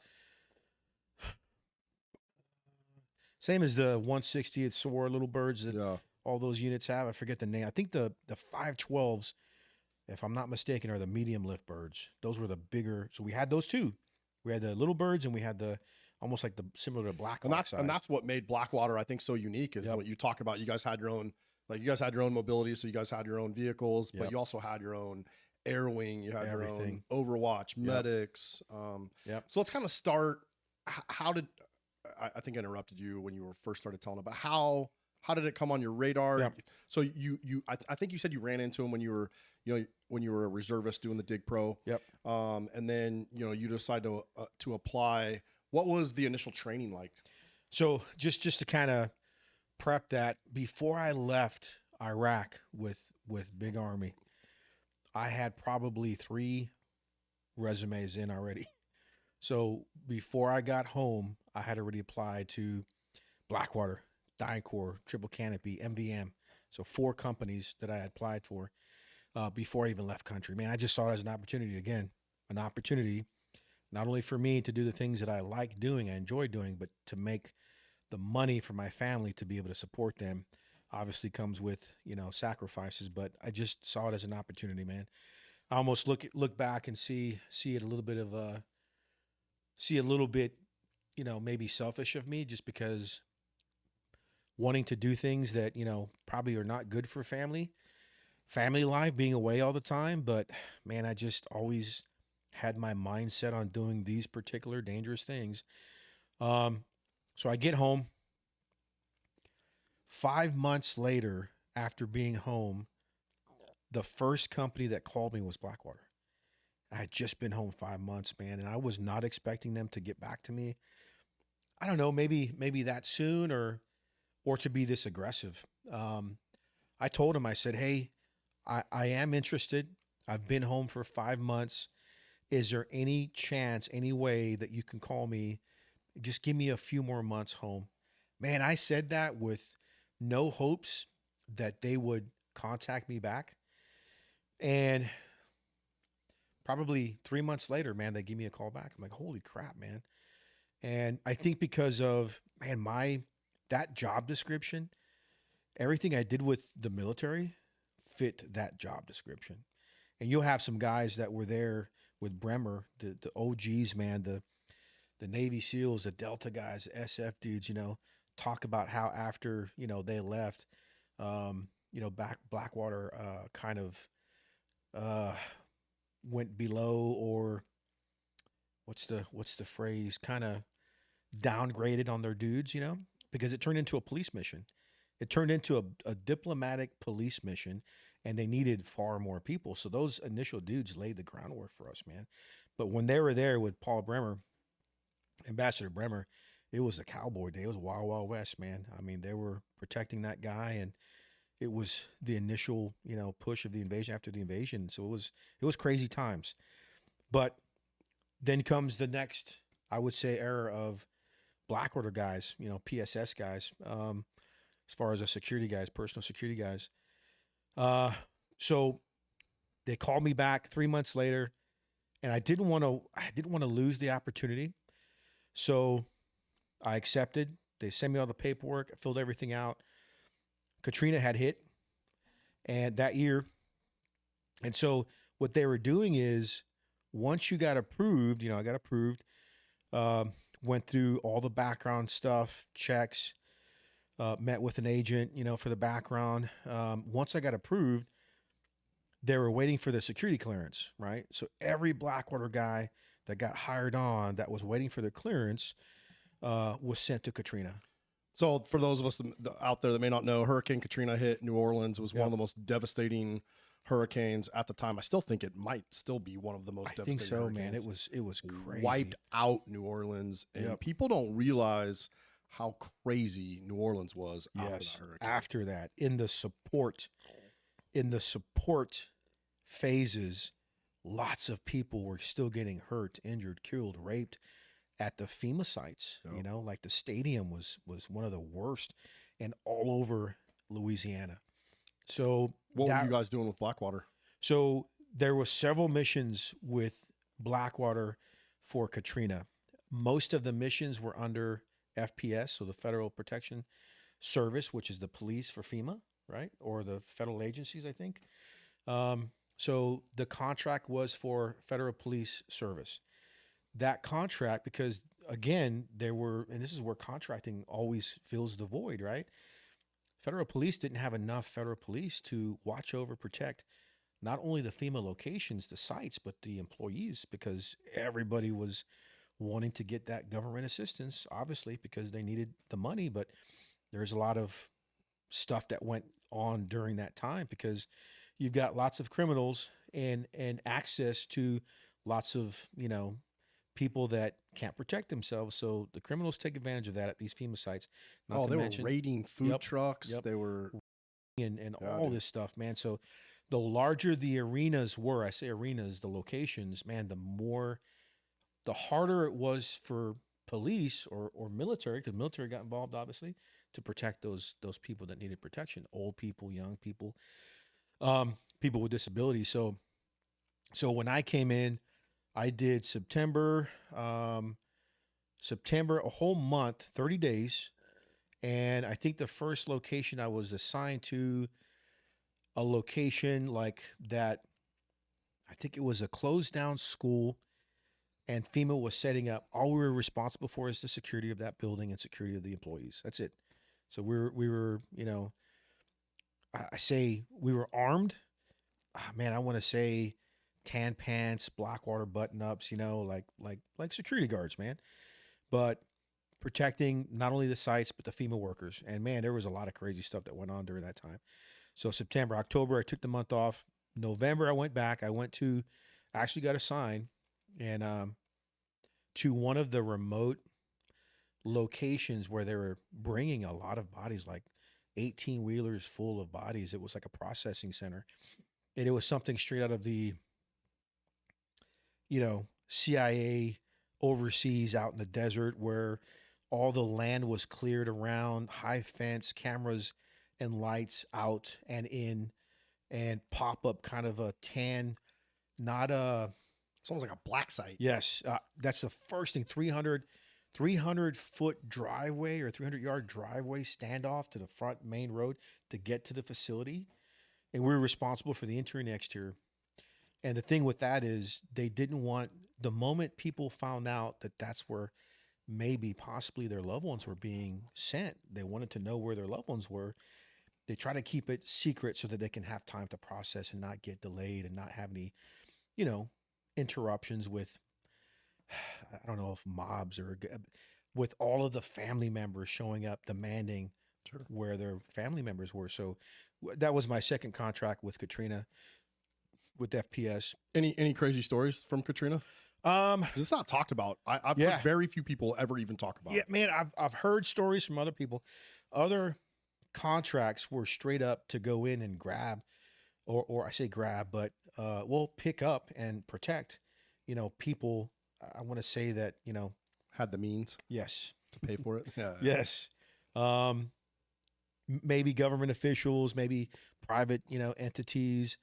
Same as the 160th SOAR little birds that Yeah. all those units have. I forget the name. I think the 512s, if I'm not mistaken, are the medium lift birds. Those were the bigger. So we had those two. We had the little birds, and we had the almost like the similar to Blacklock size. And that's what made Blackwater, I think, so unique is what you talk about. You guys had your own, like you guys had your own mobility, so you guys had your own vehicles, but you also had your own air wing. You had your own Overwatch, medics. So let's kind of start. How did I think I interrupted you when you were first started telling about how did it come on your radar? So I think you said you ran into him when you were a reservist doing the Dig Pro. And then you decided to apply. What was the initial training like? So just to kind of prep that, before I left Iraq with Big Army, I had probably 3 resumes in already. So before I got home, I had already applied to Blackwater, DynCorp, Triple Canopy, MVM. So 4 companies that I had applied for before I even left country. Man, I just saw it as an opportunity again, an opportunity not only for me to do the things that I like doing, I enjoy doing, but to make the money for my family to be able to support them. Obviously comes with, sacrifices, but I just saw it as an opportunity, man. I almost look back and see it a little bit, maybe selfish of me, just because wanting to do things that, probably are not good for family life, being away all the time. But man, I just always had my mindset on doing these particular dangerous things. So I get home. 5 months later, after being home, the first company that called me was Blackwater. I had just been home 5 months, man, and I was not expecting them to get back to me. I don't know, maybe that soon or to be this aggressive. I told him, I said, hey, I am interested. I've been home for 5 months. Is there any chance, any way that you can call me? Just give me a few more months home. Man, I said that with no hopes that they would contact me back. And probably 3 months later, man, they give me a call back. I'm like, holy crap, man. And I think because of, man, that job description, everything I did with the military fit that job description. And you'll have some guys that were there with Bremer, the OGs, man, the Navy SEALs, the Delta guys, SF dudes, talk about how after, they left, Blackwater kind of went below, or what's the phrase, kind of downgraded on their dudes, because it turned into a police mission. It turned into a diplomatic police mission, and they needed far more people. So those initial dudes laid the groundwork for us, man. But when they were there with Paul Bremer, Ambassador Bremer, it was the cowboy day. It was Wild Wild West, man. I mean, they were protecting that guy, and it was the initial, push of the invasion after the invasion. So it was crazy times. But then comes the next, I would say, era of Blackwater guys, PSS guys, as far as security guys, personal security guys. So they called me back 3 months later, and I didn't want to lose the opportunity. So I accepted. They sent me all the paperwork. I filled everything out. Katrina had hit, and that year. And so what they were doing is, once you got approved, I got approved, went through all the background stuff, checks, met with an agent, for the background. Once I got approved, they were waiting for the security clearance, right? So every Blackwater guy that got hired on that was waiting for the clearance was sent to Katrina. So for those of us out there that may not know, Hurricane Katrina hit New Orleans. It was one of the most devastating hurricanes at the time. I still think it might still be one of the most devastating hurricanes. Man. It was crazy. Wiped out New Orleans, and people don't realize how crazy New Orleans was after that hurricane. After that, in the support phases, lots of people were still getting hurt, injured, killed, raped at the FEMA sites. Like the stadium was one of the worst, and all over Louisiana. So what were you guys doing with Blackwater? So there were several missions with Blackwater for Katrina. Most of the missions were under FPS, so the Federal Protection Service, which is the police for FEMA, right? Or the federal agencies, I think. So the contract was for federal police service. That contract, because again, and this is where contracting always fills the void, right? Federal police didn't have enough federal police to watch over, protect not only the FEMA locations, the sites, but the employees, because everybody was wanting to get that government assistance, obviously, because they needed the money. But there's a lot of stuff that went on during that time because you've got lots of criminals and access to lots of, people that can't protect themselves. So the criminals take advantage of that at these FEMA sites. They were raiding food trucks. Yep. They were and all this stuff, man. So the larger the arenas were, I say arenas, the locations, man, the harder it was for police or military, because military got involved, obviously, to protect those people that needed protection, old people, young people, people with disabilities. So when I came in, I did September, a whole month, 30 days. And I think the first location I was assigned to a location like that, I think it was a closed down school, and FEMA was setting up. All we were responsible for is the security of that building and security of the employees. That's it. So we were, I say we were armed. Man, I want to say tan pants, Blackwater button ups, like security guards, man. But protecting not only the sites, but the FEMA workers. And man, there was a lot of crazy stuff that went on during that time. So September, October, I took the month off. November, I went back. I actually got assigned and to one of the remote locations where they were bringing a lot of bodies, like 18 wheelers full of bodies. It was like a processing center. And it was something straight out of the, CIA overseas out in the desert where all the land was cleared around, high fence, cameras and lights out and in, and pop up kind of a tan, not a... Sounds like a black site. Yes. That's the first thing, 300 foot driveway or 300-yard driveway standoff to the front main road to get to the facility. And we were responsible for the interior and the exterior. And the thing with that is they didn't want, the moment people found out that that's where maybe possibly their loved ones were being sent, they wanted to know where their loved ones were. They try to keep it secret so that they can have time to process and not get delayed and not have any, interruptions with, I don't know if mobs or with all of the family members showing up demanding where their family members were. So that was my second contract with Katrina, with FPS. Any crazy stories from Katrina? 'Cause it's not talked about. I've heard very few people ever even talk about it. Man, I've heard stories from other people. Other contracts were straight up to go in and grab, or I say grab, but pick up and protect, people. I want to say that, Had the means yes, to pay for it. Yeah. Yes. Maybe government officials, maybe private, entities.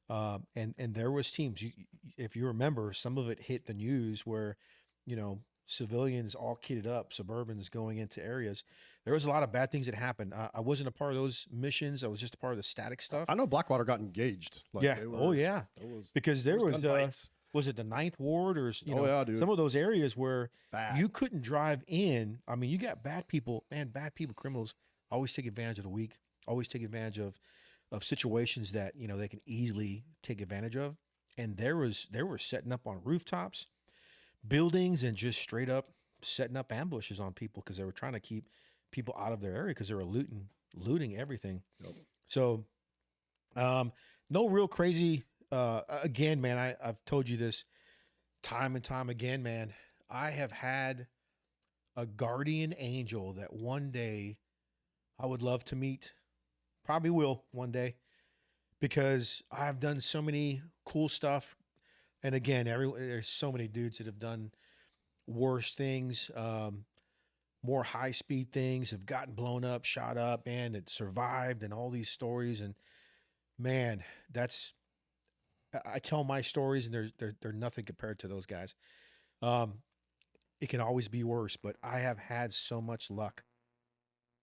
And there was teams, if you remember, some of it hit the news where, civilians all kitted up, Suburbans going into areas. There was a lot of bad things that happened. I wasn't a part of those missions. I was just a part of the static stuff. I know Blackwater got engaged. Because there was it the 9th Ward or, some of those areas where you couldn't drive in. I mean, you got bad people, criminals always take advantage of the weak, always take advantage of situations that, they can easily take advantage of. And they were setting up on rooftops, buildings, and just straight up setting up ambushes on people because they were trying to keep people out of their area because they were looting everything. Yep. So, no real crazy, again, man, I've told you this time and time again, man. I have had a guardian angel that one day I would love to meet. Probably will one day, because I've done so many cool stuff. And again, there's so many dudes that have done worse things, more high speed things, have gotten blown up, shot up, and it survived, and all these stories. And man, I tell my stories, and they're nothing compared to those guys. It can always be worse, but I have had so much luck.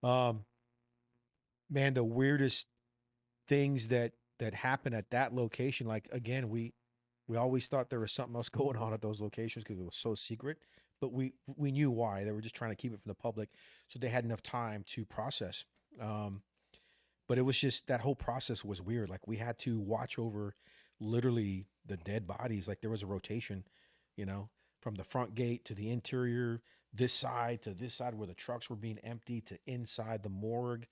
Man, the weirdest things that that happened at that location. Like again, we always thought there was something else going on at those locations because it was so secret, but we knew why. They were just trying to keep it from the public, so they had enough time to process. Um, but it was just that whole process was weird. Like we had to watch over literally the dead bodies. Like there was a rotation, you know, from the front gate to the interior, this side to this side where the trucks were being emptied to inside the morgue.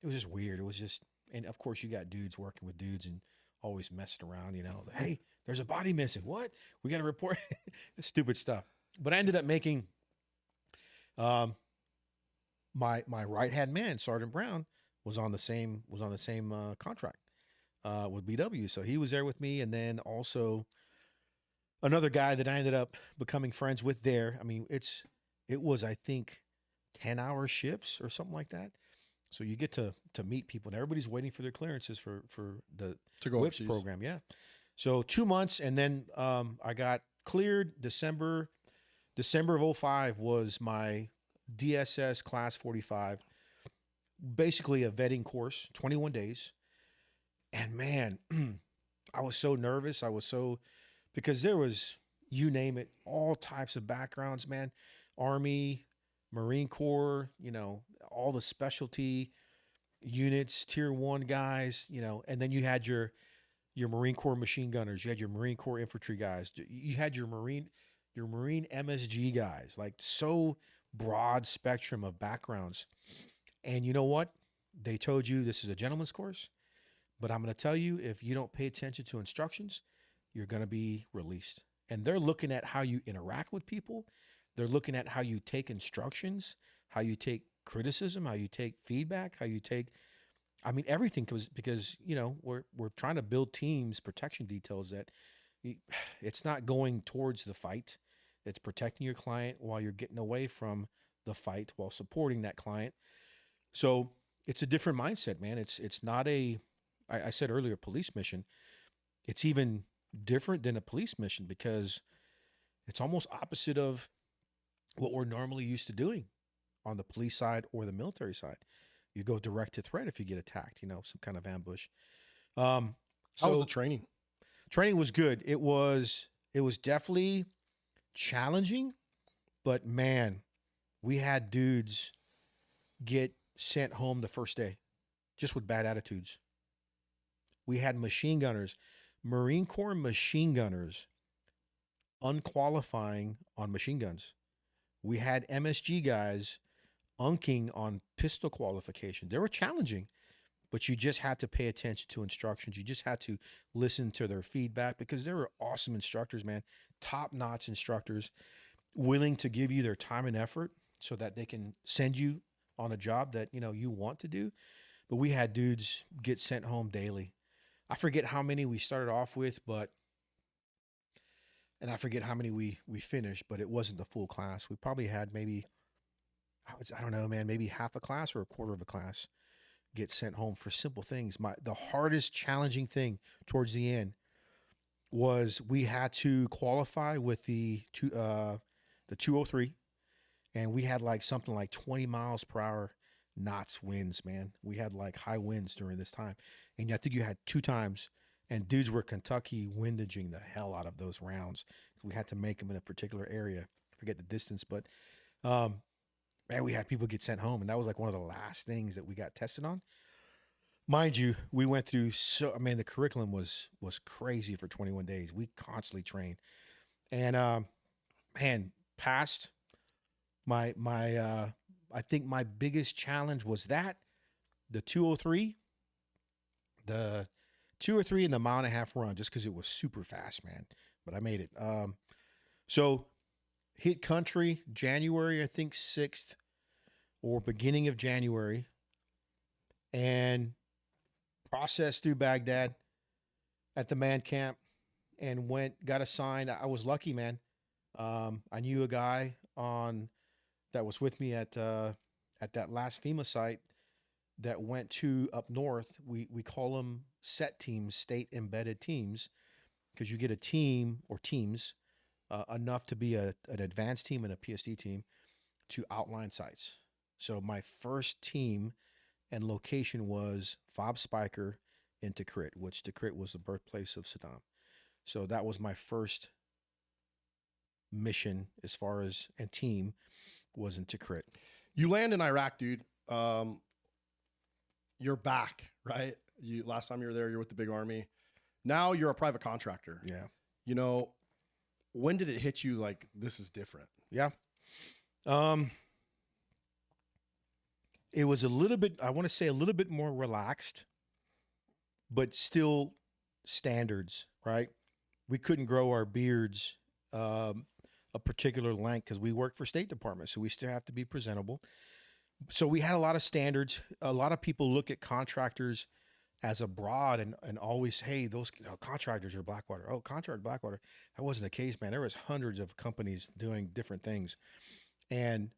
It was just weird. It was just, and of course you got dudes working with dudes and always messing around, you know, hey, there's a body missing. What? We got to report stupid stuff. But I ended up making, um, my right hand man, Sergeant Brown, was on the same contract with BW. So he was there with me, and then also another guy that I ended up becoming friends with there. I mean, it was I think 10-hour shifts or something like that. So you get to meet people, and everybody's waiting for their clearances for the To go WHIPS overseas. program. Yeah. So 2 months, and then I got cleared December of 05 was my DSS class 45, basically a vetting course, 21 days. And man, I was so nervous. Because there was, you name it, all types of backgrounds, man. Army, Marine Corps, you know, all the specialty units, tier 1 guys, you know, and then you had your Marine Corps machine gunners, you had your Marine Corps infantry guys, you had your Marine MSG guys, like so broad spectrum of backgrounds. And you know what? They told you this is a gentleman's course, but I'm going to tell you, if you don't pay attention to instructions, you're going to be released. And they're looking at how you interact with people. They're looking at how you take instructions, how you take criticism, how you take feedback, how you take, I mean, everything, because you know, we're trying to build teams, protection details that it's not going towards the fight. It's protecting your client while you're getting away from the fight while supporting that client. So it's a different mindset, man. It's not I said earlier, police mission. It's even different than a police mission because it's almost opposite of what we're normally used to doing on the police side or the military side. You go direct to threat if you get attacked, you know, some kind of ambush. How was the training? Training was good. It was definitely challenging, but man, we had dudes get sent home the first day just with bad attitudes. We had machine gunners, Marine Corps machine gunners, unqualifying on machine guns. We had MSG guys unking on pistol qualification. They were challenging, but you just had to pay attention to instructions. You just had to listen to their feedback because they were awesome instructors, man. Top-notch instructors, willing to give you their time and effort so that they can send you on a job that, you know, you want to do. But we had dudes get sent home daily. I forget how many we started off with, and I forget how many we finished, but it wasn't the full class. We probably had maybe, I don't know, man, maybe half a class or a quarter of a class get sent home for simple things. The hardest challenging thing towards the end was we had to qualify with the 203, and we had like something like 20 miles per hour knots winds, man. We had like high winds during this time, and I think you had 2 times, and dudes were Kentucky windaging the hell out of those rounds. We had to make them in a particular area. I forget the distance, but man, we had people get sent home, and that was like one of the last things that we got tested on. Mind you, we went through the curriculum was crazy for 21 days. We constantly trained, and man, passed my I think my biggest challenge was the 203, the 2 or 3 in the mile-and-a-half run, just because it was super fast, man. But I made it. So hit country January, I think 6th or beginning of January, and processed through Baghdad at the man camp, and got assigned. I was lucky, man. I knew a guy that was with me at that last FEMA site that went to up north. We call them set teams, state embedded teams, because you get a team or teams enough to be an advanced team and a PSD team to outline sites. So my first team and location was Fob Spiker in Tikrit, which Tikrit was the birthplace of Saddam. So that was my first mission as far as and team was in Tikrit. You land in Iraq, dude. You're back, right? Last time you were there, you're with the big army. Now you're a private contractor. Yeah. You know, when did it hit you like this is different? Yeah. It was a little bit, I want to say a little bit more relaxed, but still standards, right? We couldn't grow our beards a particular length because we work for State Department, so we still have to be presentable. So we had a lot of standards. A lot of people look at contractors as a broad and always, hey, those contractors are Blackwater. Oh, contract Blackwater. That wasn't the case, man. There was hundreds of companies doing different things. And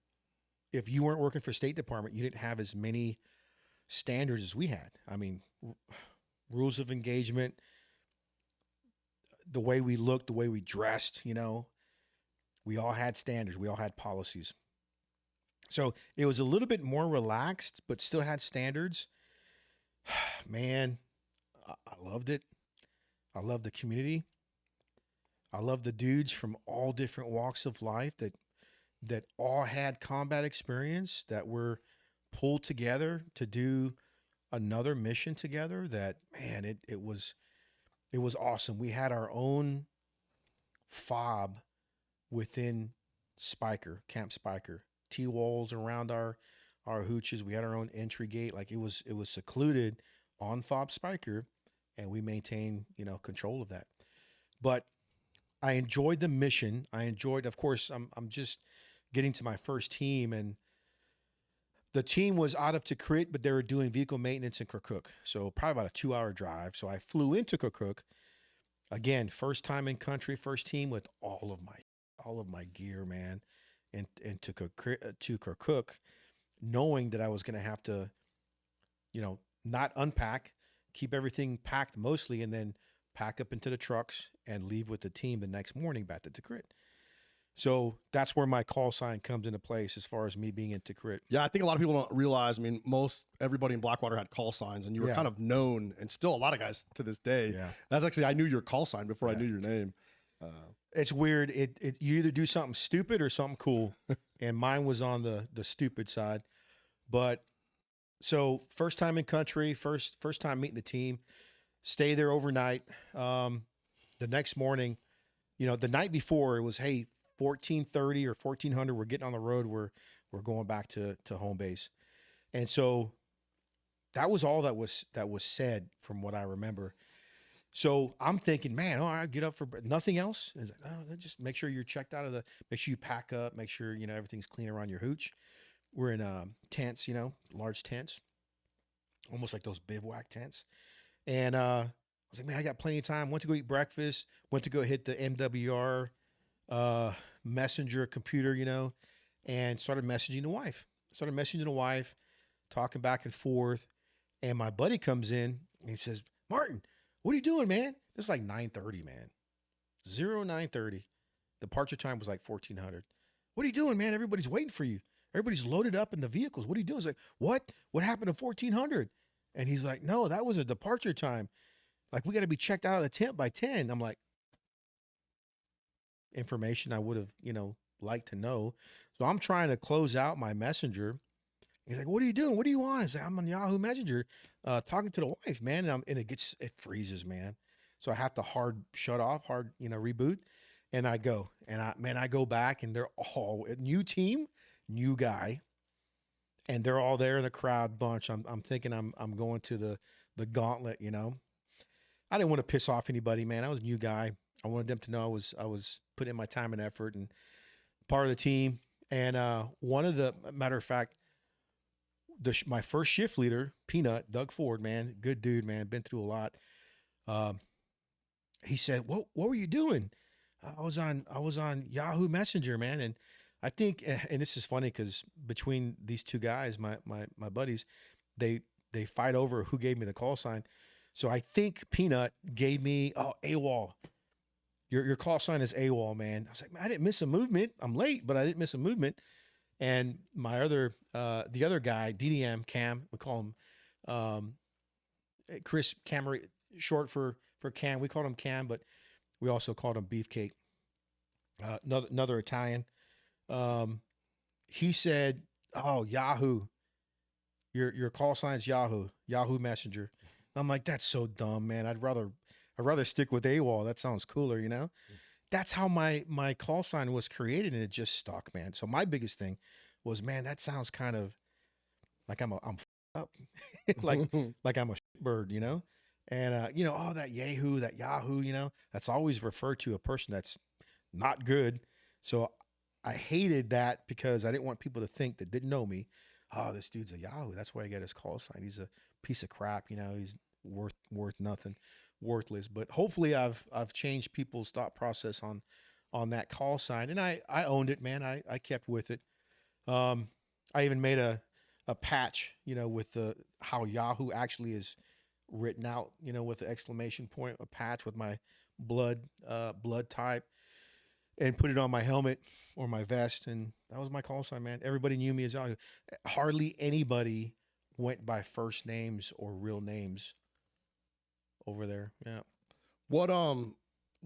if you weren't working for State Department, you didn't have as many standards as we had. I mean, rules of engagement, the way we looked, the way we dressed, you know, we all had standards. We all had policies. So it was a little bit more relaxed, but still had standards. Man, I loved it. I loved the community. I loved the dudes from all different walks of life that all had combat experience, that were pulled together to do another mission together. That, man, it was awesome. We had our own fob within Spiker, Camp Spiker. T-walls around our hooches. We had our own entry gate. Like it was secluded on Fob Spiker, and we maintained, you know, control of that. But I enjoyed the mission. I enjoyed, of course, I'm just getting to my first team, and the team was out of Tikrit, but they were doing vehicle maintenance in Kirkuk. So probably about a 2-hour drive. So I flew into Kirkuk. Again, first time in country, first team with all of my gear, man. And to Kirkuk, knowing that I was going to have to, you know, not unpack, keep everything packed mostly, and then pack up into the trucks and leave with the team the next morning back to Tikrit. So that's where my call sign comes into place as far as me being in Tikrit. Yeah, I think a lot of people don't realize, I mean, everybody in Blackwater had call signs, and you were kind of known, and still a lot of guys to this day. Yeah. That's actually, I knew your call sign before I knew your name. It's weird. You either do something stupid or something cool, and mine was on the stupid side. But so first time in country, first time meeting the team, stay there overnight. The next morning, you know, the night before it was, hey, 1430 or 1400, we're getting on the road. We're going back to home base, and so that was all that was said from what I remember. So I'm thinking, man, all right, get up for nothing else. It's like, no, just make sure you're checked out of make sure you pack up, make sure, you know, everything's clean around your hooch. We're in tents, you know, large tents, almost like those bivouac tents. And I was like, man, I got plenty of time. Went to go eat breakfast, went to go hit the MWR messenger computer, you know, and started messaging the wife, talking back and forth. And my buddy comes in and he says, Martin, what are you doing, man? It's like 9:30, man. 9:30. Departure time was like 1400. What are you doing, man? Everybody's waiting for you. Everybody's loaded up in the vehicles. What are you doing? It's like, what? What happened to 1400? And he's like, no, that was a departure time. Like, we got to be checked out of the tent by 10. I'm like, information I would have, you know, liked to know. So I'm trying to close out my messenger. He's like, what are you doing? What do you want? I say, I'm on Yahoo Messenger, talking to the wife, man. And it freezes, man. So I have to hard shut off, reboot. And I go, and I go back, and they're all new team, new guy. And they're all there in the crowd bunch. I'm thinking I'm going to the gauntlet, you know. I didn't want to piss off anybody, man. I was a new guy. I wanted them to know I was putting in my time and effort and part of the team. And matter of fact, my first shift leader, Peanut, Doug Ford, man, good dude, man, been through a lot. He said, "What were you doing?" I was on Yahoo Messenger, man, and I think, and this is funny because between these two guys, my buddies, they fight over who gave me the call sign. So I think Peanut gave me AWOL. Your call sign is AWOL, man. I was like, man, I didn't miss a movement. I'm late, but I didn't miss a movement. And my the other guy, DDM Cam, we call him, Chris Camera, short for Cam. We called him Cam, but we also called him Beefcake. Another Italian. He said, "Oh, Yahoo, your call sign's Yahoo Messenger." I'm like, "That's so dumb, man. I'd rather stick with AWOL. That sounds cooler, you know." That's how my call sign was created, and it just stuck, man. So my biggest thing was, man, that sounds kind of like I'm up, like I'm a bird, you know. And oh, that Yahoo, you know, that's always referred to a person that's not good. So I hated that because I didn't want people to think that didn't know me, oh, this dude's a Yahoo. That's where I get his call sign. He's a piece of crap, you know. He's worth nothing, worthless. But hopefully, I've changed people's thought process on that call sign, and I owned it, man. I kept with it. I even made a patch, you know, with the how Yahoo actually is written out, you know, with the exclamation point, a patch with my blood type, and put it on my helmet or my vest, and that was my call sign, man. Everybody knew me as Yahoo. Hardly anybody went by first names or real names over there. Yeah. What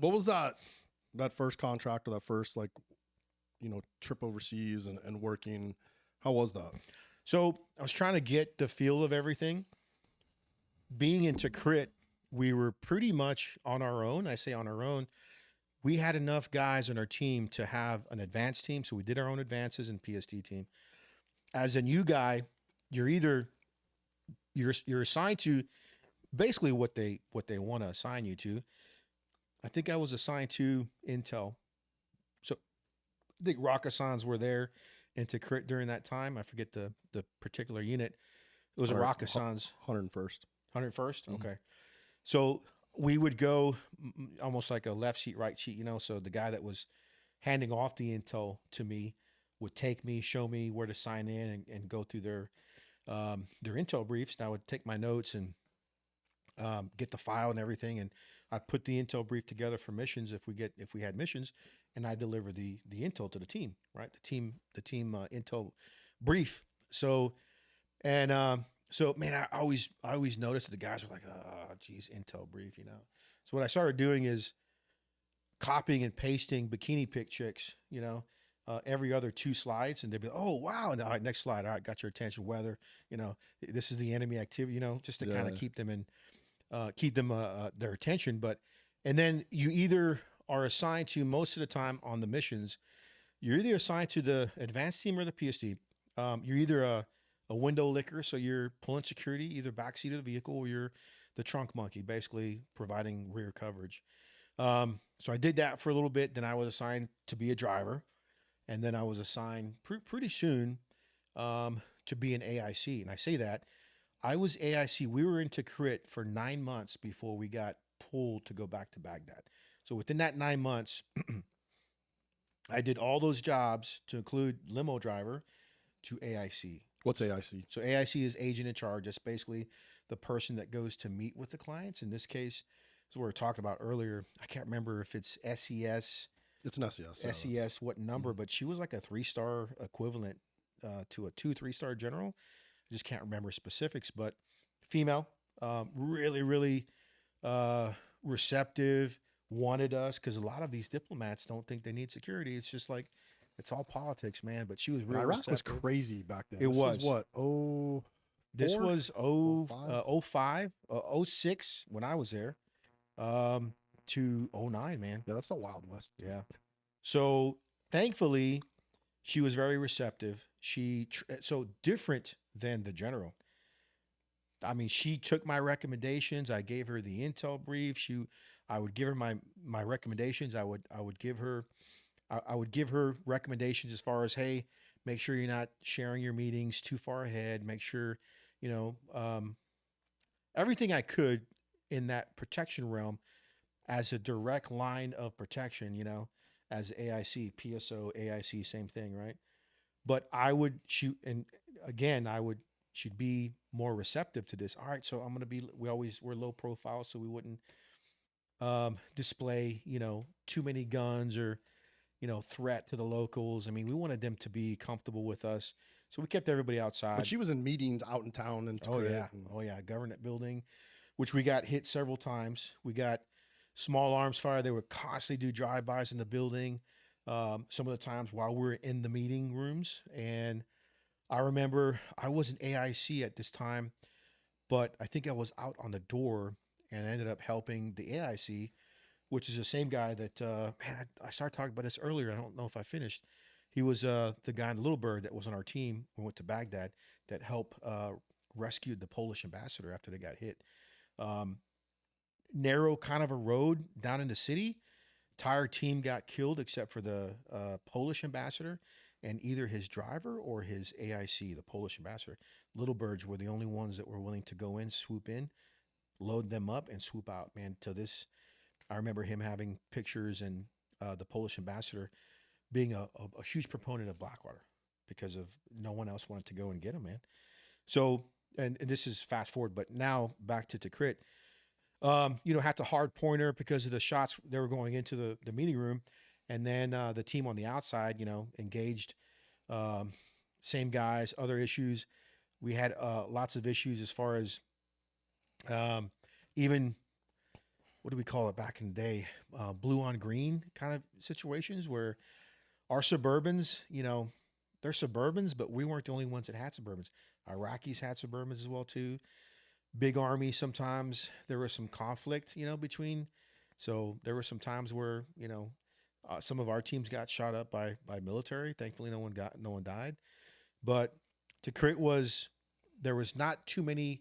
was that first contract or that first, like, you know, trip overseas and working? How was that? So I was trying to get the feel of everything. Being into crit, we were pretty much on our own. I say on our own. We had enough guys on our team to have an advanced team. So we did our own advances and PST team. As a new guy, you're assigned to basically what they want to assign you to. I think I was assigned to Intel. So I think Rakasans were there into crit during that time. I forget the particular unit. It was a Rakasans. 101st. 101st? Mm-hmm. Okay. So we would go almost like a left sheet, right sheet, you know. So the guy that was handing off the intel to me would take me, show me where to sign in and go through their intel briefs. And I would take my notes and get the file and everything. And I'd put the intel brief together for missions if we had missions, and I deliver the intel to the team, right? The team intel brief. So, and so, man, I always noticed that the guys were like, oh, geez, intel brief, you know. So what I started doing is copying and pasting bikini pic chicks, you know, every other 2 slides, and they'd be, oh, wow. And all right, next slide. All right, got your attention. Weather, you know, this is the enemy activity, you know, just to kind of keep them their attention. And then you either are assigned to, most of the time on the missions, you're either assigned to the advanced team or the PSD. You're either a window licker, so you're pulling security, either backseat of the vehicle, or you're the trunk monkey, basically providing rear coverage. So I did that for a little bit. Then I was assigned to be a driver, and then I was assigned pretty soon to be an AIC. And I say that I was AIC. We were into crit for 9 months before we got pulled to go back to Baghdad. So within that 9 months, I did all those jobs, to include limo driver, to AIC. What's AIC? So AIC is agent in charge. That's basically the person that goes to meet with the clients. In this case, as we were talking about earlier, I can't remember if it's SES. It's an SES. SES, what number, but she was like a 3-star equivalent to a 2-3-star general. I just can't remember specifics, but female, really, really receptive, wanted us, because a lot of these diplomats don't think they need security. It's just like, it's all politics, man. But she was really Iraq receptive. was crazy back then. It was what? Oh, this was 05, 06 when I was there, to 09, man. Yeah, that's the Wild West. Yeah. So thankfully, she was very receptive. So different than the general. I mean, she took my recommendations. I gave her the intel brief. I would give her my recommendations. I would give her recommendations as far as, hey, make sure you're not sharing your meetings too far ahead. Make sure, you know, everything I could in that protection realm as a direct line of protection, you know, as AIC, PSO, AIC, same thing, right? But I would shoot, and again, she'd be more receptive to this. All right, so I'm going to be, we're low profile, so we wouldn't display, you know, too many guns or, you know, threat to the locals. I mean, we wanted them to be comfortable with us, so we kept everybody outside. But she was in meetings out in town and oh yeah, government building. which we got hit several times. We got small arms fire. They would constantly do drive-bys in the building. Some of the times while we're in the meeting rooms. And I remember I wasn't AIC at this time, but I think I was out on the door and I ended up helping the AIC, which is the same guy that, I started talking about this earlier. I don't know if I finished. He was the guy in the Little Bird that was on our team. We went to Baghdad that helped rescue the Polish ambassador after they got hit. Narrow kind of a road down in the city. Entire team got killed except for the Polish ambassador and either his driver or his AIC, the Polish ambassador. Little Birds were the only ones that were willing to go in, swoop in, load them up, and swoop out. Man, to this, I remember him having pictures and the Polish ambassador being a huge proponent of Blackwater because of no one else wanted to go and get him, man. So, and this is fast forward, but now back to Tikrit. Had the hard pointer because of the shots they were going into the meeting room. And then the team on the outside, engaged same guys, other issues. We had lots of issues as far as even, what do we call it back in the day? Blue on green kind of situations where our Suburbans, they're Suburbans, but we weren't the only ones that had Suburbans. Iraqis had Suburbans as well too. Big Army, sometimes there was some conflict, between. So there were some times where, some of our teams got shot up by military. Thankfully, no one died. But Tikrit there was not too many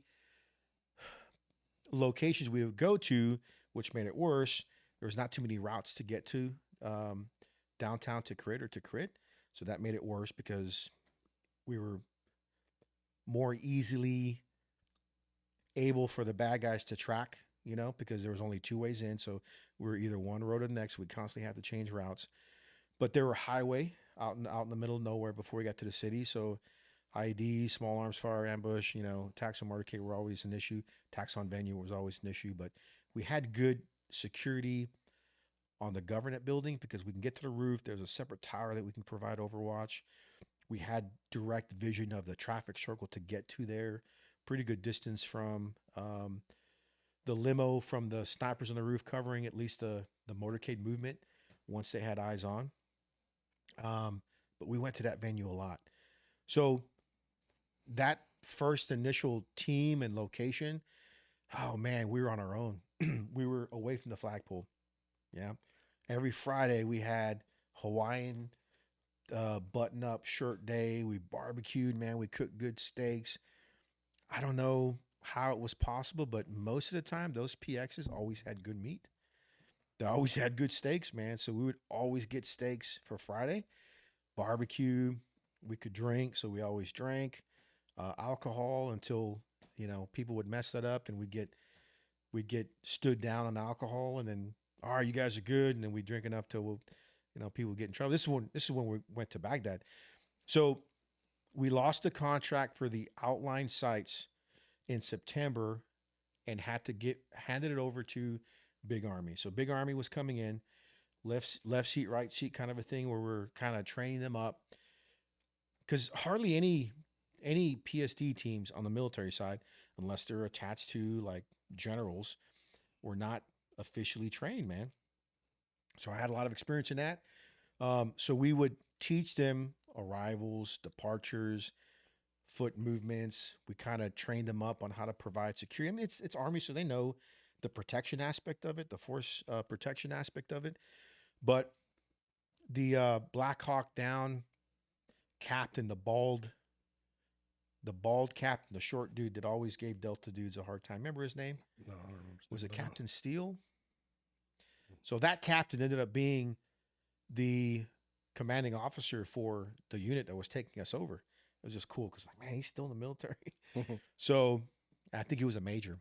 locations we would go to, which made it worse. There was not too many routes to get to downtown Tikrit or Tikrit. So that made it worse because we were more easily able for the bad guys to track, because there was only two ways in. So we were either one road or the next. We constantly had to change routes. But there were highway out in the middle of nowhere before we got to the city. So IED, small arms fire, ambush, attacks on motorcade were always an issue. Attacks on venue was always an issue. But we had good security on the government building because we can get to the roof. There's a separate tower that we can provide overwatch. We had direct vision of the traffic circle to get to there. Pretty good distance from the limo, from the snipers on the roof covering at least the motorcade movement once they had eyes on. But we went to that venue a lot. So that first initial team and location, oh man, we were on our own. We were away from the flagpole. Yeah. Every Friday we had Hawaiian button-up shirt day. We barbecued, man. We cooked good steaks. I don't know how it was possible, but most of the time those PXs always had good meat. They always had good steaks, man. So we would always get steaks for Friday. Barbecue, we could drink, so we always drank. Alcohol until, people would mess that up and we'd get stood down on alcohol and then, all right, you guys are good. And then we drink enough till people would get in trouble. This is when we went to Baghdad. So we lost the contract for the outlying sites in September and had to handed it over to Big Army. So Big Army was coming in, left seat, right seat kind of a thing where we're kind of training them up. Because hardly any PSD teams on the military side, unless they're attached to like generals, were not officially trained, man. So I had a lot of experience in that. So we would teach them arrivals, departures, foot movements. We kind of trained them up on how to provide security. I mean, it's Army, so they know the protection aspect of it, the force protection aspect of it. But the Black Hawk Down captain, the bald captain, the short dude that always gave Delta dudes a hard time. Remember his name? No, I don't remember. Was it Captain Steele? So that captain ended up being the commanding officer for the unit that was taking us over. It was just cool because, like, man, he's still in the military. So I think he was a major.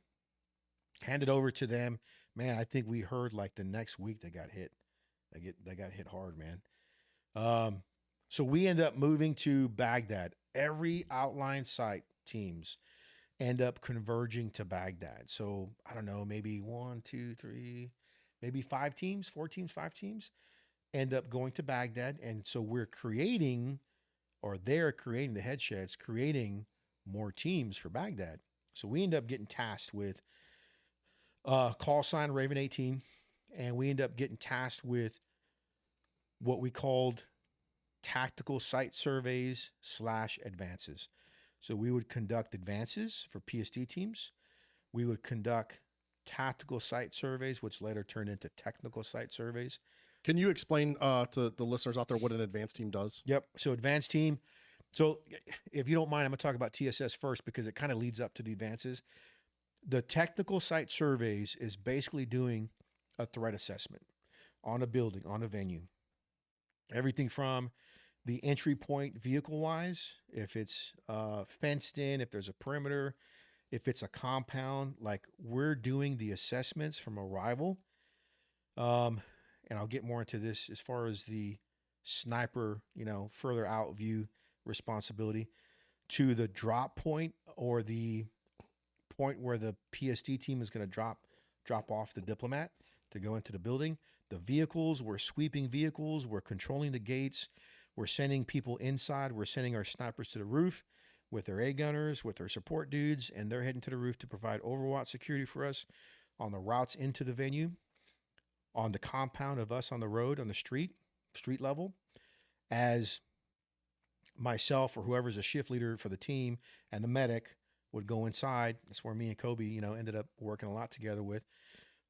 Handed over to them. Man, I think we heard like the next week they got hit. They got hit hard, man. So we end up moving to Baghdad. Every outline site teams end up converging to Baghdad. So I don't know, maybe 1, 2, 3, maybe 5 teams, 4 teams, 5 teams end up going to Baghdad. And so we're creating, or they're creating, the head sheds, creating more teams for Baghdad. So we end up getting tasked with Call sign Raven 18. And we end up getting tasked with what we called tactical site surveys / advances. So we would conduct advances for PSD teams. We would conduct tactical site surveys, which later turned into technical site surveys. Can you explain to the listeners out there what an advanced team does? Yep. So advanced team. So if you don't mind, I'm going to talk about TSS first because it kind of leads up to the advances. The technical site surveys is basically doing a threat assessment on a building, on a venue. Everything from the entry point vehicle-wise, if it's fenced in, if there's a perimeter, if it's a compound, like we're doing the assessments from arrival. And I'll get more into this as far as the sniper, further out view responsibility to the drop point or the point where the PSD team is going to drop off the diplomat to go into the building. The vehicles, we're sweeping vehicles, we're controlling the gates, we're sending people inside, we're sending our snipers to the roof with their A gunners, with their support dudes, and they're heading to the roof to provide overwatch security for us on the routes into the venue, on the compound of us on the road, on the street level, as myself or whoever's a shift leader for the team and the medic would go inside. That's where me and Kobe, ended up working a lot together with.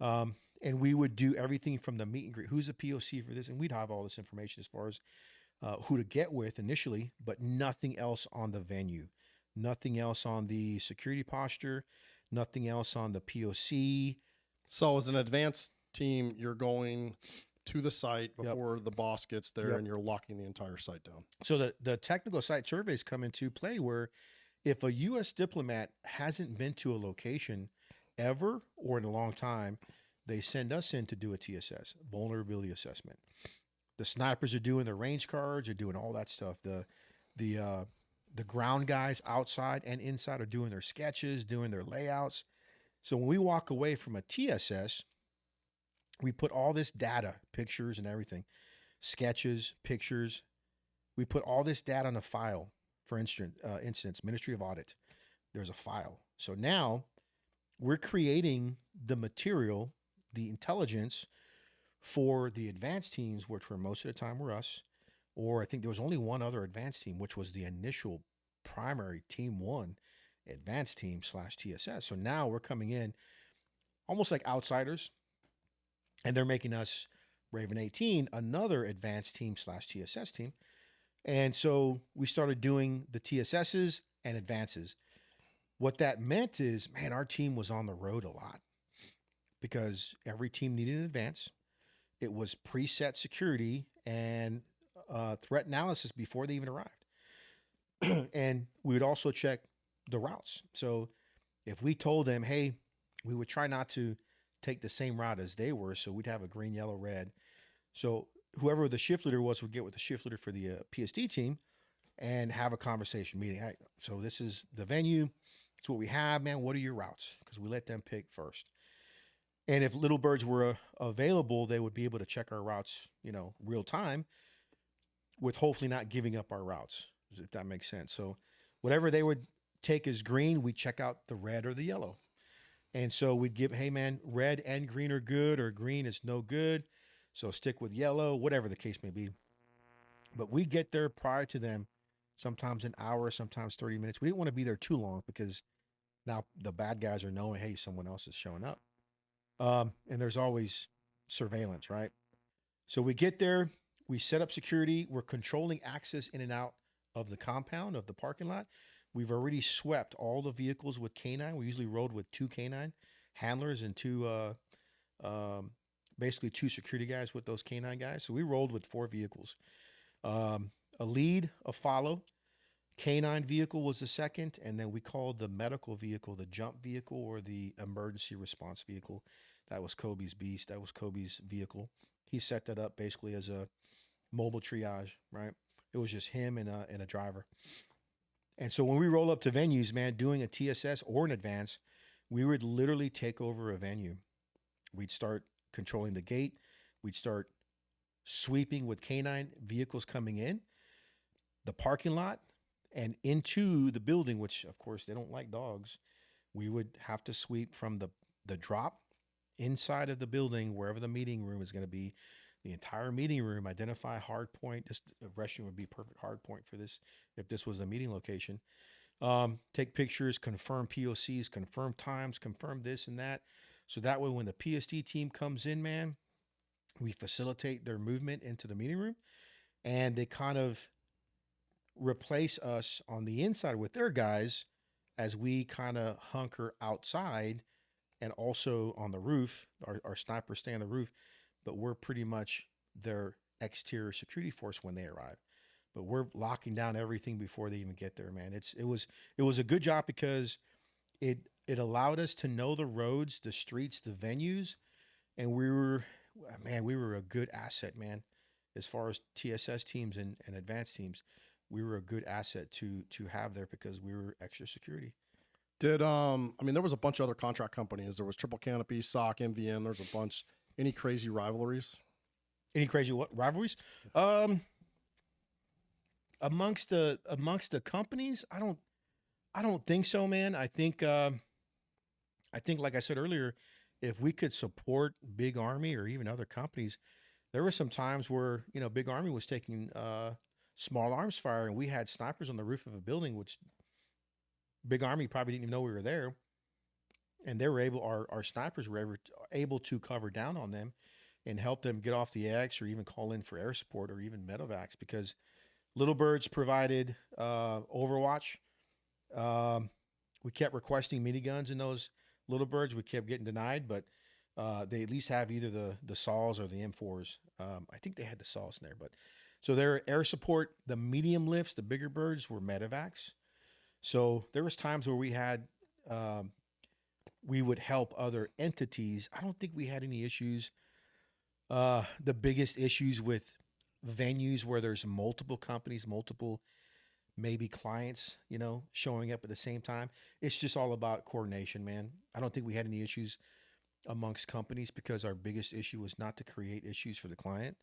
And we would do everything from the meet and greet. Who's the POC for this? And we'd have all this information as far as who to get with initially, but nothing else on the venue, nothing else on the security posture, nothing else on the POC. So as an advanced team, you're going to the site before the boss gets there and you're locking the entire site down. So the technical site surveys come into play where if a U.S. diplomat hasn't been to a location ever or in a long time, they send us in to do a TSS, vulnerability assessment. The snipers are doing their range cards, are doing all that stuff. The ground guys outside and inside are doing their sketches, doing their layouts. So when we walk away from a TSS, we put all this data, pictures and everything, sketches, pictures. We put all this data on a file. For instance, Ministry of Audit, there's a file. So now we're creating the material, the intelligence for the advanced teams, which for most of the time were us, or I think there was only one other advanced team, which was the initial primary team 1 advanced team / TSS. So now we're coming in almost like outsiders, and they're making us Raven 18, another advanced team / TSS team. And so we started doing the TSSs and advances. What that meant is, man, our team was on the road a lot because every team needed an advance. It was preset security and threat analysis before they even arrived. And we would also check the routes. So if we told them, hey, we would try not to take the same route as they were. So we'd have a green, yellow, red. So whoever the shift leader was would get with the shift leader for the PSD team and have a conversation meeting. Hey, so this is the venue. It's what we have, man. What are your routes? Because we let them pick first. And if little birds were available, they would be able to check our routes, real time with hopefully not giving up our routes, if that makes sense. So whatever they would take as green, we check out the red or the yellow. And so we'd give, hey man, red and green are good or green is no good. So stick with yellow, whatever the case may be. But we get there prior to them, sometimes an hour, sometimes 30 minutes. We didn't want to be there too long because now the bad guys are knowing, hey, someone else is showing up. And there's always surveillance, right? So we get there, we set up security, we're controlling access in and out of the compound, of the parking lot. We've already swept all the vehicles with K9. We usually rode with 2 K9 handlers and basically 2 security guys with those K9 guys. So we rolled with 4 vehicles. A lead, a follow. K9 vehicle was the second, and then we called the medical vehicle the jump vehicle or the emergency response vehicle. That was Kobe's beast. That was Kobe's vehicle. He set that up basically as a mobile triage, right? It was just him and a driver. And so when we roll up to venues, man, doing a TSS or an advance, we would literally take over a venue. We'd start controlling the gate. We'd start sweeping with K9 vehicles coming in, the parking lot, and into the building, which of course they don't like dogs. We would have to sweep from the drop inside of the building, wherever the meeting room is going to be, the entire meeting room, identify hard point. This restroom would be perfect hard point for this if this was a meeting location. Take pictures, confirm POCs, confirm times, confirm this and that. So that way, when the PSD team comes in, man, we facilitate their movement into the meeting room, and they kind of replace us on the inside with their guys as we kind of hunker outside and also on the roof. Our snipers stay on the roof, but we're pretty much their exterior security force when they arrive. But we're locking down everything before they even get there, man. It was a good job because it allowed us to know the roads, the streets, the venues, and we were a good asset, man. As far as TSS teams and advanced teams, we were a good asset to have there because we were extra security. There was a bunch of other contract companies. There was Triple Canopy, SOC, MVM. There's a bunch. Any crazy rivalries? Any crazy what rivalries? Amongst the companies, I don't think so, man. I think like I said earlier, if we could support Big Army or even other companies, there were some times where, Big Army was taking small arms fire and we had snipers on the roof of a building, which Big Army probably didn't even know we were there. And they were our snipers were able to cover down on them and help them get off the X or even call in for air support or even medevacs, because Little Birds provided Overwatch. We kept requesting miniguns in those Little Birds. We kept getting denied, but they at least have either the SAWs or the M4s. I think they had the SAWs in there, but so their air support, the medium lifts, the bigger birds were medevacs. So there was times where we had, we would help other entities. I don't think we had any issues. The biggest issues with venues where there's multiple companies, multiple maybe clients, showing up at the same time. It's just all about coordination, man. I don't think we had any issues amongst companies because our biggest issue was not to create issues for the client,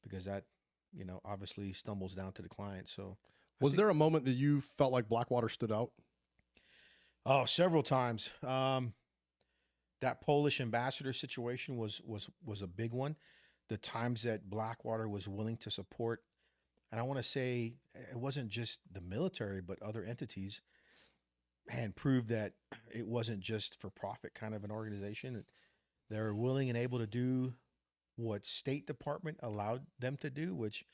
because that, obviously stumbles down to the client. So Was there a moment that you felt like Blackwater stood out? Oh, several times. That Polish ambassador situation was a big one. The times that Blackwater was willing to support, and I want to say it wasn't just the military, but other entities, and proved that it wasn't just for profit kind of an organization. They're willing and able to do what State Department allowed them to do, which,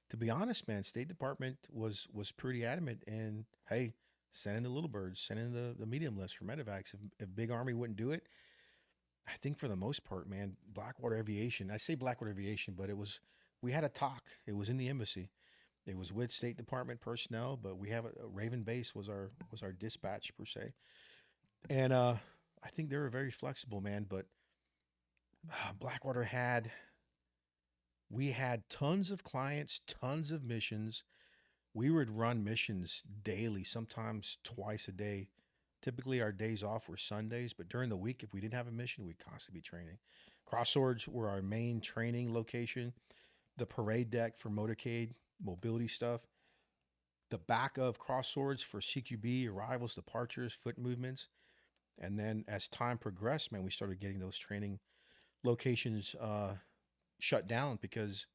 to be honest, man, State Department was pretty adamant. And hey, send in the Little Birds, send in the medium list for medevacs. If Big Army wouldn't do it, I think for the most part, man, Blackwater Aviation, I say Blackwater Aviation, but we had a talk. It was in the embassy. It was with State Department personnel, but we have a Raven Base was our dispatch per se. And I think they were very flexible, man. But Blackwater we had tons of clients, tons of missions. We would run missions daily, sometimes twice a day. Typically, our days off were Sundays, but during the week, if we didn't have a mission, we'd constantly be training. Crosswords were our main training location. The parade deck for motorcade, mobility stuff. The back of Crosswords for CQB, arrivals, departures, foot movements. And then as time progressed, man, we started getting those training locations shut down, because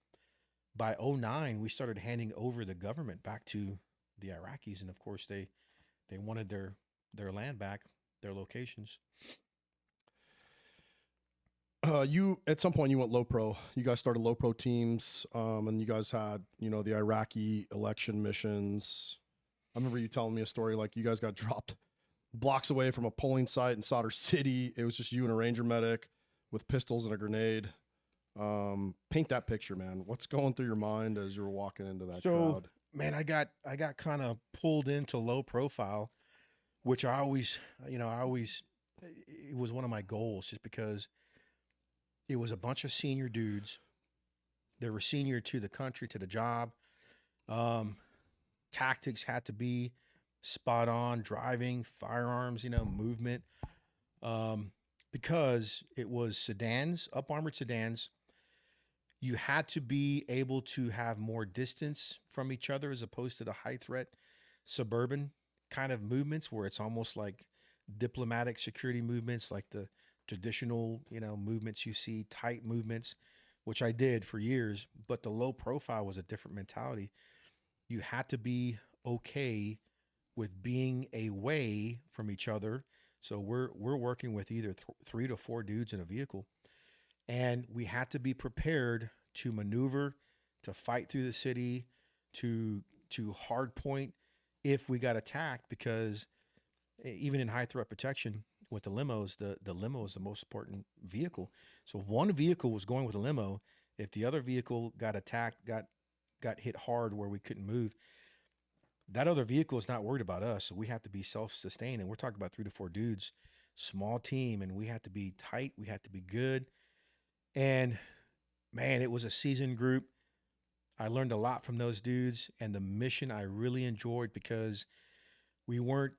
by 2009, we started handing over the government back to the Iraqis. And of course, they wanted their land back, their locations. You at some point you went low pro. You guys started low pro teams, and you guys had the Iraqi election missions. I remember you telling me a story like you guys got dropped blocks away from a polling site in Solder City. It was just you and a Ranger medic with pistols and a grenade. Paint that picture, man. What's going through your mind as you were walking into that crowd? Man, I got kind of pulled into low profile, which I always, it was one of my goals, just because it was a bunch of senior dudes. They were senior to the country, to the job. Tactics had to be spot on, driving, firearms, movement. Because it was sedans, up-armored sedans. You had to be able to have more distance from each other as opposed to the high threat suburban kind of movements where it's almost like diplomatic security movements, like the traditional, movements you see, tight movements, which I did for years, but the low profile was a different mentality. You had to be okay with being away from each other. So we're working with either 3 to 4 dudes in a vehicle, and we had to be prepared to maneuver, to fight through the city, to hard point if we got attacked, because even in high threat protection with the limos, the limo is the most important vehicle. So if one vehicle was going with a limo, if the other vehicle got attacked, got hit hard where we couldn't move, that other vehicle is not worried about us. So we have to be self-sustained. And we're talking about 3 to 4 dudes, small team, and we had to be tight. We had to be good. And man, it was a seasoned group. I learned a lot from those dudes, and the mission I really enjoyed, because we weren't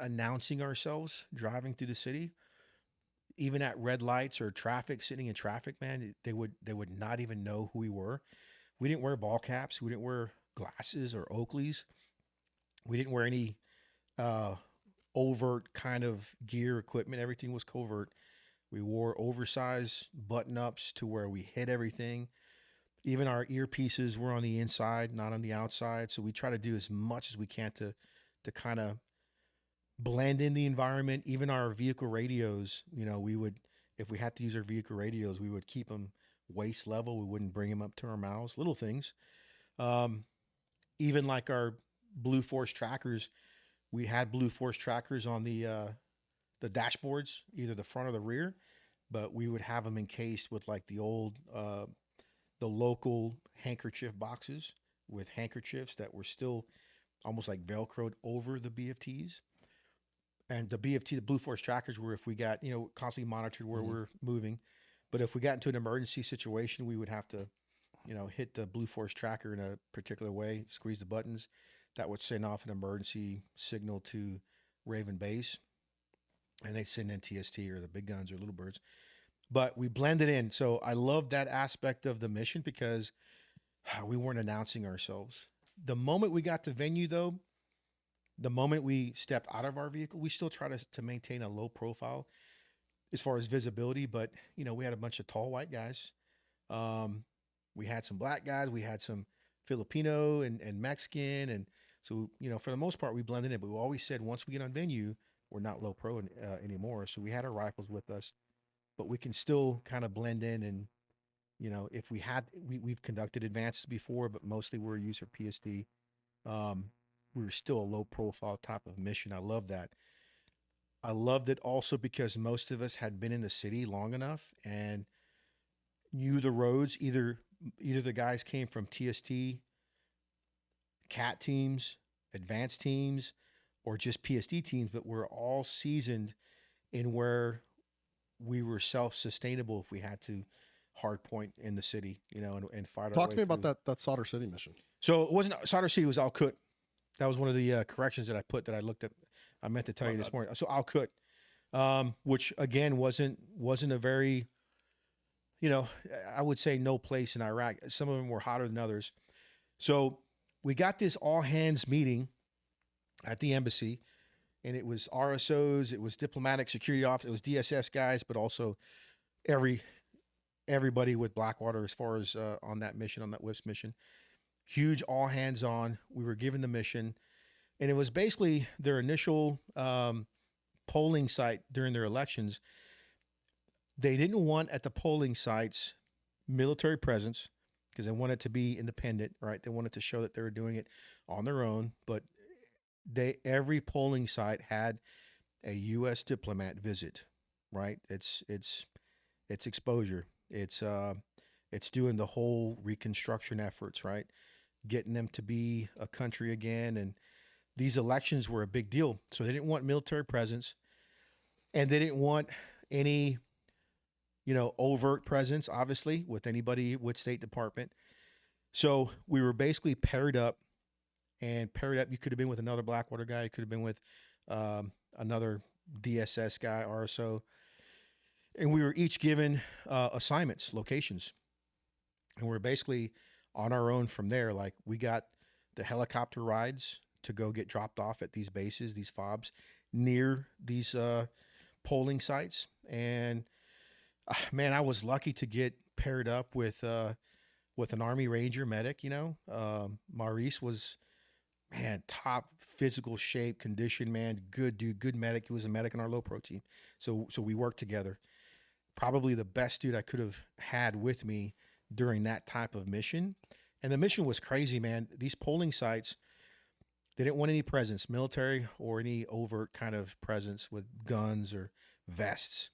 announcing ourselves driving through the city. Even at red lights or traffic, sitting in traffic, man, they would not even know who we were. We didn't wear ball caps. We didn't wear glasses or Oakleys. We didn't wear any overt kind of gear equipment. Everything was covert. We wore oversized button-ups to where we hid everything. Even our earpieces were on the inside, not on the outside. So we try to do as much as we can to kind of blend in the environment. Even our vehicle radios, we would, if we had to use our vehicle radios, we would keep them waist level. We wouldn't bring them up to our mouths. Little things. Even like our Blue Force trackers, we had Blue Force trackers on the dashboards, either the front or the rear, but we would have them encased with like the old, the local handkerchief boxes with handkerchiefs that were still almost like Velcroed over the BFTs. And the BFT, the Blue Force trackers, were if we got, constantly monitored where we're moving. But if we got into an emergency situation, we would have to, hit the Blue Force tracker in a particular way, squeeze the buttons. That would send off an emergency signal to Raven Base. And they send in TST or the big guns or little birds. But we blended in. So I love that aspect of the mission, because we weren't announcing ourselves. The moment we got to venue, though, the moment we stepped out of our vehicle, we still try to maintain a low profile as far as visibility. But, we had a bunch of tall white guys. We had some black guys. We had some Filipino and Mexican. And so, for the most part, we blended in. But we always said, once we get on venue, we're not low pro anymore. So we had our rifles with us, but we can still kind of blend in. And, if we've conducted advances before, but mostly we're using PSD. We were still a low profile type of mission. I love that. I loved it also because most of us had been in the city long enough and knew the roads. Either the guys came from TST, CAT teams, advanced teams, or just PSD teams, but we're all seasoned in where we were self-sustainable if we had to hard point in the city, and fight our way. Talk to me about that Solder City mission. So it wasn't Solder City, it was Al Kut. That was one of the corrections that I looked at. I meant to tell you this morning. So Al Kut, which again wasn't a very, I would say no place in Iraq. Some of them were hotter than others. So we got this all hands meeting at the embassy, and it was RSOs, it was diplomatic security officers, it was DSS guys, but also everybody with Blackwater as far as on that mission, on that WIPS mission. Huge all hands on. We were given the mission, and it was basically their initial polling site during their elections. They didn't want at the polling sites military presence because they wanted to be independent, right? They wanted to show that they were doing it on their own, but every polling site had a U.S. diplomat visit, right? It's exposure. It's doing the whole reconstruction efforts, right? Getting them to be a country again. And these elections were a big deal. So they didn't want military presence, and they didn't want any, overt presence, obviously, with anybody with State Department. So we were basically paired up. You could have been with another Blackwater guy. You could have been with another DSS guy, RSO. And we were each given assignments, locations. And we're basically on our own from there. Like, we got the helicopter rides to go get dropped off at these bases, these FOBs, near these polling sites. And man, I was lucky to get paired up with an Army Ranger medic. Maurice was, man, top physical shape, condition, man, good dude, good medic. He was a medic in our low pro team, so we worked together. Probably the best dude I could have had with me during that type of mission. And the mission was crazy, man. These polling sites, they didn't want any presence, military or any overt kind of presence with guns or vests.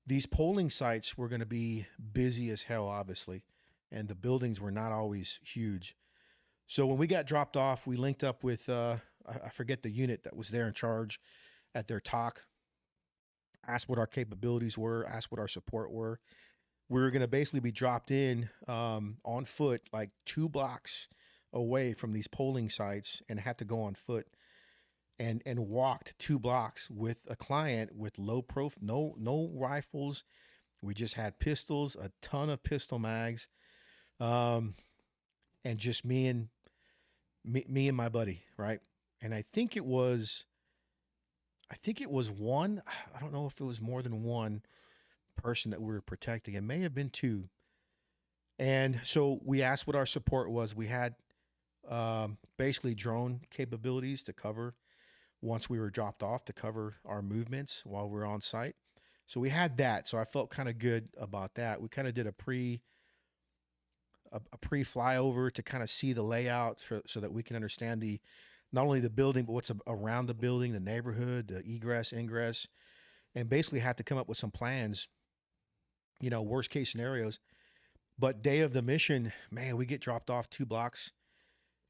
These polling sites were going to be busy as hell, obviously, and the buildings were not always huge. So when we got dropped off, we linked up with, I forget the unit that was there in charge at their talk, asked what our capabilities were, asked what our support were. We were going to basically be dropped in on foot, like 2 blocks away from these polling sites, and had to go on foot and walked 2 blocks with a client with low no rifles. We just had pistols, a ton of pistol mags, and just me and my buddy, right? And I think it was one. I don't know if it was more than one person that we were protecting. It may have been 2. And so we asked what our support was. We had basically drone capabilities to cover once we were dropped off, to cover our movements while we were on site. So we had that. So I felt kind of good about that. We kind of did a pre flyover to kind of see the layout so that we can understand not only the building, but what's around the building, the neighborhood, the egress, ingress, and basically had to come up with some plans, worst case scenarios. But day of the mission, man, we get dropped off 2 blocks.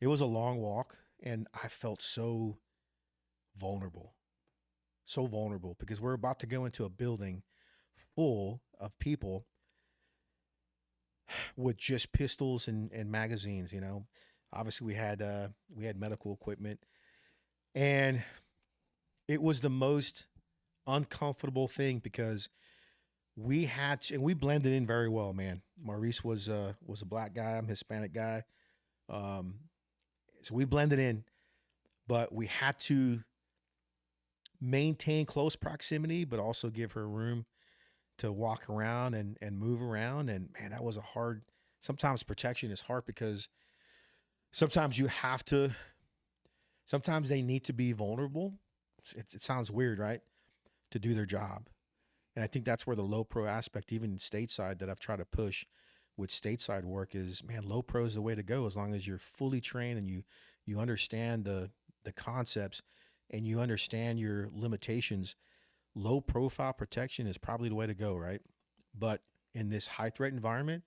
It was a long walk, and I felt so vulnerable because we're about to go into a building full of people with just pistols and magazines. Obviously we had medical equipment, and it was the most uncomfortable thing because we had to, and we blended in very well, man. Maurice was a black guy. I'm a Hispanic guy. So we blended in, but we had to maintain close proximity, but also give her room to walk around and move around. And man, that was sometimes protection is hard because sometimes they need to be vulnerable. It sounds weird, right? To do their job. And I think that's where the low pro aspect, even stateside, that I've tried to push with stateside work is, man, low pro is the way to go as long as you're fully trained and you understand the concepts and you understand your limitations. Low profile protection is probably the way to go, right? But in this high threat environment,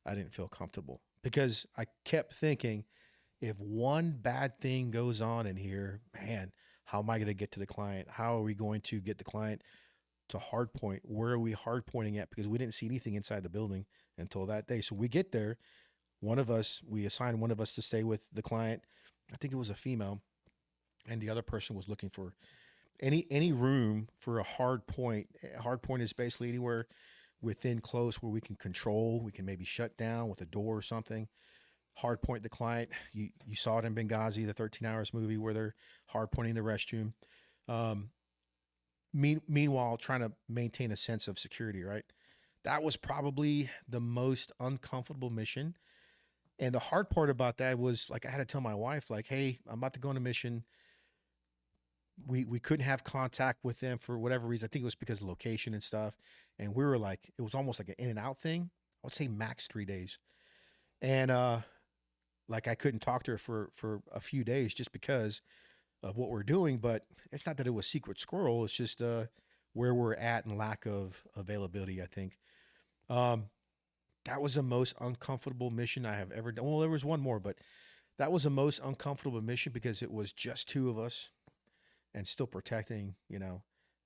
I didn't feel comfortable because I kept thinking, if one bad thing goes on in here, man, how am I going to get to the client? How are we going to get the client to hard point? Where are we hard pointing at? Because we didn't see anything inside the building until that day. So we get there. We assigned one of us to stay with the client. I think it was a female. And the other person was looking for any room for a hard point. A hard point is basically anywhere within close where we can control. We can maybe shut down with a door or something. Hard point the client. You saw it in Benghazi, the 13 Hours movie, where they're hard pointing the restroom. Meanwhile, trying to maintain a sense of security, right? That was probably the most uncomfortable mission. And the hard part about that was, like, I had to tell my wife, like, hey, I'm about to go on a mission. We couldn't have contact with them for whatever reason. I think it was because of location and stuff. And we were like, it was almost like an in and out thing. I would say max 3 days. And like I couldn't talk to her for a few days just because of what we're doing. But it's not that it was secret squirrel. It's just where we're at and lack of availability, I think. That was the most uncomfortable mission I have ever done. Well, there was one more, but that was the most uncomfortable mission because it was just 2 of us and still protecting,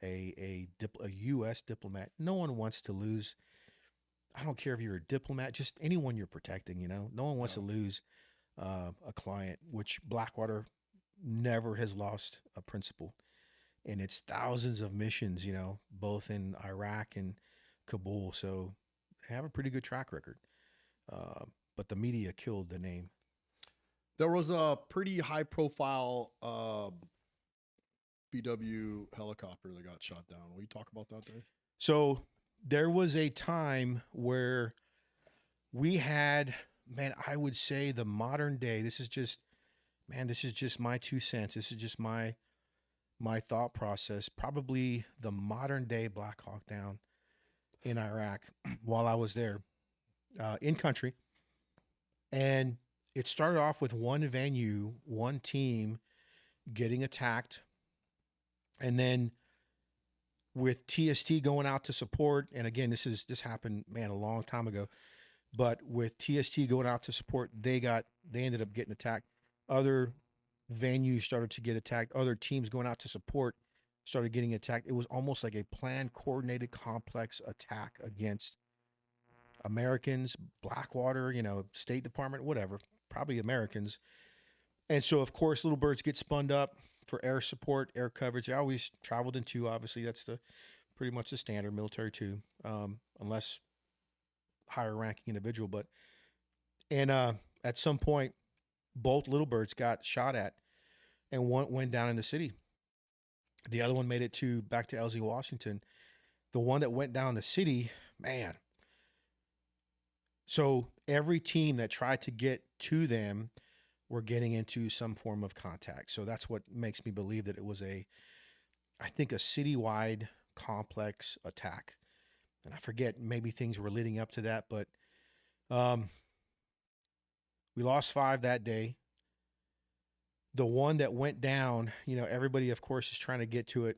a U.S. diplomat. No one wants to lose. I don't care if you're a diplomat, just anyone you're protecting, no one wants to lose a client, which Blackwater never has lost a principal. And it's thousands of missions, both in Iraq and Kabul. So they have a pretty good track record. But the media killed the name. There was a pretty high profile BW helicopter that got shot down. Will you talk about that, Dave? So there was a time where we had, man, I would say the modern day, this is just my 2 cents. This is just my thought process. Probably the modern day Black Hawk Down in Iraq while I was there in country. And it started off with one venue, one team getting attacked. And then with TST going out to support, and again, this happened, man, a long time ago. But with TST going out to support, they ended up getting attacked. Other venues started to get attacked. Other teams going out to support started getting attacked. It was almost like a planned, coordinated, complex attack against Americans, Blackwater, State Department, whatever, probably Americans. And so, of course, Little Birds get spun up for air support, air coverage. I always traveled in 2, obviously. That's pretty much the standard, military 2, unless higher ranking individual. But at some point, both Little Birds got shot at, and one went down in the city. The other one made it back to LZ, Washington. The one that went down the city, man. So every team that tried to get to them were getting into some form of contact. So that's what makes me believe that it was I think a citywide complex attack. And I forget, maybe things were leading up to that, but we lost 5 that day. The one that went down, everybody, of course, is trying to get to it,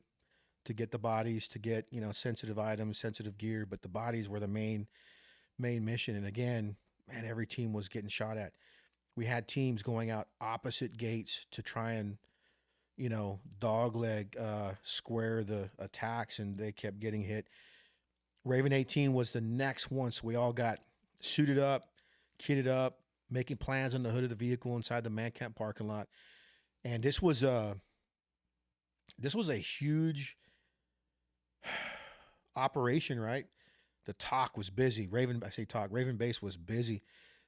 to get the bodies, to get, sensitive items, sensitive gear, but the bodies were the main mission. And again, man, every team was getting shot at. We had teams going out opposite gates to try and, dogleg square the attacks, and they kept getting hit. Raven 18 was the next one, so we all got suited up, kitted up, making plans on the hood of the vehicle inside the man camp parking lot. And this was a huge operation, right? The TOC was busy. Raven Base was busy.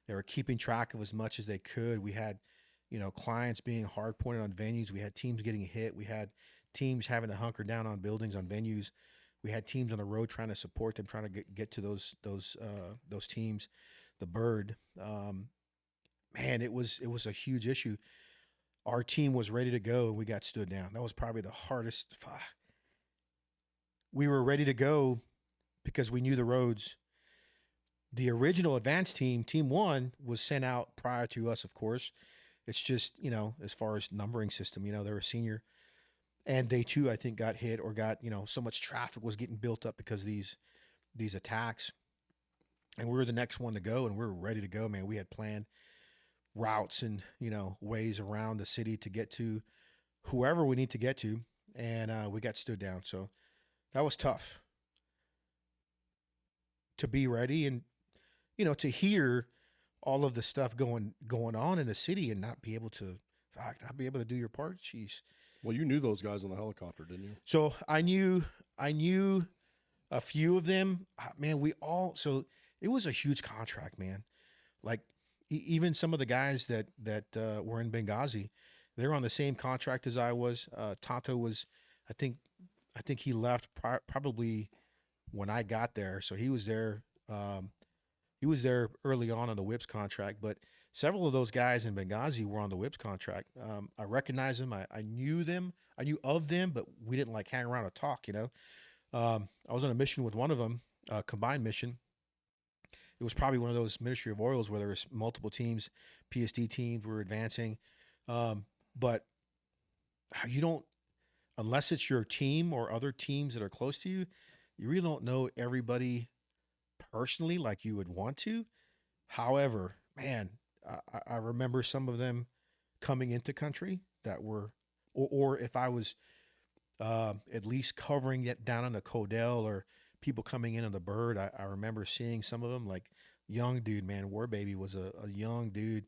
They were keeping track of as much as they could. We had, clients being hard pointed on venues. We had teams getting hit. We had teams having to hunker down on buildings, on venues. We had teams on the road trying to support them, trying to get to those teams. The Bird, man, it was a huge issue. Our team was ready to go, and we got stood down. That was probably the hardest. We were ready to go because we knew the roads. The original advanced team, Team 1, was sent out prior to us, of course. It's just, as far as numbering system, they're a senior. And they too, I think, got hit or got, so much traffic was getting built up because of these attacks. And we were the next one to go, and we were ready to go, man. We had planned routes and, ways around the city to get to whoever we need to get to. And we got stood down. So that was tough to be ready and, to hear all of the stuff going on in the city and not be able to do your part. Jeez. Well, you knew those guys on the helicopter, didn't you? So I knew a few of them, man. So it was a huge contract, man. Like even some of the guys that were in Benghazi, they're on the same contract as I was. Tonto was, I think he left probably when I got there. So he was there. He was there early on the WIPS contract, but several of those guys in Benghazi were on the WIPS contract. I recognized them. I knew them. I knew of them, but we didn't like hang around and talk, I was on a mission with one of them, a combined mission. It was probably one of those Ministry of Oils where there was multiple teams, PSD teams were advancing. But you don't, unless it's your team or other teams that are close to you, you really don't know everybody personally like you would want to. However, man, I remember some of them coming into country that were, or if I was at least covering it down on the Codell or people coming in on the Bird, I remember seeing some of them, like young dude, man. War Baby was a young dude.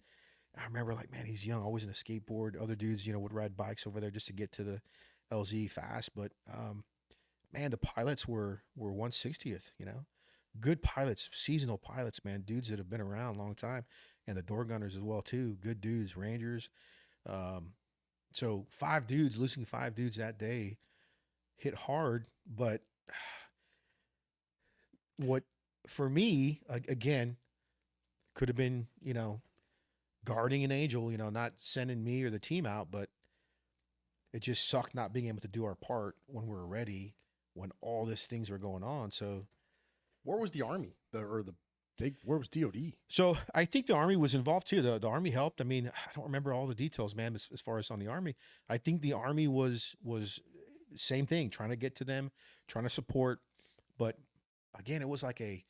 I remember like, man, he's young, always in a skateboard. Other dudes, would ride bikes over there just to get to the LZ fast. But man, the pilots were 1/60th, good pilots, seasonal pilots, man, dudes that have been around a long time, and the door gunners as well too. Good dudes, Rangers. So losing 5 dudes that day hit hard. But what, for me, again, could have been, guarding an angel, not sending me or the team out, but it just sucked not being able to do our part when we were ready, when all these things were going on. So where was the Army? Where was DOD? So I think the Army was involved too. The Army helped. I mean, I don't remember all the details, man, as far as on the Army. I think the Army was same thing, trying to get to them, trying to support. But again, it was like a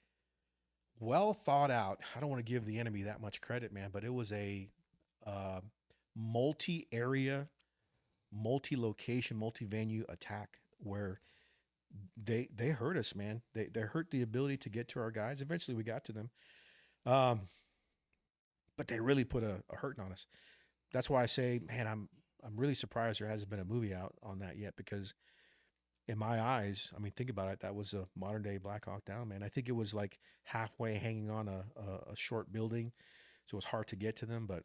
well thought out. I don't want to give the enemy that much credit, man, but it was a multi-area, multi-location, multi-venue attack where they hurt us, man. They hurt the ability to get to our guys. Eventually we got to them. But they really put a hurting on us. That's why I say, man, I'm really surprised there hasn't been a movie out on that yet, because in my eyes, I mean, think about it. That was a modern day Black Hawk Down, man. I think it was like halfway hanging on a short building. So it was hard to get to them. But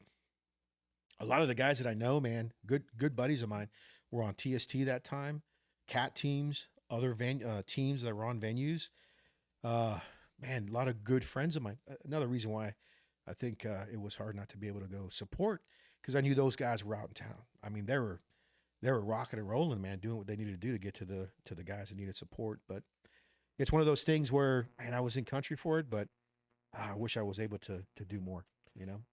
a lot of the guys that I know, man, good buddies of mine, were on TST that time, CAT teams, other teams that were on venues. Man, a lot of good friends of mine. Another reason why I think it was hard not to be able to go support, because I knew those guys were out in town. I mean, they were rocking and rolling, man, doing what they needed to do to get to the guys that needed support. But it's one of those things where, man, I was in country for it, but I wish I was able to do more.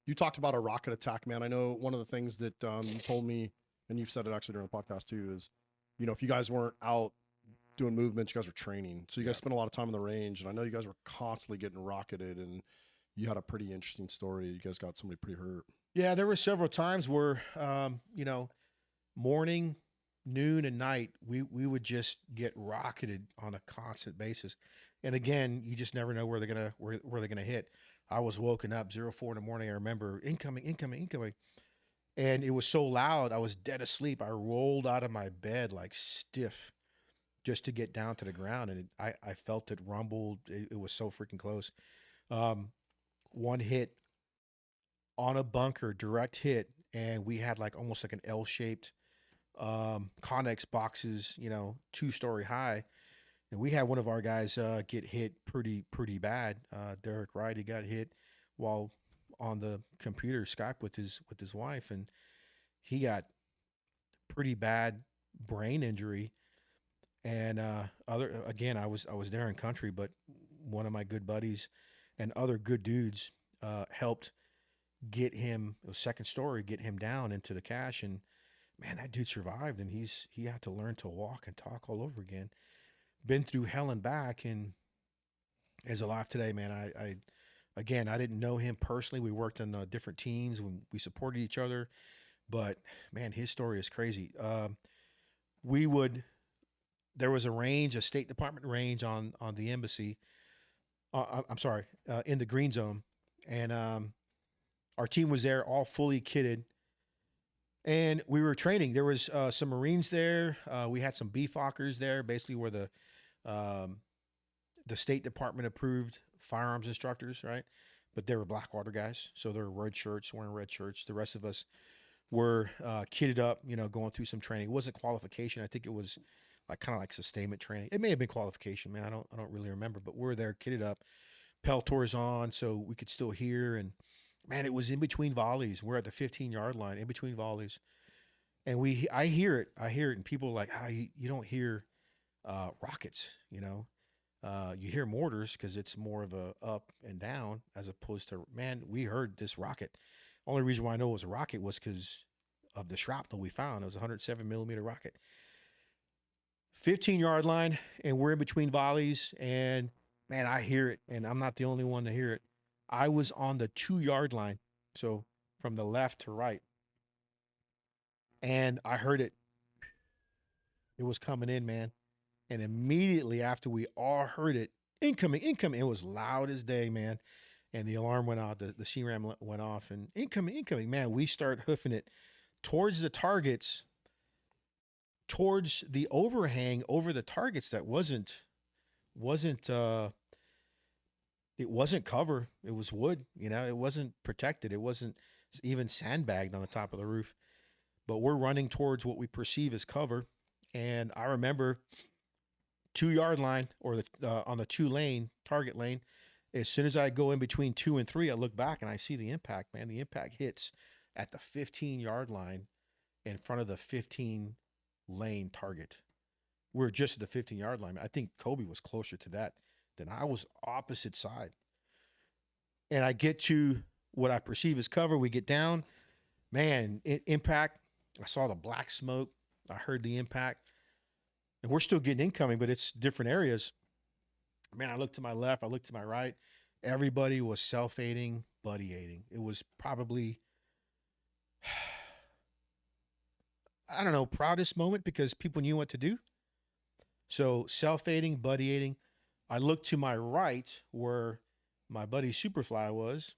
You talked about a rocket attack, man. I know one of the things that you told me, and you've said it actually during the podcast too, is, if you guys weren't out doing movements, you guys were training. So you guys spent a lot of time in the range, and I know you guys were constantly getting rocketed, and you had a pretty interesting story. You guys got somebody pretty hurt. Yeah, there were several times where, morning, noon, and night, we would just get rocketed on a constant basis. And again, you just never know where they're gonna hit. I was woken up 04 in the morning. I remember incoming. And it was so loud, I was dead asleep. I rolled out of my bed like stiff just to get down to the ground. And I felt it rumbled. It was so freaking close. One hit on a bunker, direct hit. And we had like almost like an L-shaped Connex boxes, 2-story high. And we had one of our guys get hit pretty bad. Derek Wright, he got hit while on the computer Skype with his wife, and he got pretty bad brain injury. And I was there in country, but one of my good buddies and other good dudes helped get him, it was second story, get him down into the cache. And man, that dude survived, and he had to learn to walk and talk all over again. Been through hell and back, and is alive today, man. I didn't know him personally. We worked on different teams when we supported each other, but man, his story is crazy. There was a State Department range on the embassy. In the green zone, and our team was there, all fully kitted. And we were training. There was some Marines there. We had some BFOCers there, basically where the State Department approved firearms instructors, right? But they were Blackwater guys, so they were red shirts, wearing red shirts. The rest of us were kitted up, going through some training. It wasn't qualification. I think it was kind of like sustainment training. It may have been qualification, man. I don't really remember, but we're there kitted up, Peltors on, so we could still hear. And man, it was in between volleys. We're at the 15-yard line, in between volleys. And I hear it, and people are like, you don't hear rockets, you hear mortars because it's more of a up and down as opposed to, man, we heard this rocket. Only reason why I know it was a rocket was because of the shrapnel we found. It was a 107 millimeter rocket. 15-yard line, and we're in between volleys, and man, I hear it, and I'm not the only one to hear it. I was on the 2-yard line, so from the left to right. And I heard it. It was coming in, man. And immediately after we all heard it, incoming. It was loud as day, man. And the alarm went out. The CRAM went off, and incoming. Man, we start hoofing it towards the targets, towards the overhang over the targets that wasn't cover. It was wood, it wasn't protected. It wasn't even sandbagged on the top of the roof. but we're running towards what we perceive as cover. And I remember 2 yard line or on the 2 lane target lane. As soon as I go in between 2 and 3, I look back and I see the impact, man. The impact hits at the 15-yard line in front of the 15-lane target. We're just at the 15-yard line. I think Kobe was closer to that than I was, opposite side. And I get to what I perceive as cover. We get down. Man, impact. I saw the black smoke. I heard the impact. And we're still getting incoming, but it's different areas. Man, I looked to my left. I looked to my right. Everybody was self-aiding, buddy-aiding. It was probably, I don't know, proudest moment because people knew what to do. So self-aiding, buddy-aiding. I looked to my right where my buddy Superfly was,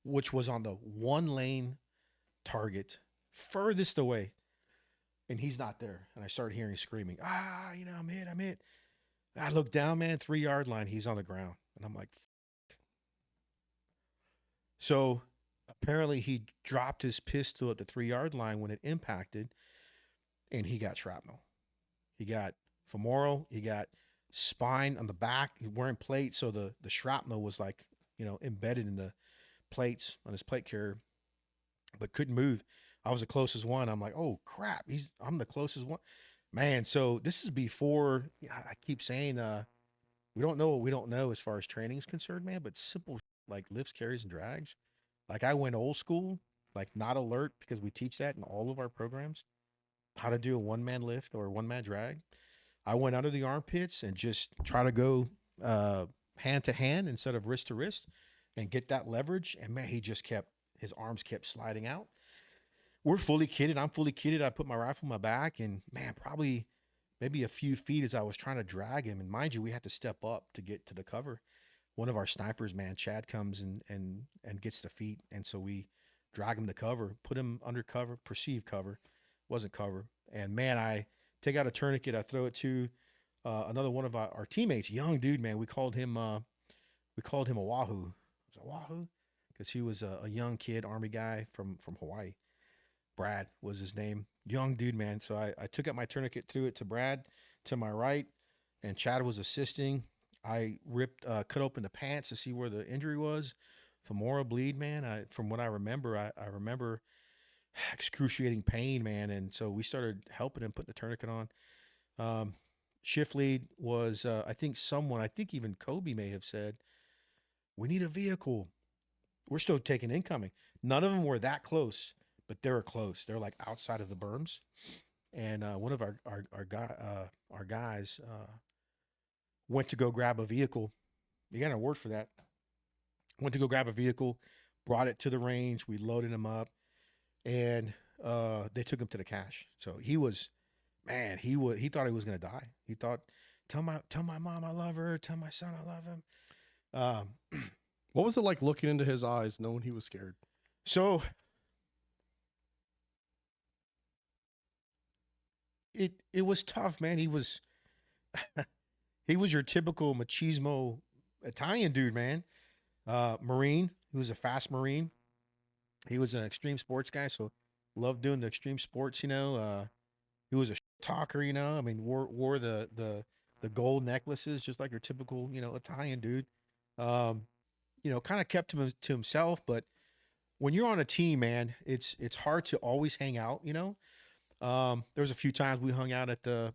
which was on the 1-lane target, furthest away. And he's not there. And I started hearing screaming, I'm hit. I look down, man, 3-yard line. He's on the ground. And I'm like, so apparently he dropped his pistol at the 3-yard line when it impacted, and he got shrapnel. He got femoral. He got spine on the back. He wearing plates. So the shrapnel was like, embedded in the plates on his plate carrier, but couldn't move. I was the closest one. I'm like, oh crap. I'm the closest one, man. So this is before, I keep saying, we don't know what we don't know as far as training is concerned, man, but simple like lifts, carries, and drags. Like I went old school, like not alert, because we teach that in all of our programs, how to do a 1-man lift or a 1-man drag. I went under the armpits and just try to go hand to hand instead of wrist to wrist and get that leverage. And man, his arms kept sliding out. We're fully kitted. I'm fully kitted. I put my rifle on my back, and man, probably maybe a few feet as I was trying to drag him. And mind you, we had to step up to get to the cover. One of our snipers, man, Chad, comes and gets the feet. And so we drag him to cover, put him under cover, perceived cover, wasn't cover. And man, I take out a tourniquet. I throw it to another one of our teammates, young dude, man. We called him Oahu. Was it Oahu? Because he was a young kid, Army guy from Hawaii. Brad was his name. Young dude, man. So I took out my tourniquet, threw it to Brad to my right, and Chad was assisting. I cut open the pants to see where the injury was. Femoral bleed, man. From what I remember, I remember excruciating pain, man. And so we started helping him put the tourniquet on. Shift lead was, I think even Kobe may have said, we need a vehicle. We're still taking incoming. None of them were that close, but they were close. They're like outside of the berms. And one of our guys went to go grab a vehicle. You got a word for that. Went to go grab a vehicle, brought it to the range. We loaded him up, and they took him to the cache. So he thought he was going to die. He thought, tell my mom I love her. Tell my son I love him. What was it like looking into his eyes, knowing he was scared? So it was tough, man. He was your typical machismo Italian dude, man. Marine. He was a fast Marine. He was an extreme sports guy, so loved doing the extreme sports, He was a talker, I mean, wore the gold necklaces just like your typical, Italian dude. Kind of kept him to himself, but when you're on a team, man, it's hard to always hang out, There was a few times we hung out at the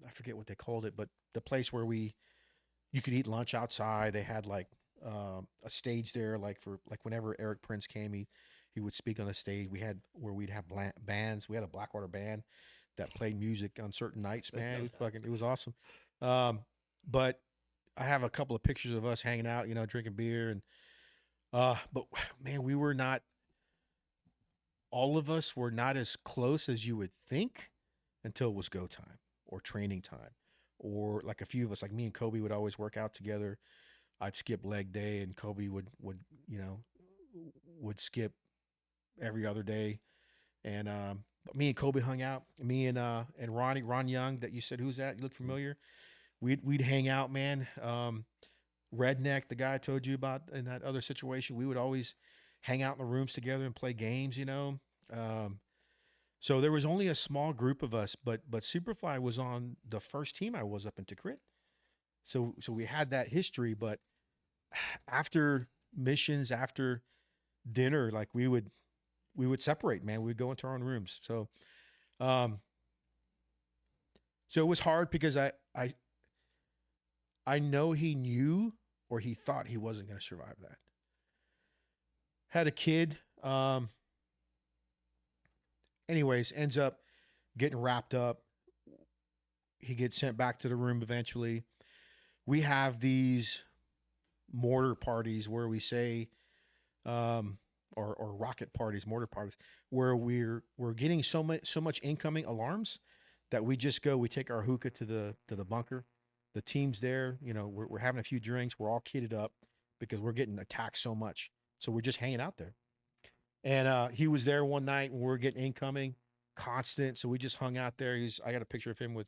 I forget what they called it, but the place where you could eat lunch outside. They had like a stage there, like whenever Eric Prince came, he would speak on the stage. We'd have bands. We had a Blackwater band that played music on certain nights, man. It was awesome. But I have a couple of pictures of us hanging out, drinking beer, and but man, all of us were not as close as you would think until it was go time or training time. Or like a few of us, like me and Kobe would always work out together. I'd skip leg day, and Kobe would skip every other day. And me and Kobe hung out. Me and Ron Young, that you said, who's that? You look familiar. We'd hang out, man. Redneck, the guy I told you about in that other situation, we would always hang out in the rooms together and play games, So there was only a small group of us, but Superfly was on the first team I was up in Tikrit. So we had that history, but after missions, after dinner, like we would separate, man. We would go into our own rooms. So so it was hard because I know he knew, or he thought he wasn't going to survive that. Had a kid. Anyways, ends up getting wrapped up. He gets sent back to the room eventually. We have these mortar parties where we say, or rocket parties, mortar parties, where we're getting so much incoming alarms that we just go. We take our hookah to the bunker. The team's there. We're having a few drinks. We're all kitted up because we're getting attacked so much. So we're just hanging out there. And he was there one night when we were getting incoming constant. So we just hung out there. I got a picture of him with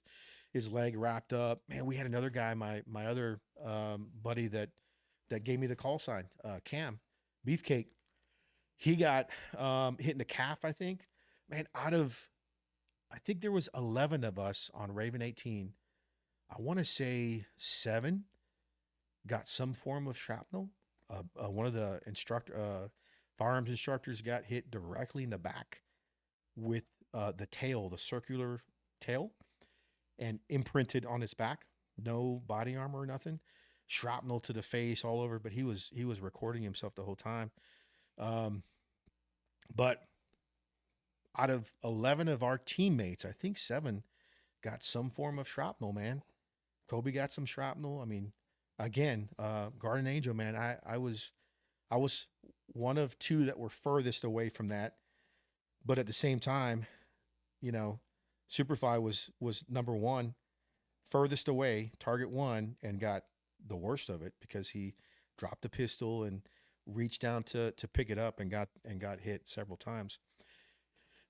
his leg wrapped up. Man, we had another guy, my other buddy that gave me the call sign, Cam, Beefcake. He got hit in the calf, I think. Man, I think there was 11 of us on Raven 18. I want to say 7 got some form of shrapnel. One of the firearms instructors got hit directly in the back with the tail, the circular tail, and imprinted on his back. No body armor or nothing. Shrapnel to the face, all over. But he was recording himself the whole time. But out of 11 of our teammates, I think 7 got some form of shrapnel, man. Kobe got some shrapnel. I mean, again, Guardian Angel, man, I was one of 2 that were furthest away from that. But at the same time, Superfly was number 1, furthest away, target 1, and got the worst of it because he dropped the pistol and reached down to pick it up and got hit several times.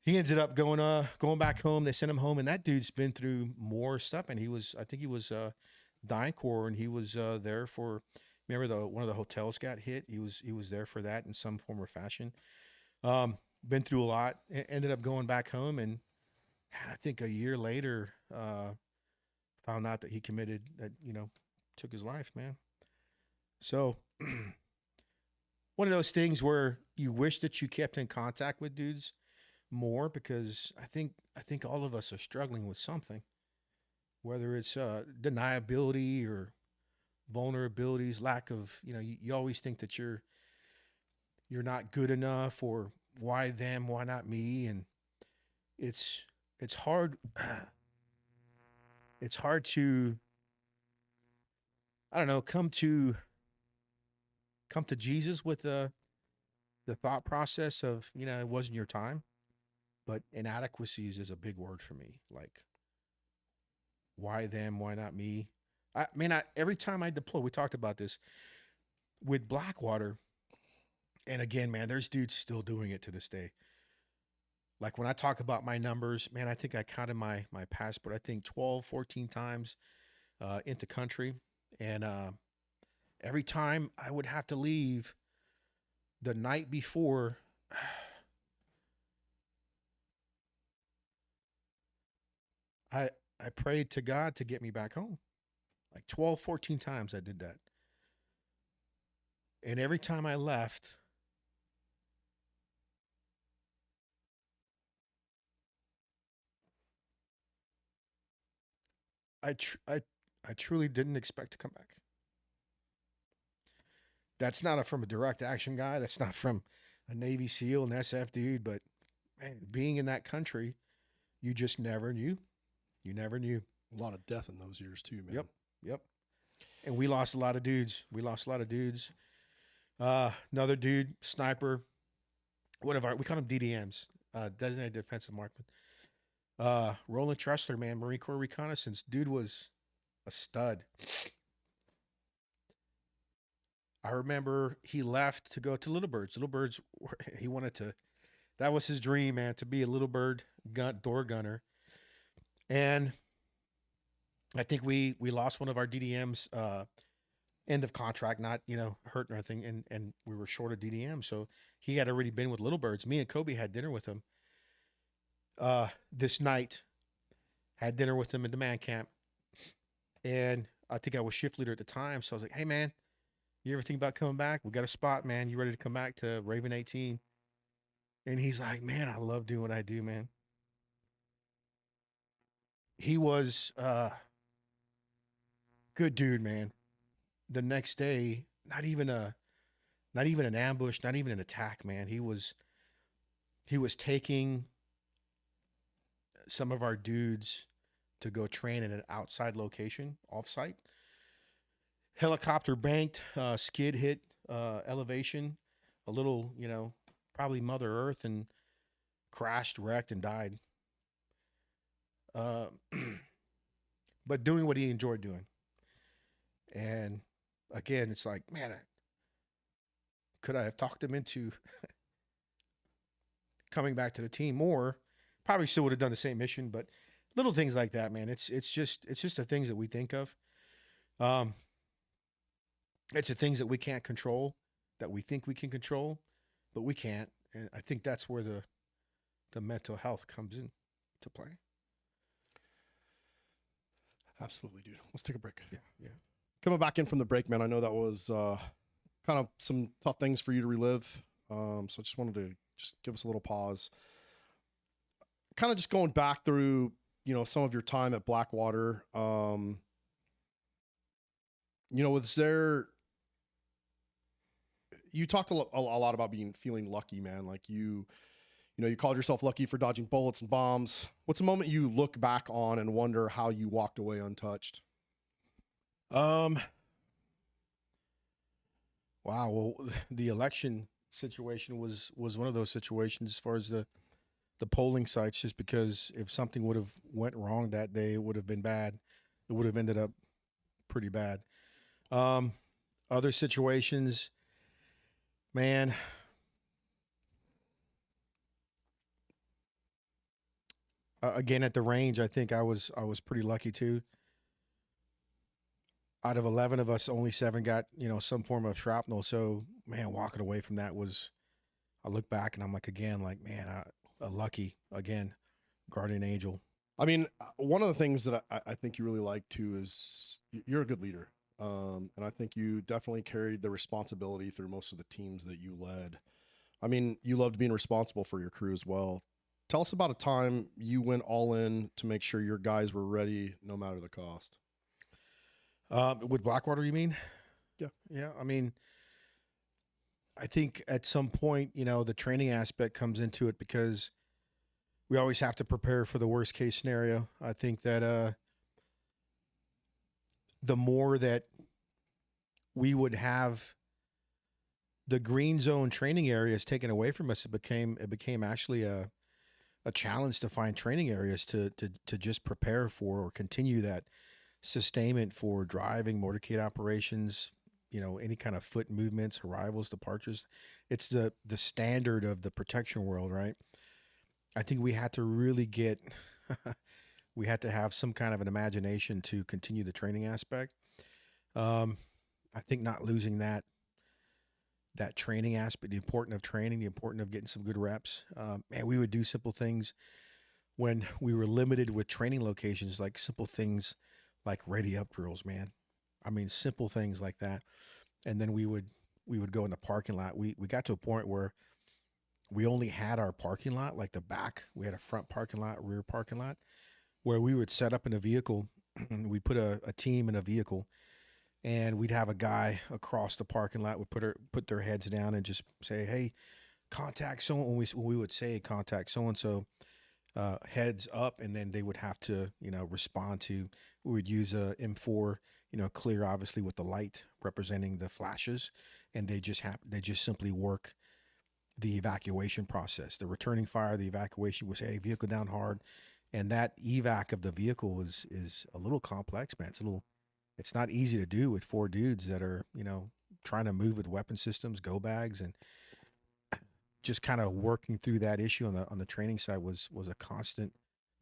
He ended up going back home. They sent him home, and that dude's been through more stuff. And I think he was DynCorp, and he was there for. Remember one of the hotels got hit. He was there for that in some form or fashion. Been through a lot. Ended up going back home, and I think a year later, found out that he committed that. Took his life, man. So one of those things where you wish that you kept in contact with dudes more, because I think all of us are struggling with something, whether it's deniability or vulnerabilities, lack of, you always think that you're not good enough, or why them, why not me? And it's hard. It's hard to, I don't know, come to Jesus with the thought process of, it wasn't your time. But inadequacies is a big word for me. Like, why them? Why not me? Every time I deploy, we talked about this with Blackwater. And again, man, there's dudes still doing it to this day. Like when I talk about my numbers, man, I think I counted my passport, I think 12, 14 times into country. And every time I would have to leave the night before, I prayed to God to get me back home. Like 12, 14 times I did that. And every time I left, I truly didn't expect to come back. That's not from a direct action guy. That's not from a Navy SEAL, an SF dude. But man, being in that country, you just never knew. You never knew. A lot of death in those years too, man. Yep. And we lost a lot of dudes. Another dude, sniper, we call them DDMs, designated defensive marksman. Roland Tressler, man, Marine Corps reconnaissance. Dude was a stud. I remember he left to go to Little Birds. Little Birds, he wanted to, that was his dream, man, to be a Little Bird door gunner. And I think we lost one of our DDMs end of contract, not, hurt or anything. And we were short of DDM. So he had already been with Little Birds. Me and Kobe had dinner with him this night, had dinner with him in the man camp. And I think I was shift leader at the time. So I was like, hey, man, you ever think about coming back? We got a spot, man. You ready to come back to Raven 18? And he's like, man, I love doing what I do, man. He was good dude, man. The next day, not even an ambush, not even an attack, man. He was taking some of our dudes to go train in an outside location, off-site. Helicopter banked, skid hit elevation, a little, probably Mother Earth, and crashed, wrecked, and died. But doing what he enjoyed doing. And again, it's like, man, could I have talked him into coming back to the team more? Probably still would have done the same mission, but little things like that, man. It's just the things that we think of. It's the things that we can't control, that we think we can control, but we can't. And I think that's where the mental health comes in to play. Absolutely, dude. Let's take a break. Yeah. Coming back in from the break, man, I know that was kind of some tough things for you to relive. So I just wanted to just give us a little pause. Kind of just going back through, some of your time at Blackwater. Was there, you talked a lot about feeling lucky, man. Like you called yourself lucky for dodging bullets and bombs. What's a moment you look back on and wonder how you walked away untouched? Wow. Well, the election situation was one of those situations as far as the polling sites, just because if something would have went wrong that day, it would have been bad. It would have ended up pretty bad. Other situations, man, again, at the range, I think I was pretty lucky too. Out of 11 of us, only 7 got, some form of shrapnel. So, man, walking away from that I look back and I'm like, again, like, man, lucky, again, guardian angel. I mean, one of the things that I think you really like too is you're a good leader. And I think you definitely carried the responsibility through most of the teams that you led. I mean, you loved being responsible for your crew as well. Tell us about a time you went all in to make sure your guys were ready no matter the cost. With Blackwater, you mean? Yeah. Yeah. I mean, I think at some point, the training aspect comes into it, because we always have to prepare for the worst case scenario. I think that the more that we would have the green zone training areas taken away from us, it became actually a challenge to find training areas to just prepare for or continue that sustainment for driving, motorcade operations, any kind of foot movements, arrivals, departures. It's the standard of the protection world, right? I think we had to really we had to have some kind of an imagination to continue the training aspect. I think not losing that training aspect, the importance of training, the importance of getting some good reps. Man, we would do simple things when we were limited with training locations, like simple things like ready up drills, man. I mean, simple things like that. And then we would go in the parking lot. We got to a point where we only had our parking lot, like the back. We had a front parking lot, rear parking lot, where we would set up in a vehicle. We put a team in a vehicle, and we'd have a guy across the parking lot would put their heads down and just say, hey, contact someone. When we would say contact so-and-so, heads up, and then they would have to, respond to, we would use a M4, clear, obviously, with the light representing the flashes. And they just simply work the evacuation process, the returning fire, the evacuation was, hey, vehicle down hard. And that evac of the vehicle is a little complex, man. It's not easy to do with 4 dudes that are, trying to move with weapon systems, go bags, and just kind of working through that issue on the training side was a constant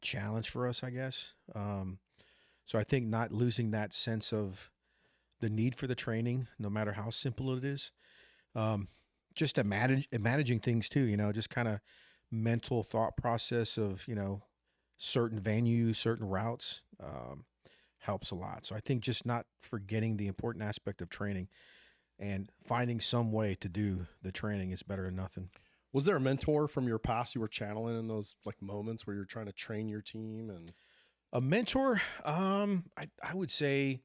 challenge for us, I guess. So I think not losing that sense of the need for the training, no matter how simple it is. Just managing things too, just kind of mental thought process of, certain venues, certain routes, helps a lot. So I think just not forgetting the important aspect of training and finding some way to do the training is better than nothing. Was there a mentor from your past you were channeling in those like moments where you're trying to train your team? And a mentor, I would say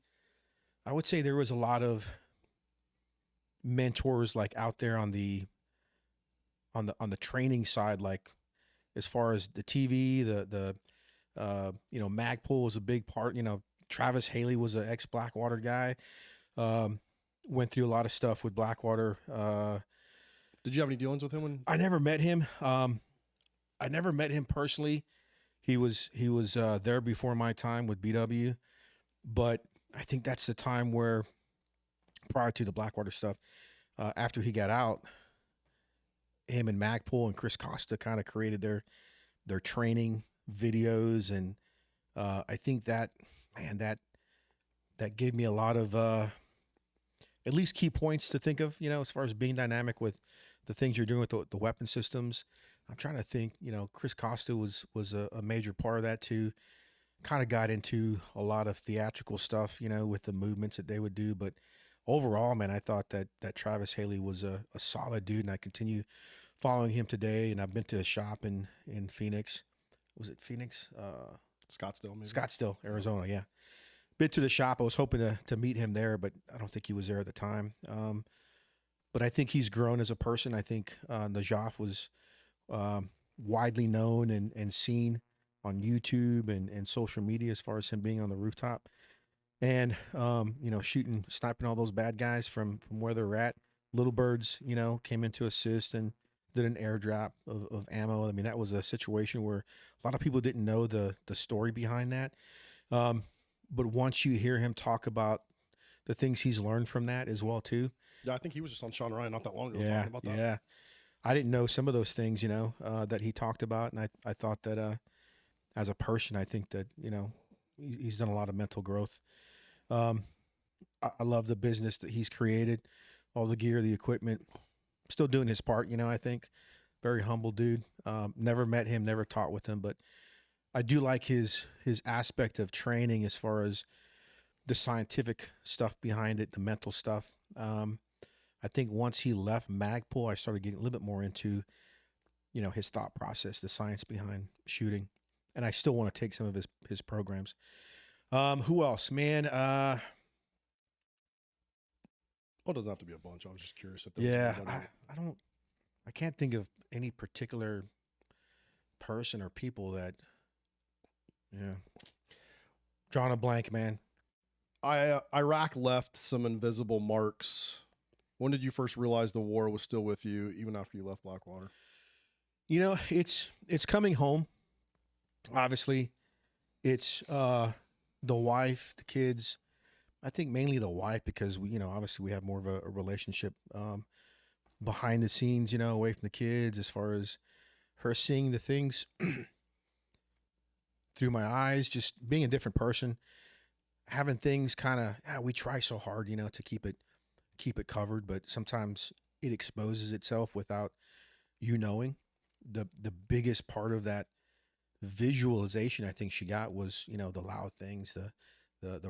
there was a lot of mentors like out there on the training side, like as far as the TV, the Magpul was a big part. Travis Haley was an ex Blackwater guy. Went through a lot of stuff with Blackwater. Did you have any dealings with him? I never met him. I never met him personally. He was there before my time with BW, but I think that's the time where, prior to the Blackwater stuff, after he got out, him and Magpul and Chris Costa kind of created their training videos, and I think that gave me a lot of at least key points to think of, as far as being dynamic with the things you're doing with the weapon systems. I'm trying to think, Chris Costa was a major part of that too. Kind of got into a lot of theatrical stuff, with the movements that they would do. But overall, man, I thought that Travis Haley was a solid dude, and I continue following him today. And I've been to a shop in Phoenix. Was it Phoenix? Scottsdale, maybe. Scottsdale, Arizona, yeah. Been to the shop. I was hoping to meet him there, but I don't think he was there at the time. But I think he's grown as a person. I think Najaf was widely known and seen on YouTube and social media as far as him being on the rooftop and, sniping all those bad guys from where they're at. Little Birds, came in to assist and did an airdrop of ammo. I mean, that was a situation where a lot of people didn't know the story behind that. But once you hear him talk about the things he's learned from that as well too. Yeah, I think he was just on Sean Ryan not that long ago talking about that. Yeah. I didn't know some of those things, that he talked about. And I thought that as a person, I think that, he's done a lot of mental growth. I love the business that he's created, all the gear, the equipment, still doing his part, I think. Very humble dude. Never met him, never taught with him, but I do like his aspect of training as far as the scientific stuff behind it, the mental stuff. I think once he left Magpul, I started getting a little bit more into, his thought process, the science behind shooting. And I still want to take some of his programs. Who else, man? Well, it doesn't have to be a bunch. I was just curious if there was I can't think of any particular person or people that, drawing a blank, man. Iraq left some invisible marks. When did you first realize the war was still with you, even after you left Blackwater? It's coming home. Obviously, it's the wife, the kids. I think mainly the wife, because obviously we have more of a relationship behind the scenes, away from the kids, as far as her seeing the things through my eyes, just being a different person, having things kind of, we try so hard, to keep it covered, but sometimes it exposes itself without you knowing. The biggest part of that visualization I think she got was, the loud things, the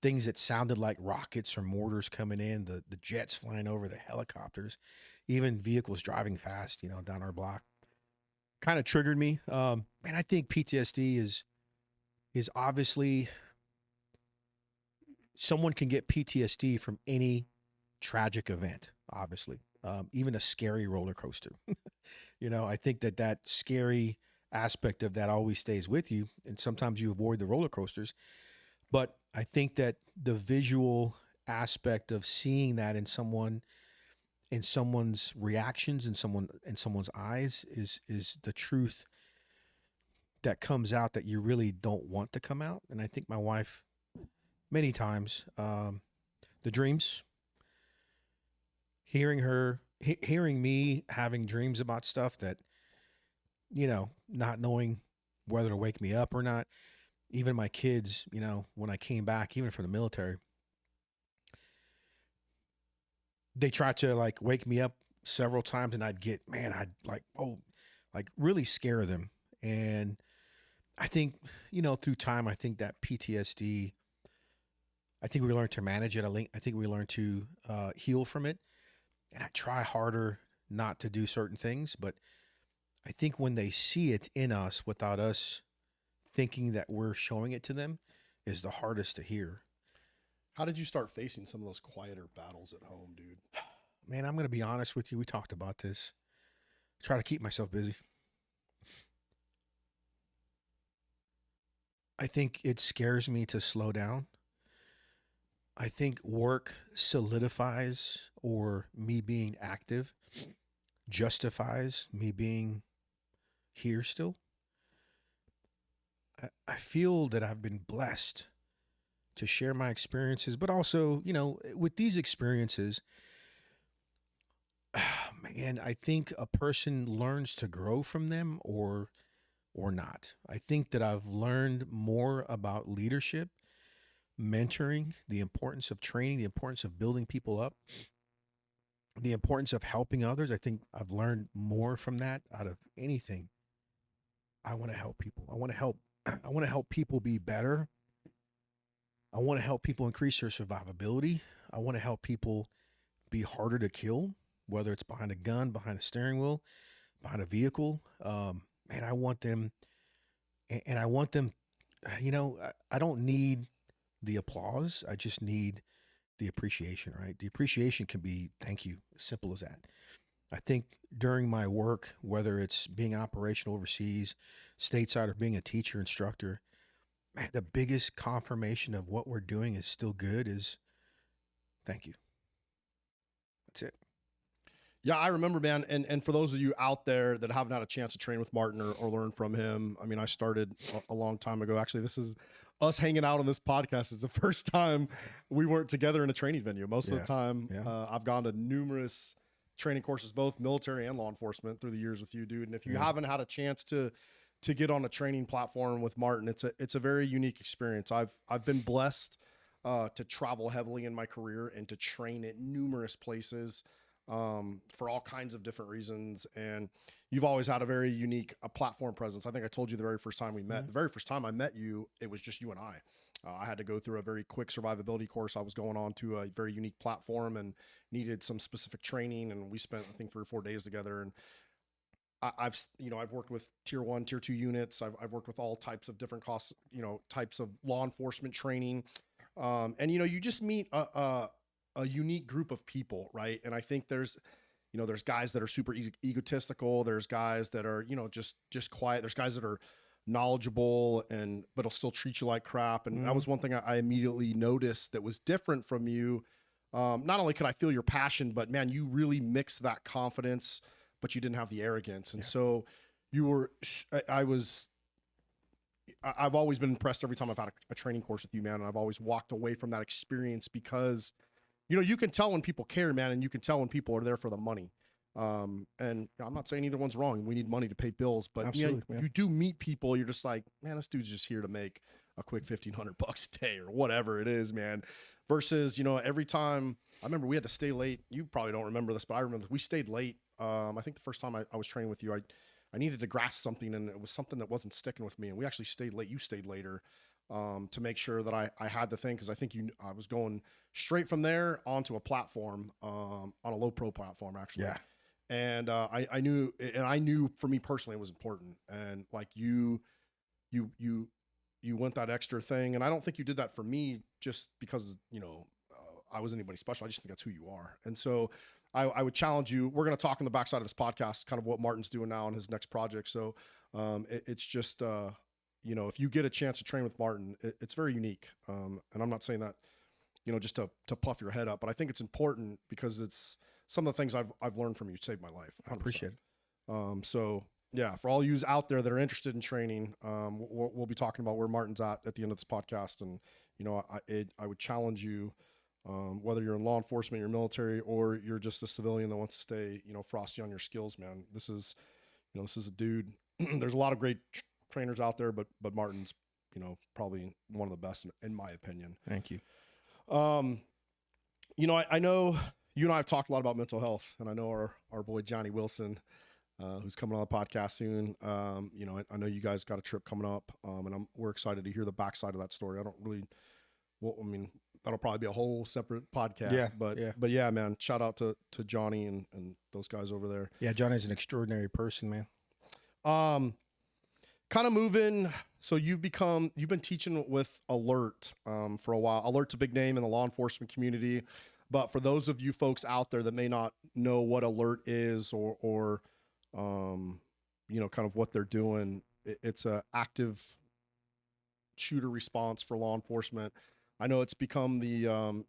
things that sounded like rockets or mortars coming in, the jets flying over, the helicopters, even vehicles driving fast, down our block. Kind of triggered me. And I think PTSD is obviously, someone can get PTSD from any tragic event, obviously, even a scary roller coaster. I think that scary aspect of that always stays with you, and sometimes you avoid the roller coasters. But I think that the visual aspect of seeing that in someone's reactions, in someone's eyes, is the truth that comes out that you really don't want to come out. And I think my wife, many times, the dreams, hearing me having dreams about stuff that, not knowing whether to wake me up or not. Even my kids, when I came back, even from the military, they tried to like wake me up several times, and I'd like, like really scare them. And I think, through time, I think that PTSD, I think we learn to manage it. I think we learn to heal from it. And I try harder not to do certain things, but I think when they see it in us without us thinking that we're showing it to them is the hardest to hear. How did you start facing some of those quieter battles at home, dude? Man, I'm going to be honest with you. We talked about this. Try to keep myself busy. I think it scares me to slow down. I think work solidifies, or me being active justifies me being here still. I feel that I've been blessed to share my experiences, but also, with these experiences, man, I think a person learns to grow from them or not. I think that I've learned more about leadership, mentoring, the importance of training, the importance of building people up, the importance of helping others. I think I've learned more from that out of anything. I want to help people. I want to help people be better. I want to help people increase their survivability. I want to help people be harder to kill, whether it's behind a gun, behind a steering wheel, behind a vehicle. Man, I want them, and I want them, I don't need the applause. I just need the appreciation, right? The appreciation can be thank you, simple as that. I think during my work, whether it's being operational overseas, stateside, or being a teacher, instructor, man, the biggest confirmation of what we're doing is still good is thank you. That's it. Yeah, I remember, man. And for those of you out there that haven't had a chance to train with Martin or learn from him, I mean, I started a long time ago. Actually, this is us hanging out on this podcast. Is the first time we weren't together in a training venue. Most of the time, I've gone to numerous training courses, both military and law enforcement, through the years with you, dude. And if you haven't had a chance to get on a training platform with Martin, it's a very unique experience. I've been blessed to travel heavily in my career and to train at numerous places for all kinds of different reasons. And you've always had a very unique platform presence. I think I told you the very first time we met, the very first time I met you, it was just you and I. I had to go through a very quick survivability course. I was going on to a very unique platform and needed some specific training. And we spent, I think, 3 or 4 days together. And I've worked with tier 1, tier 2 units. I've worked with all types of different costs, types of law enforcement training. And you just meet a unique group of people, right? And I think there's guys that are super egotistical. There's guys that are, just quiet. There's guys that are knowledgeable but will still treat you like crap. And that was one thing I immediately noticed that was different from you. Not only could I feel your passion, but man, you really mixed that confidence, but you didn't have the arrogance. And so I've always been impressed every time I've had a training course with you, man. And I've always walked away from that experience because, you can tell when people care, man. And you can tell when people are there for the money. And I'm not saying either one's wrong. We need money to pay bills, but you do meet people. You're just like, man, this dude's just here to make a quick $1,500 a day or whatever it is, man. Versus, every time I remember we had to stay late. You probably don't remember this, but I remember we stayed late. I think the first time I was training with you, I needed to grasp something and it was something that wasn't sticking with me. And we actually stayed late. You stayed later, to make sure that I had the thing. Cause I think I was going straight from there onto a platform, on a low pro platform actually. Yeah. And I knew for me personally, it was important. And like you went that extra thing. And I don't think you did that for me just because, I wasn't anybody special. I just think that's who you are. And so I would challenge you. We're going to talk on the backside of this podcast, kind of what Martin's doing now on his next project. So it's just, if you get a chance to train with Martin, it's very unique. And I'm not saying that, just to puff your head up, but I think it's important because it's some of the things I've learned from you saved my life. 100%. I appreciate it. So yeah, for all yous out there that are interested in training, we'll be talking about where Martin's at the end of this podcast. And, I would challenge you, whether you're in law enforcement, you're military, or you're just a civilian that wants to stay, frosty on your skills, man. This is a dude. There's a lot of great trainers out there, but Martin's, probably one of the best in my opinion. Thank you. I know you and I have talked a lot about mental health, and I know our boy Johnny Wilson, who's coming on the podcast soon. You know, I know you guys got a trip coming up, and we're excited to hear the backside of that story. I don't really, well, I mean, that'll probably be a whole separate podcast. Yeah, but yeah, man, shout out to Johnny and those guys over there. Yeah, Johnny's an extraordinary person, man. Kind of moving. So you've been teaching with Alert for a while. Alert's a big name in the law enforcement community, but for those of you folks out there that may not know what Alert is or you know, kind of what they're doing, it's a active shooter response for law enforcement. I know it's become the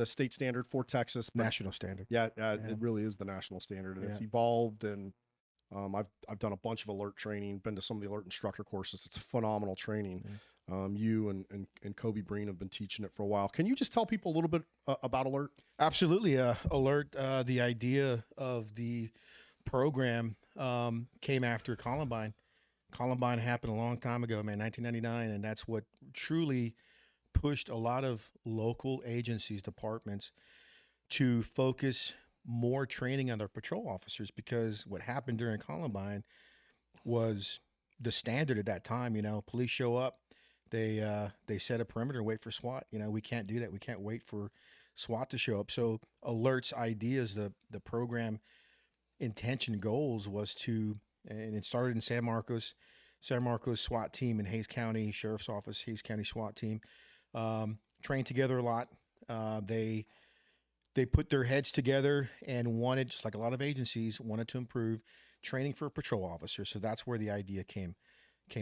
state standard for Texas, National standard. Yeah, it really is the national standard, and it's evolved. And I've done a bunch of Alert training, been to some of the Alert instructor courses. It's a phenomenal training. You and Kobe Breen have been teaching it for a while. Can you just tell people a little bit about Alert? Absolutely. Alert, the idea of the program came after Columbine. Columbine happened a long time ago, man, 1999, and that's what truly pushed a lot of local agencies, departments, to focus more training on their patrol officers, because what happened during Columbine was the standard at that time. You know, police show up, they set a perimeter and wait for SWAT. You know, we can't do that. We can't wait for SWAT to show up. So Alert's ideas, the program intention goals was to, and it started in San Marcos SWAT team in Hays County Sheriff's Office, Hays County SWAT team, trained together a lot. They put their heads together and wanted, just like a lot of agencies, wanted to improve training for patrol officers. So that's where the idea came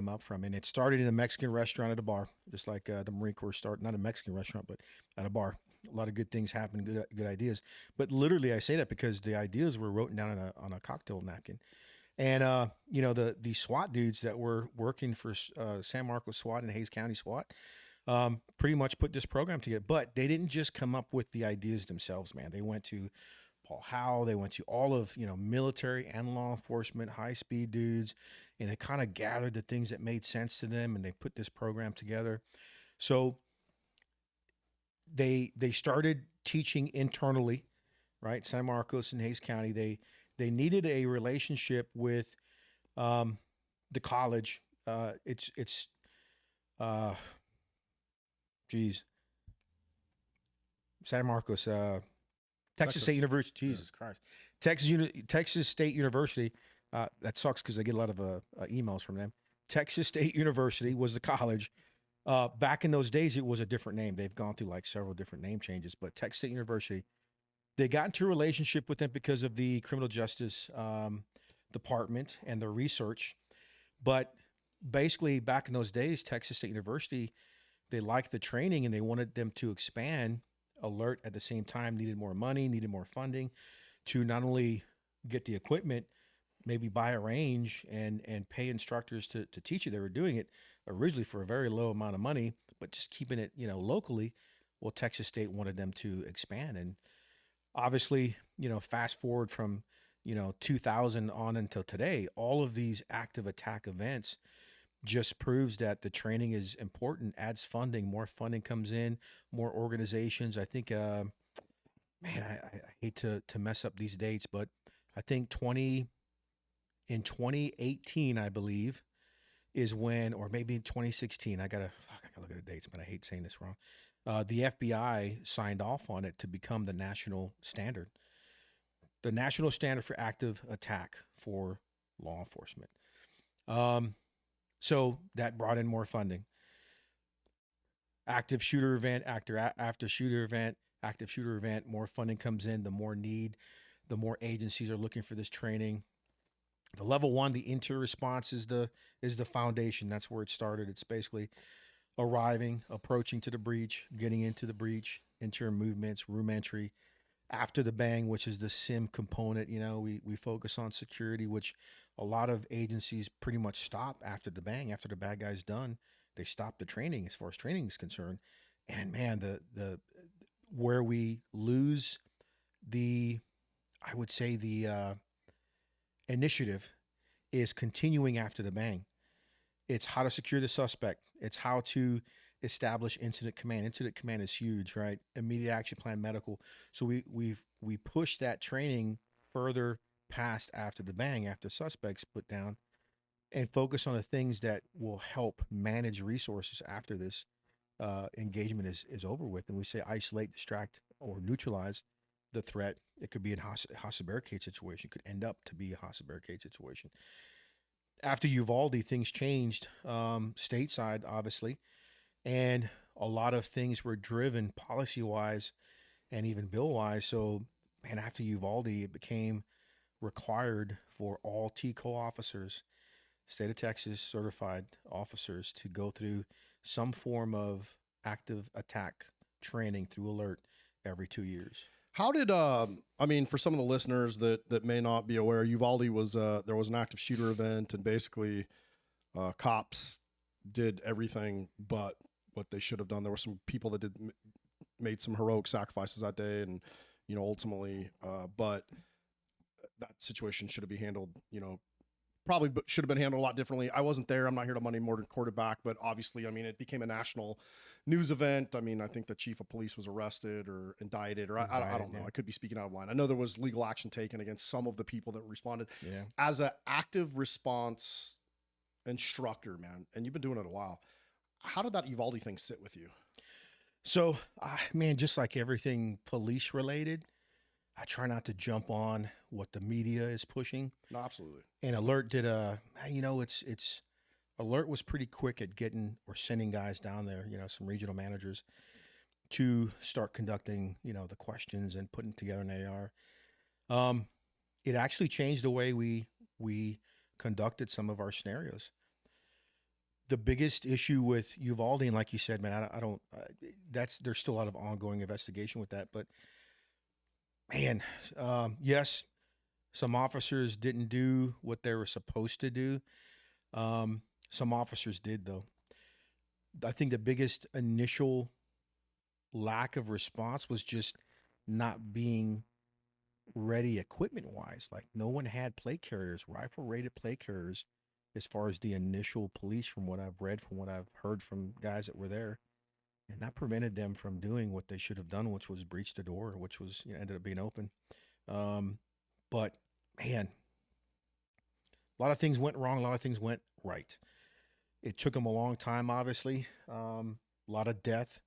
up from. And it started in a Mexican restaurant at a bar, just like the Marine Corps started, not a Mexican restaurant, but at a bar. A lot of good things happen, good ideas. But literally, I say that because the ideas were written down on a cocktail napkin. And, you know, the SWAT dudes that were working for San Marcos SWAT and Hays County SWAT pretty much put this program together. But they didn't just come up with the ideas themselves, man. They went to Paul Howell. They went to all of, you know, military and law enforcement, high-speed dudes, and they kind of gathered the things that made sense to them, and they put this program together. So they started teaching internally, right? San Marcos and Hays County. They needed a relationship with the college. San Marcos, Texas State University. Jesus Christ, Texas State University. That sucks because I get a lot of emails from them. Texas State University was the college. Back in those days, it was a different name. They've gone through like several different name changes, but Texas State University. They got into a relationship with them because of the criminal justice department and their research. But basically, back in those days, Texas State University, they liked the training and they wanted them to expand. Alert at the same time needed more money, needed more funding to not only get the equipment, maybe buy a range and pay instructors to teach it. They were doing it originally for a very low amount of money, but just keeping it, you know, locally. Well, Texas State wanted them to expand. And obviously, you know, fast forward from, you know, 2000 on until today, all of these active attack events just proves that the training is important, adds funding, more funding comes in, more organizations. I think, man, I hate to mess up these dates, but I think in 2018, I believe, is when, or maybe in 2016, I gotta look at the dates, but I hate saying this wrong. The FBI signed off on it to become the national standard for active attack for law enforcement. So that brought in more funding. Active shooter event, after shooter event, active shooter event, more funding comes in, the more need, the more agencies are looking for this training. The level one, the interior response is the foundation. That's where it started. It's basically approaching to the breach, getting into the breach, interior movements, room entry. After the bang, which is the SIM component, you know, we focus on security, which a lot of agencies pretty much stop after the bang. After the bad guy's done, they stop the training as far as training is concerned. And man, the where we lose the initiative is continuing after the bang. It's how to secure the suspect. It's establish incident command. Incident command is huge, right? Immediate action plan, medical. So we push that training further past after the bang, after suspects put down, and focus on the things that will help manage resources after this engagement is over with. And we say isolate, distract, or neutralize the threat. It could be a hostage barricade situation. It could end up to be a hostage barricade situation. After Uvalde, things changed stateside, obviously, and a lot of things were driven policy-wise and even bill-wise. So, man, after Uvalde, it became required for all TCO officers, state of Texas certified officers, to go through some form of active attack training through alert every 2 years. How did I mean, for some of the listeners that may not be aware, Uvalde was there was an active shooter event, and basically cops did everything but what they should have done. There were some people that made some heroic sacrifices that day, and ultimately, but that situation should have been handled, probably should have been handled a lot differently. I wasn't there. I'm not here to Monday morning quarterback, but obviously, I mean, it became a national news event. I mean, I think the chief of police was arrested or indicted, or I don't know. Yeah. I could be speaking out of line. I know there was legal action taken against some of the people that responded. Yeah. As an active response instructor, man, and you've been doing it a while, how did that Uvalde thing sit with you? So, man, just like everything police related, I try not to jump on what the media is pushing. No, absolutely. And Alert did it's Alert was pretty quick at getting or sending guys down there, some regional managers, to start conducting, the questions and putting together an AR. It actually changed the way we conducted some of our scenarios. The biggest issue with Uvalde, and like you said, man, there's still a lot of ongoing investigation with that, but man, yes, some officers didn't do what they were supposed to do. Some officers did, though. I think the biggest initial lack of response was just not being ready equipment-wise. Like, no one had plate carriers, rifle-rated plate carriers, as far as the initial police, from what I've read, from what I've heard from guys that were there. And that prevented them from doing what they should have done, which was breach the door, which was ended up being open. But man, a lot of things went wrong. A lot of things went right. It took them a long time, obviously. A lot of death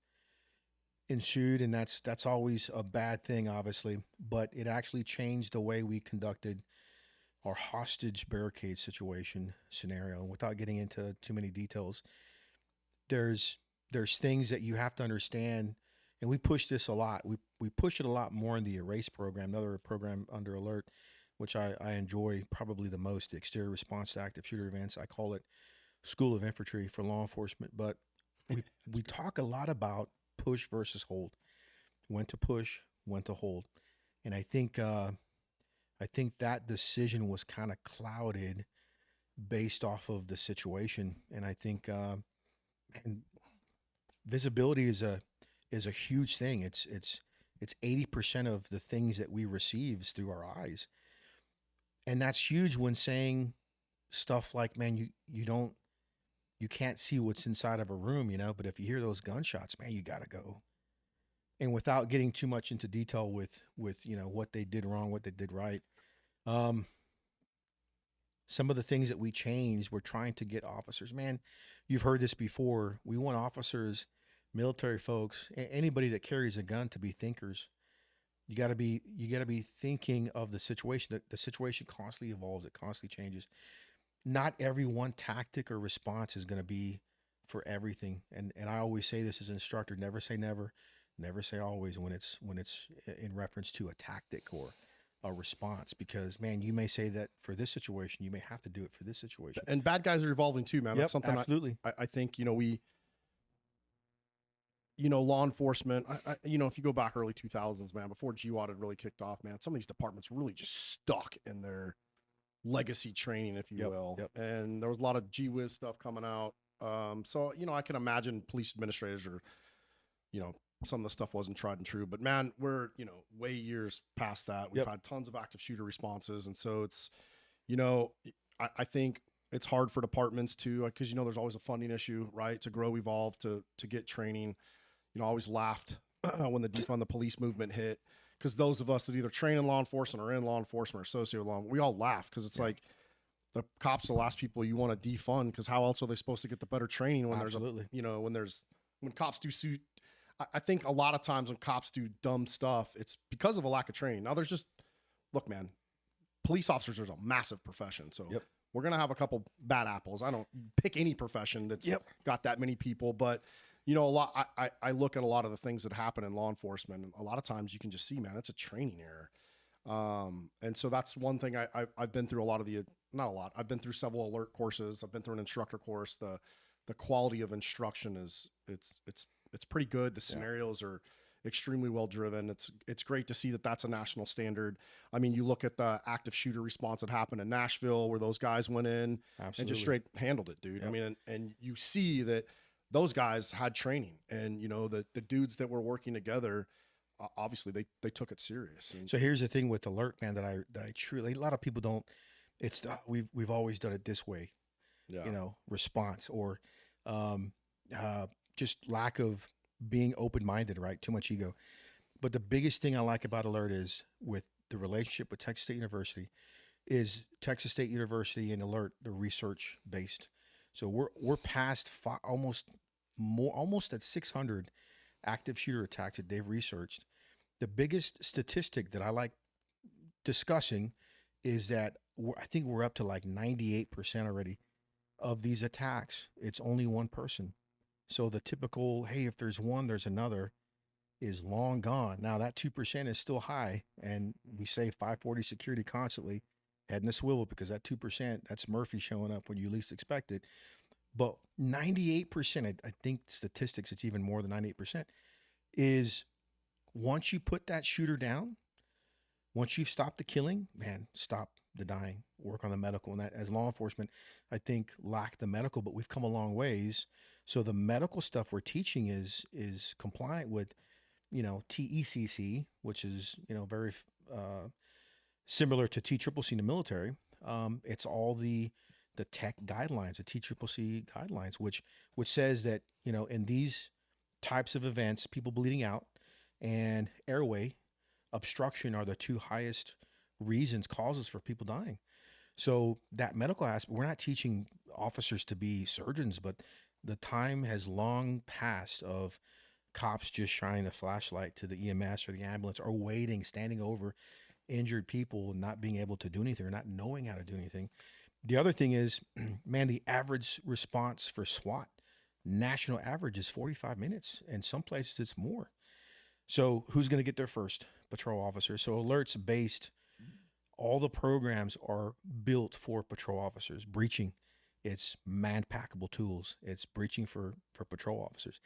ensued, and that's always a bad thing, obviously. But it actually changed the way we conducted our hostage barricade situation scenario. Without getting into too many details, there's things that you have to understand, and we push this a lot. We push it a lot more in the Erase program, another program under Alert, which I enjoy probably the most, the exterior response to active shooter events. I call it School of Infantry for law enforcement. But we talk a lot about push versus hold, when to push, when to hold. And I think that decision was kind of clouded based off of the situation. And I think and visibility is a huge thing. It's 80% of the things that we receive is through our eyes. And that's huge when saying stuff like, man, you can't see what's inside of a room, but if you hear those gunshots, man, you got to go. And without getting too much into detail with what they did wrong, what they did right, some of the things that we changed, we're trying to get officers, man, you've heard this before. We want officers, military folks, anybody that carries a gun, to be thinkers. You got to be thinking of the situation. The situation constantly evolves. It constantly changes. Not every one tactic or response is going to be for everything. And I always say this as an instructor: never say never, never say always when it's in reference to a tactic or a response. Because, man, you may say that for this situation, you may have to do it for this situation. And bad guys are evolving too, man. Yep, That's something absolutely. I think law enforcement, if you go back early 2000s, man, before GWAT had really kicked off, man, some of these departments really just stuck in their legacy training, if you will. Yep. And there was a lot of GWiz stuff coming out. So, I can imagine police administrators or, some of the stuff wasn't tried and true, but man, we're, way years past that. We've had tons of active shooter responses. And so it's, I think it's hard for departments to, because, there's always a funding issue, right? To grow, evolve, to get training. I always laughed when the defund the police movement hit, because those of us that either train in law enforcement or in law enforcement or associated with law, we all laugh because it's like the cops are the last people you want to defund, because how else are they supposed to get the better training when when cops do suit. I think a lot of times when cops do dumb stuff, it's because of a lack of training. Now look, man, police officers are a massive profession. So we're going to have a couple bad apples. I don't pick any profession that's got that many people, but I look at a lot of the things that happen in law enforcement, and a lot of times you can just see, man, it's a training error. And so that's one thing I've been through I've been through several alert courses. I've been through an instructor course. The quality of instruction it's pretty good. The scenarios are extremely well driven. It's great to see that that's a national standard. I mean, you look at the active shooter response that happened in Nashville, where those guys went in and just straight handled it, dude. Yep. I mean, and you see that those guys had training, and the dudes that were working together, obviously they took it serious. And so here's the thing with alert, man, that I truly, a lot of people don't. It's we've always done it this way, response, or just lack of being open-minded, right? Too much ego. But the biggest thing I like about alert is with the relationship with Texas State University is Texas State University and alert, the research based. So we're past almost at 600 active shooter attacks that they've researched. The biggest statistic that I like discussing is that I think we're up to like 98% already of these attacks. It's only one person. So the typical, hey, if there's one, there's another, is long gone. Now that 2% is still high, and we say 540 security constantly, head in a swivel, because that 2%, that's Murphy showing up when you least expect it. But 98%, I think statistics, it's even more than 98%, is once you put that shooter down, once you've stopped the killing, man, stop the dying, work on the medical. And that, as law enforcement, I think lack the medical, but we've come a long ways. So the medical stuff we're teaching is compliant with, TECC, which is, very similar to TCCC in the military. It's all the tech guidelines, the TCCC guidelines, which says that, in these types of events, people bleeding out and airway obstruction are the two highest causes for people dying. So that medical aspect, we're not teaching officers to be surgeons, but the time has long passed of cops just shining a flashlight to the EMS or the ambulance, or waiting, standing over injured people and not being able to do anything, or not knowing how to do anything. The other thing is, man, the average response for SWAT, national average, is 45 minutes. And some places it's more. So who's going to get there first? Patrol officers. So alerts based, all the programs are built for patrol officers. Breaching, it's man-packable tools. It's breaching for patrol officers.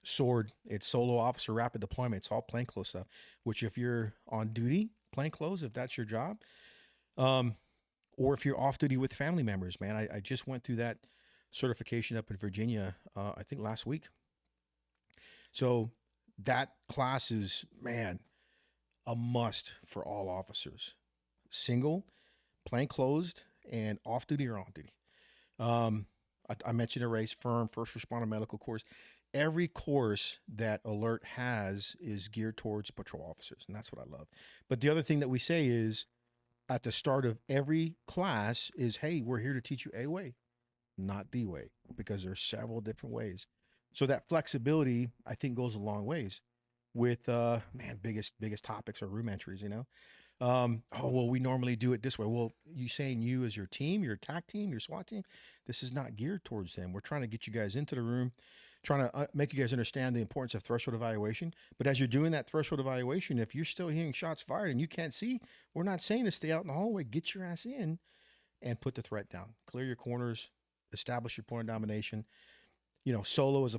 SWORD, it's solo officer rapid deployment. It's all plainclothes stuff, which if you're on duty, plainclothes, if that's your job, or if you're off duty with family members, man, I just went through that certification up in Virginia, I think last week. So that class is, man, a must for all officers. Single, plainclothes, and off duty or on duty. I mentioned a race, firm, first responder medical course. Every course that alert has is geared towards patrol officers, and that's what I love. But the other thing that we say is, at the start of every class is, hey, we're here to teach you a way, not the way, because there's several different ways. So that flexibility, I think, goes a long ways with, biggest topics are room entries, we normally do it this way. Well, you saying you as your team, your attack team, your SWAT team, this is not geared towards them. We're trying to get you guys into the room, trying to make you guys understand the importance of threshold evaluation. But as you're doing that threshold evaluation, if you're still hearing shots fired and you can't see, we're not saying to stay out in the hallway. Get your ass in and put the threat down. Clear your corners, establish your point of domination. Solo as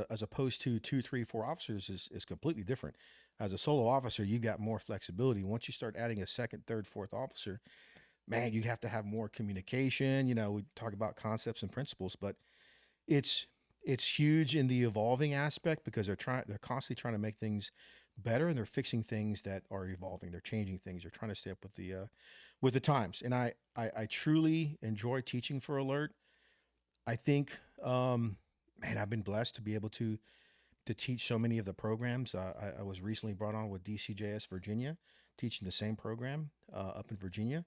as opposed to 2, 3, 4 officers is completely different. As a solo officer, you got more flexibility. Once you start adding a second, third, fourth officer, man, you have to have more communication. We talk about concepts and principles, but it's huge in the evolving aspect, because they're constantly trying to make things better, and they're fixing things that are evolving. They're changing things. They're trying to stay up with with the times. And I truly enjoy teaching for Alert. I think, man, I've been blessed to be able to teach so many of the programs. I was recently brought on with DCJS Virginia, teaching the same program up in Virginia.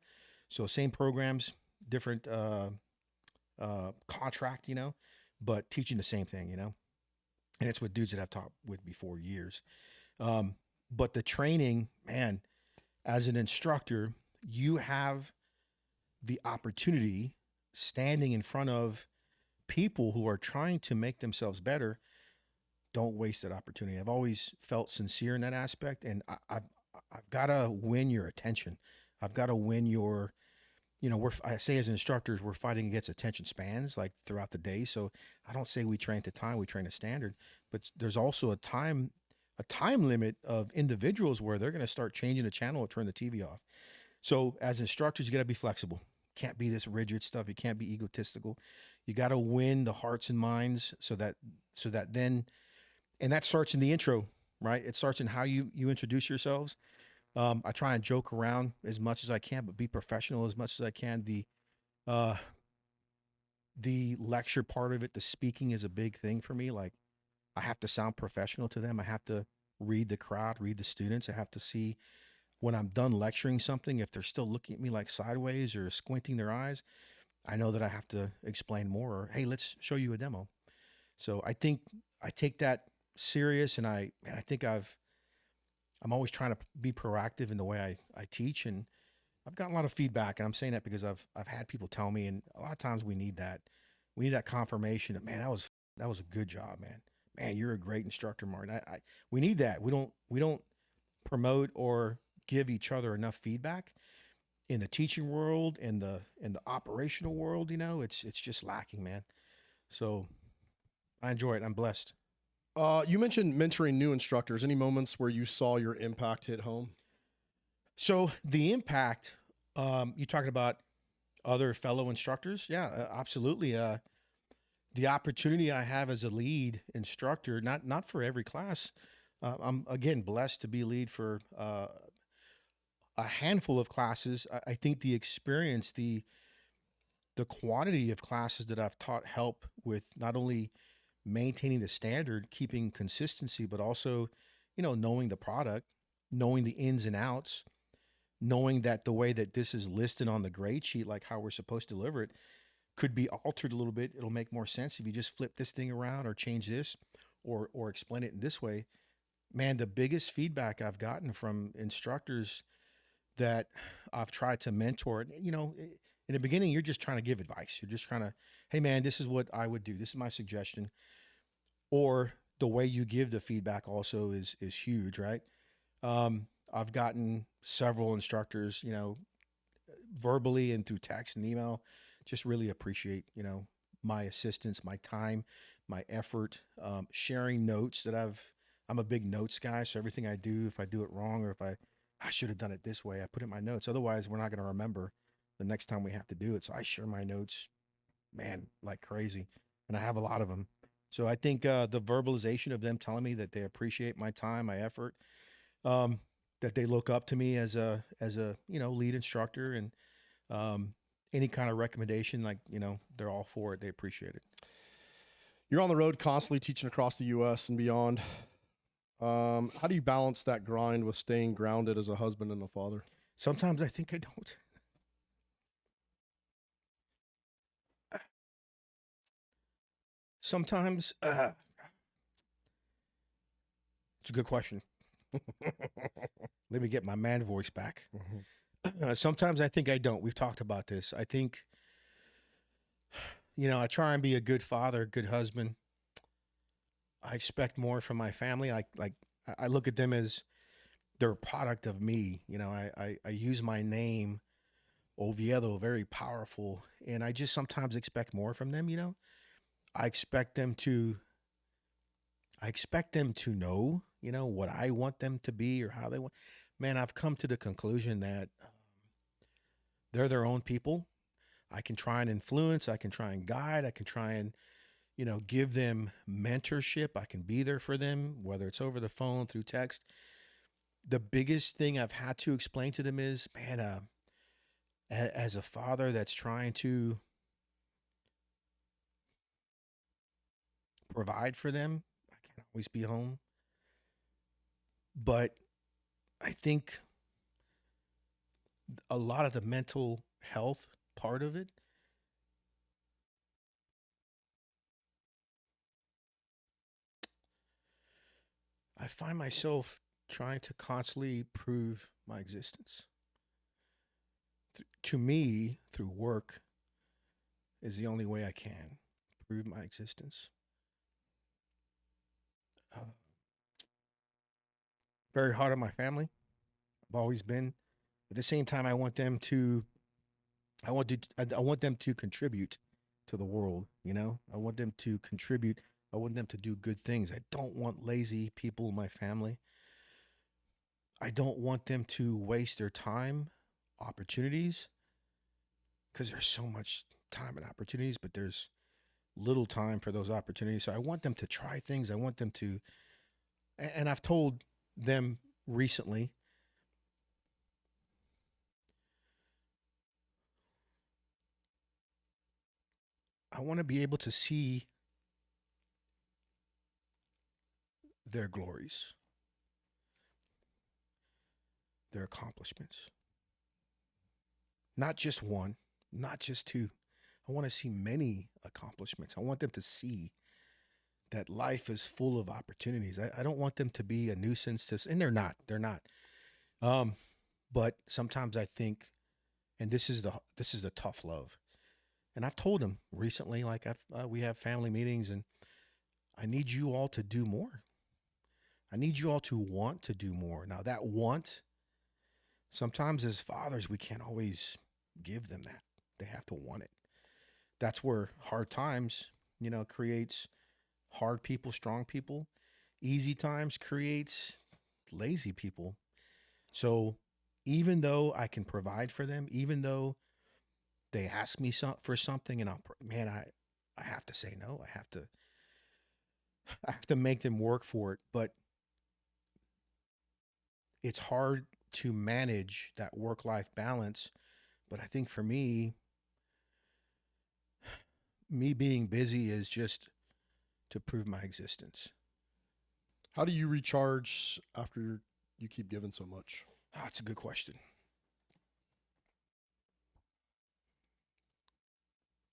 So same programs, different contract, but teaching the same thing, and it's with dudes that I've taught with before years. But the training, man, as an instructor, you have the opportunity standing in front of people who are trying to make themselves better. Don't waste that opportunity. I've always felt sincere in that aspect, and I've got to win your attention. I've got to win your, I say as instructors, we're fighting against attention spans like throughout the day. So I don't say we train to time, we train to standard, but there's also a time limit of individuals where they're going to start changing the channel or turn the TV off. So as instructors, you got to be flexible. Can't be this rigid stuff. You can't be egotistical. You got to win the hearts and minds so that then, and that starts in the intro, right? It starts in how you introduce yourselves. I try and joke around as much as I can, but be professional as much as I can. The lecture part of it, the speaking is a big thing for me. Like I have to sound professional to them. I have to read the crowd, read the students. I have to see when I'm done lecturing something, if they're still looking at me like sideways or squinting their eyes, I know that I have to explain more, or, hey, let's show you a demo. So I think I take that serious, and I think I'm always trying to be proactive in the way I teach, and I've gotten a lot of feedback, and I'm saying that because I've had people tell me, and a lot of times we need that confirmation that, man, that was a good job, man. Man, you're a great instructor, Martin. We need that. We don't promote or give each other enough feedback in the teaching world and the operational world. It's just lacking, man. So I enjoy it. I'm blessed. You mentioned mentoring new instructors. Any moments where you saw your impact hit home? So the impact, you talking about other fellow instructors? Yeah, absolutely. The opportunity I have as a lead instructor, not for every class. I'm again blessed to be lead for a handful of classes. I think the experience, the quantity of classes that I've taught help with not only maintaining the standard, keeping consistency, but also, knowing the product, knowing the ins and outs, knowing that the way that this is listed on the grade sheet, like how we're supposed to deliver it, could be altered a little bit. It'll make more sense if you just flip this thing around or change this or explain it in this way. Man, the biggest feedback I've gotten from instructors that I've tried to mentor, in the beginning, you're just trying to give advice. You're just trying to, hey man, this is what I would do. This is my suggestion. Or the way you give the feedback also is huge, right? I've gotten several instructors, verbally and through text and email, just really appreciate, my assistance, my time, my effort, sharing notes that I'm a big notes guy. So everything I do, if I do it wrong, or if I should have done it this way, I put it in my notes. Otherwise, we're not going to remember the next time we have to do it. So I share my notes, man, like crazy. And I have a lot of them. So I think the verbalization of them telling me that they appreciate my time, my effort, that they look up to me as a lead instructor, and any kind of recommendation, like, they're all for it. They appreciate it. You're on the road constantly teaching across the U.S. and beyond. How do you balance that grind with staying grounded as a husband and a father? Sometimes I think I don't. Sometimes, it's a good question. Let me get my man voice back. Sometimes I think I don't. We've talked about this. I think, I try and be a good father, good husband. I expect more from my family. I look at them as they're a product of me. I use my name, Oviedo, very powerful, and I just sometimes expect more from them. I expect them to know, what I want them to be or how they want. Man, I've come to the conclusion that they're their own people. I can try and influence, I can try and guide, I can try and, give them mentorship. I can be there for them, whether it's over the phone, through text. The biggest thing I've had to explain to them is, man, as a father that's trying to provide for them, I can't always be home. But I think a lot of the mental health part of it, I find myself trying to constantly prove my existence. To me, through work, is the only way I can prove my existence. Uh, Very hard on my family. I've always been. At the same time, I want them to contribute to the world. You know, I want them to contribute. I want them to do good things. I don't want lazy people in my family. I don't want them to waste their time, opportunities, because there's so much time and opportunities, but there's little time for those opportunities. So I want them to try things. I want them to, and I've told them recently, I want to be able to see their glories, their accomplishments. Not just one, not just two. I want to see many accomplishments. I want them to see that life is full of opportunities. I don't want them to be a nuisance to, and they're not. They're not. Um, but sometimes I think, and this is the tough love. And I've told them recently, like we have family meetings, and I need you all to do more. I need you all to want to do more. Now that want, sometimes as fathers, we can't always give them that. They have to want it. That's where hard times, creates hard people, strong people. Easy times creates lazy people. So even though I can provide for them, even though they ask me for something, and I have to say no. I have to make them work for it. But it's hard to manage that work-life balance. But I think for me being busy is just to prove my existence. How do you recharge after you keep giving so much? Oh, that's a good question.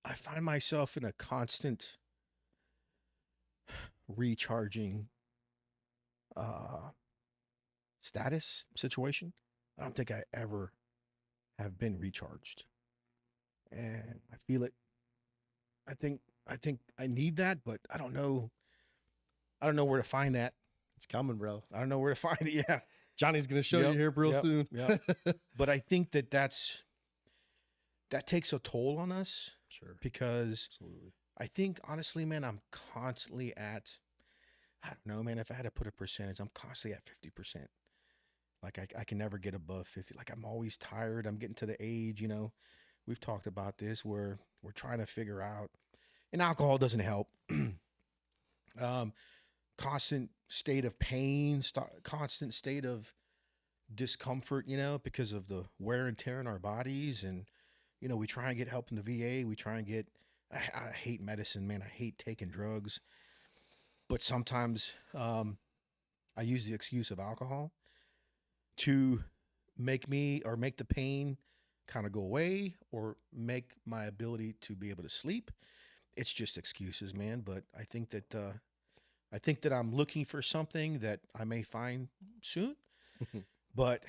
I find myself in a constant recharging status situation. I don't think I ever have been recharged, and I feel it. I think I need that, but I don't know. I don't know where to find that. It's coming, bro. I don't know where to find it. Yeah, Johnny's gonna show you here real soon. Yeah, but I think that takes a toll on us. Sure. Because Absolutely. I think honestly, man, I'm constantly at, I don't know, man, if I had to put a percentage, I'm constantly at 50%. Like I can never get above 50. Like I'm always tired. I'm getting to the age, we've talked about this where we're trying to figure out, and alcohol doesn't help. Constant state of pain, constant state of discomfort, because of the wear and tear in our bodies. And, we try and get help in the VA. We try and get, I hate medicine, man. I hate taking drugs. But sometimes I use the excuse of alcohol to make the pain kind of go away, or make my ability to be able to sleep. It's just excuses, man. But I think that I'm looking for something that I may find soon, but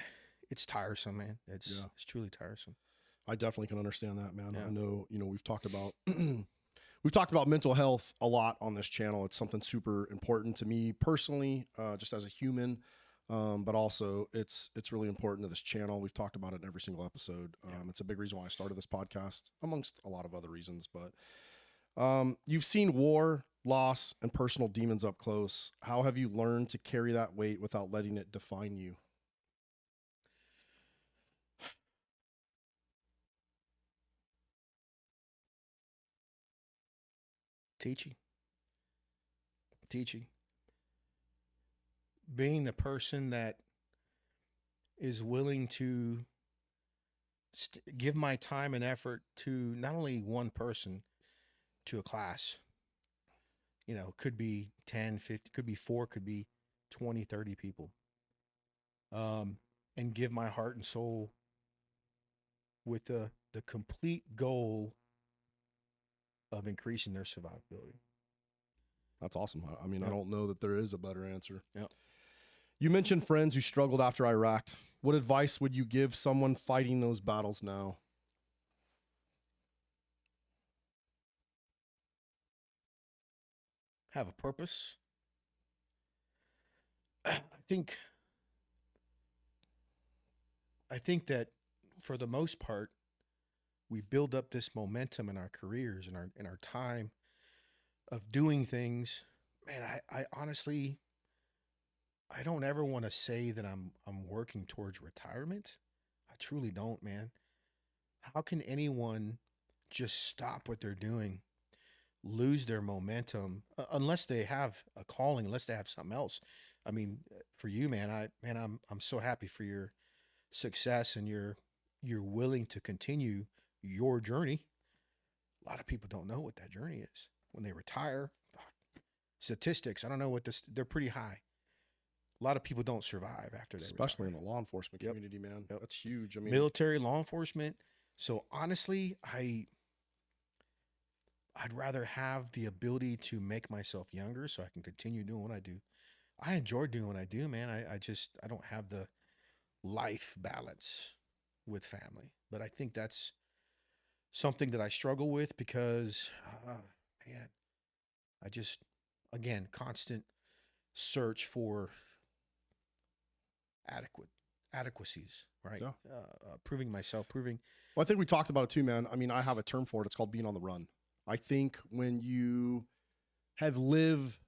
it's tiresome, man. It's truly tiresome. I definitely can understand that, man. Yeah. I know, we've talked about mental health a lot on this channel. It's something super important to me personally, just as a human. But also it's really important to this channel. We've talked about it in every single episode. It's a big reason why I started this podcast, amongst a lot of other reasons. But you've seen war, loss, and personal demons up close. How have you learned to carry that weight without letting it define you? Teaching. Being the person that is willing to give my time and effort to not only one person, to a class. Could be 10, 50, could be 4, could be 20, 30 people. And give my heart and soul with the complete goal of increasing their survivability. That's awesome. I mean, I don't know that there is a better answer. Yeah. You mentioned friends who struggled after Iraq. What advice would you give someone fighting those battles now? Have a purpose. I think that for the most part, we build up this momentum in our careers and our time of doing things. Man, I honestly, I don't ever want to say that I'm working towards retirement. I truly don't, man. How can anyone just stop what they're doing, lose their momentum, unless they have a calling, unless they have something else? I mean, for you, man, I'm so happy for your success, and you're willing to continue your journey. A lot of people don't know what that journey is. When they retire, statistics, I don't know what this, they're pretty high. A lot of people don't survive after they Especially retire. in the law enforcement community, man. Yep. That's huge. I mean, Military, law enforcement. So honestly, I'd rather have the ability to make myself younger so I can continue doing what I do. I enjoy doing what I do, man. I don't have the life balance with family, but I think that's something that I struggle with because, man, I just, again, constant search for adequacies, right? Yeah. Proving myself, well, I think we talked about it too, man. I mean, I have a term for it. It's called being on the run. I think when you have lived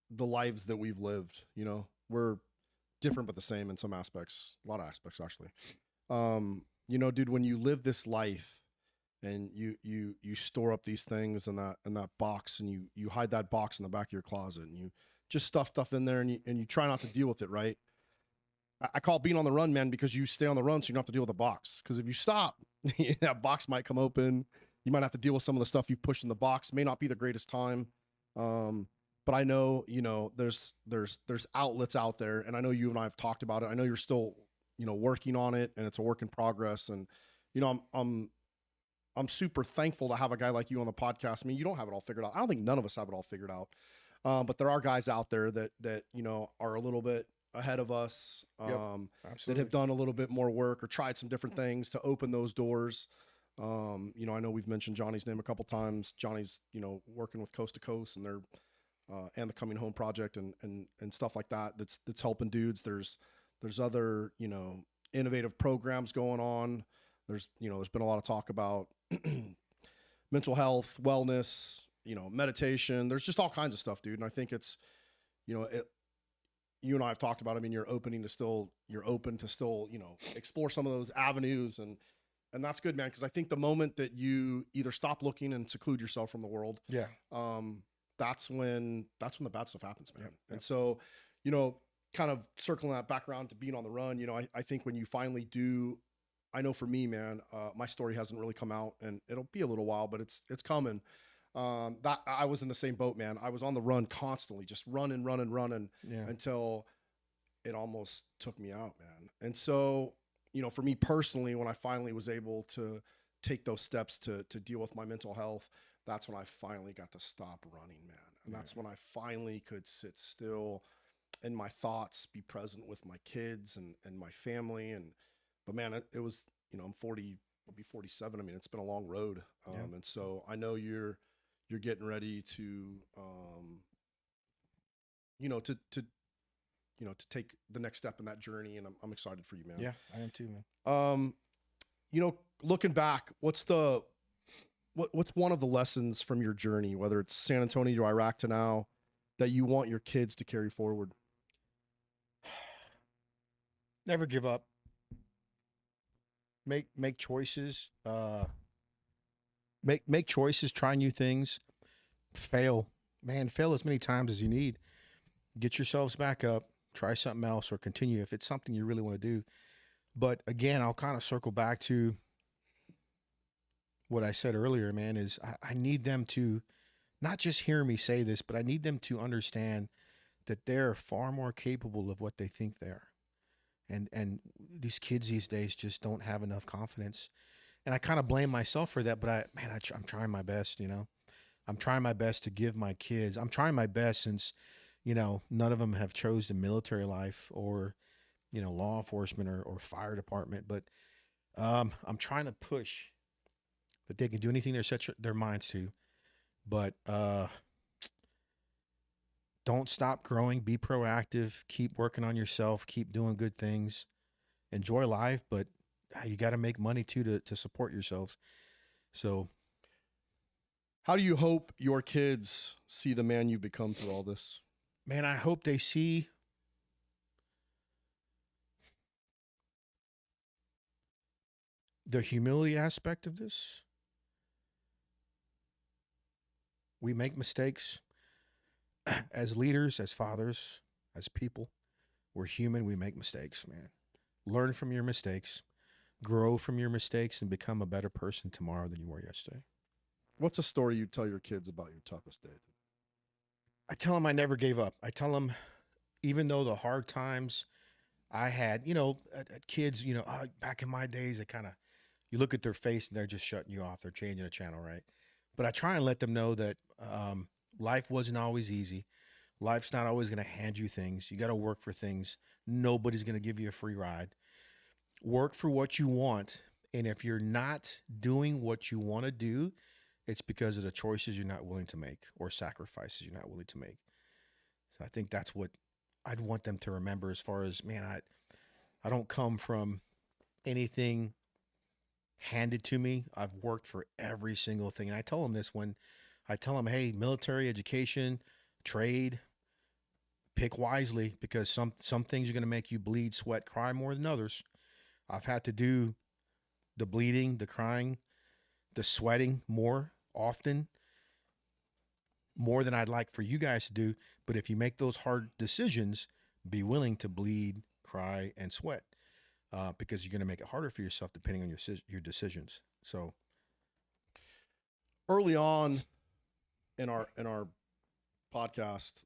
the lives that we've lived, we're different but the same in some aspects, a lot of aspects actually. Dude, when you live this life and you store up these things in that box, and you hide that box in the back of your closet, and you just stuff stuff in there, and you try not to deal with it, right? I call it being on the run, man, because you stay on the run so you don't have to deal with the box. Because if you stop, that box might come open. You might have to deal with some of the stuff you pushed in the box. It may not be the greatest time. But I know, there's outlets out there, and I know you and I have talked about it. I know you're still, working on it, and it's a work in progress. And, I'm super thankful to have a guy like you on the podcast. I mean, you don't have it all figured out. I don't think none of us have it all figured out. But there are guys out there that are a little bit ahead of us, that have done a little bit more work or tried some different things to open those doors. I know we've mentioned Johnny's name a couple times. Johnny's, working with Coast to Coast, and they're, and the Coming Home Project and stuff like that. That's helping dudes. There's other, innovative programs going on. There's been a lot of talk about mental health, wellness, meditation. There's just all kinds of stuff, dude. And I think it's, you and I have talked about, I mean, you're open to still, explore some of those avenues, and that's good, man. Cause I think the moment that you either stop looking and seclude yourself from the world, that's when the bad stuff happens, man. And so, kind of circling that back around to being on the run, I think when you finally do, I know for me, man, my story hasn't really come out, and it'll be a little while, but it's coming. That I was in the same boat, man. I was on the run constantly, just running until it almost took me out, man. And so, for me personally, when I finally was able to take those steps to deal with my mental health, that's when I finally got to stop running, man. And that's when I finally could sit still in my thoughts, be present with my kids and my family. But man, it was, I'm 40, I'll be 47. I mean, it's been a long road. And so I know you're getting ready to, to take the next step in that journey. And I'm excited for you, man. Yeah, I am too, man. Looking back, what's one of the lessons from your journey, whether it's San Antonio to Iraq to now, that you want your kids to carry forward? Never give up. Make choices. Make choices. Try new things. Fail, man. Fail as many times as you need. Get yourselves back up. Try something else, or continue if it's something you really want to do. But again, I'll kind of circle back to what I said earlier, man, is I need them to not just hear me say this, but I need them to understand that they're far more capable of what they think they are. And these kids these days just don't have enough confidence. And I kind of blame myself for that, but I'm trying my best, you know. I'm trying my best to give my kids. I'm trying my best since, you know, none of them have chosen military life or, you know, law enforcement or fire department. But I'm trying to push that they can do anything they set their minds to. But don't stop growing. Be proactive. Keep working on yourself. Keep doing good things. Enjoy life, but you got to make money too to support yourselves. So, how do you hope your kids see the man you've become through all this? man, I hope they see the humility aspect of this. We make mistakes as leaders, as fathers, as people. We're human. We make mistakes, man. Learn from your mistakes, grow from your mistakes, and become a better person tomorrow than you were yesterday. What's a story you tell your kids about your toughest day? I tell them I never gave up. I tell them, even though the hard times I had, you know, kids, you know, back in my days, they kind of, you look at their face and they're just shutting you off. They're changing a channel, right? But I try and let them know that life wasn't always easy. Life's not always going to hand you things. You got to work for things. Nobody's going to give you a free ride. Work for what you want. And if you're not doing what you want to do, it's because of the choices you're not willing to make or sacrifices you're not willing to make. So I think that's what I'd want them to remember as far as, man, I don't come from anything handed to me. I've worked for every single thing. And I tell them this when I tell them, hey, military, education, trade, pick wisely, because some things are going to make you bleed, sweat, cry more than others. I've had to do the bleeding, the crying, the sweating more often, more than I'd like for you guys to do. But if you make those hard decisions, be willing to bleed, cry, and sweat, because you're going to make it harder for yourself depending on your decisions. So early on in our podcast,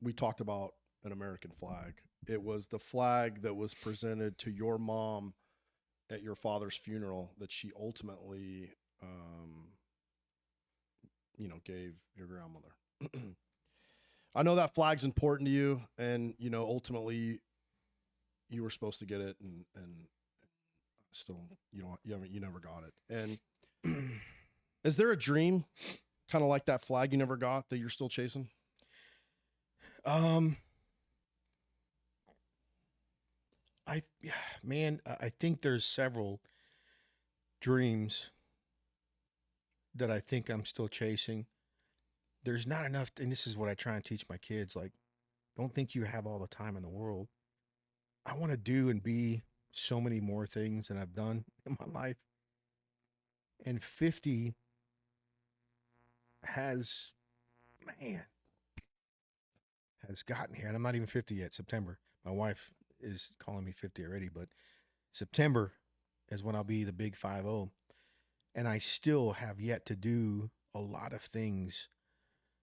we talked about an American flag. It was the flag that was presented to your mom at your father's funeral that she ultimately, gave your grandmother. I know that flag's important to you, and ultimately, you were supposed to get it, and still you never got it. And is there a dream, kind of like that flag you never got, that you're still chasing? I think there's several dreams that I think I'm still chasing. There's not enough, and this is what I try and teach my kids, like, don't think you have all the time in the world. I want to do and be so many more things than I've done in my life. And 50 has gotten here. And I'm not even 50 yet. September. My wife is calling me 50 already, but September is when I'll be the big 50. And I still have yet to do a lot of things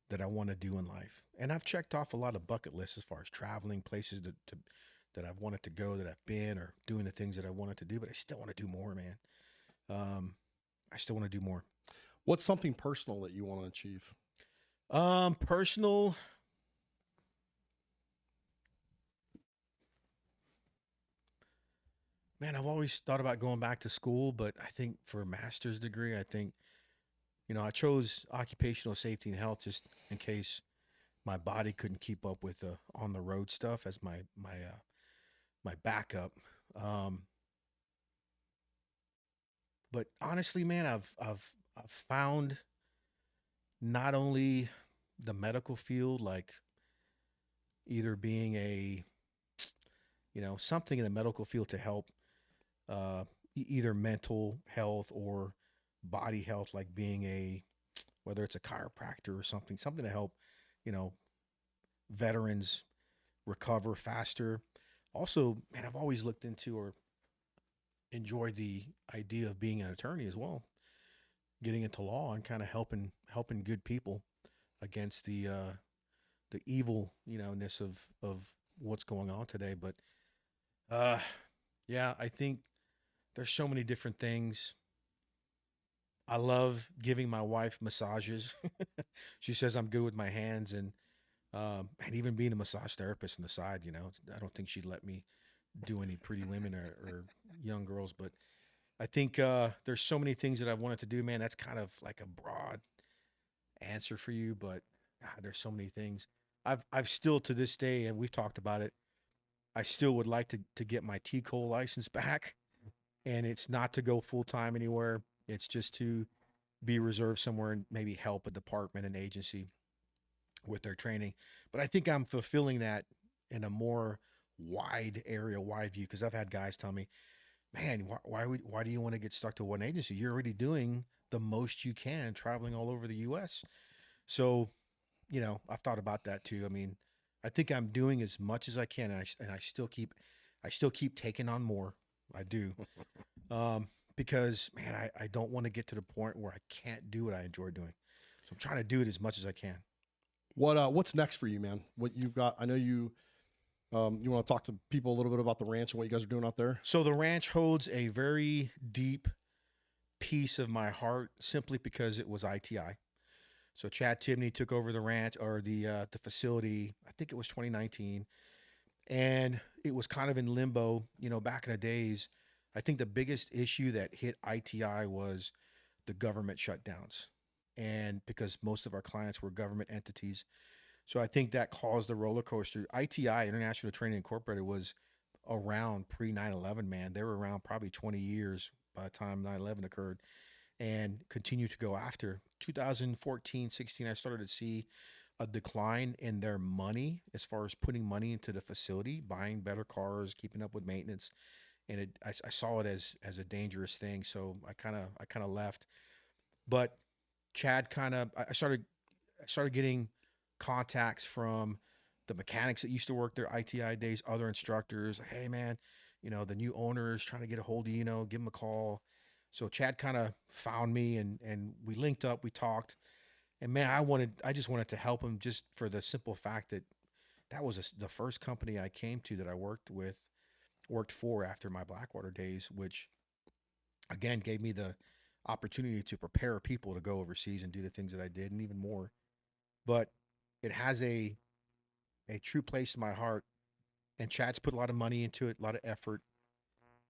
that I want to do in life. And I've checked off a lot of bucket lists as far as traveling, places that I've wanted to go, that I've been, or doing the things that I wanted to do, but I still want to do more, man. I still want to do more. What's something personal that you want to achieve? Personal. Man, I've always thought about going back to school, but I think for a master's degree, I think, I chose occupational safety and health just in case my body couldn't keep up with the on the road stuff as my backup. But honestly, man, I've found not only the medical field, like either being something in the medical field to help either mental health or body health, like being whether it's a chiropractor or something to help, veterans recover faster. Also, man, I've always looked into or enjoyed the idea of being an attorney as well, getting into law and kind of helping good people against the evil, ness of what's going on today. But uh yeah, I think there's so many different things. I love giving my wife massages. She says I'm good with my hands, and even being a massage therapist on the side, I don't think she'd let me do any pretty women or young girls. But I think there's so many things that I've wanted to do, man. That's kind of like a broad answer for you, but there's so many things. I've still to this day, and we've talked about it. I still would like to get my T-Cole license back, and it's not to go full time anywhere. It's just to be reserved somewhere and maybe help a department, an agency with their training. But I think I'm fulfilling that in a more wide area, wide view, because I've had guys tell me, man, why do you want to get stuck to one agency? You're already doing the most you can traveling all over the US. So, I've thought about that too. I mean, I think I'm doing as much as I can, and I still keep taking on more. I do. Because man, I don't want to get to the point where I can't do what I enjoy doing. So I'm trying to do it as much as I can. What's next for you, man? What you've got? I know you want to talk to people a little bit about the ranch and what you guys are doing out there. So the ranch holds a very deep piece of my heart simply because it was ITI. So Chad Tibney took over the ranch or the facility. I think it was 2019, and it was kind of in limbo. Back in the days, I think the biggest issue that hit ITI was the government shutdowns, and because most of our clients were government entities, so I think that caused the roller coaster. ITI, International Training Incorporated, was around pre 9/11. Man, they were around probably 20 years by the time 9/11 occurred, and continued to go after 2014, 16. I started to see a decline in their money as far as putting money into the facility, buying better cars, keeping up with maintenance, and I saw it as a dangerous thing. So I kind of left. But Chad I started getting contacts from the mechanics that used to work there, ITI days, other instructors. Hey man, the new owner is trying to get a hold of give him a call. So Chad kind of found me, and we linked up, we talked, and man, I just wanted to help him, just for the simple fact that was the first company I came to that I worked for after my Blackwater days, which again gave me the opportunity to prepare people to go overseas and do the things that I did, and even more. But it has a true place in my heart, and Chad's put a lot of money into it, a lot of effort.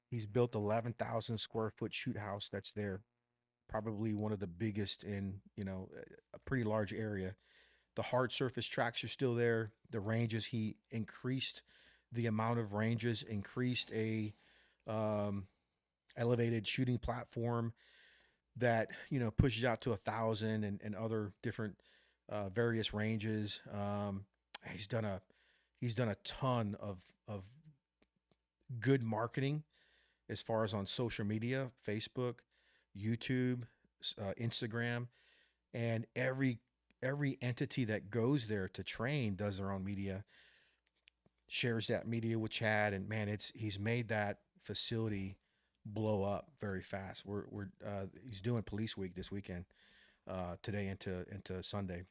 He's built 11,000 square foot shoot house that's there, probably one of the biggest in, a pretty large area. The hard surface tracks are still there. The ranges, he increased the amount of ranges, increased a elevated shooting platform that, pushes out to 1,000 and other different various ranges. He's done a ton of good marketing as far as on social media, Facebook, YouTube, Instagram, and every entity that goes there to train does their own media, shares that media with Chad, and man, he's made that facility blow up very fast. He's doing Police Week this weekend, today into Sunday.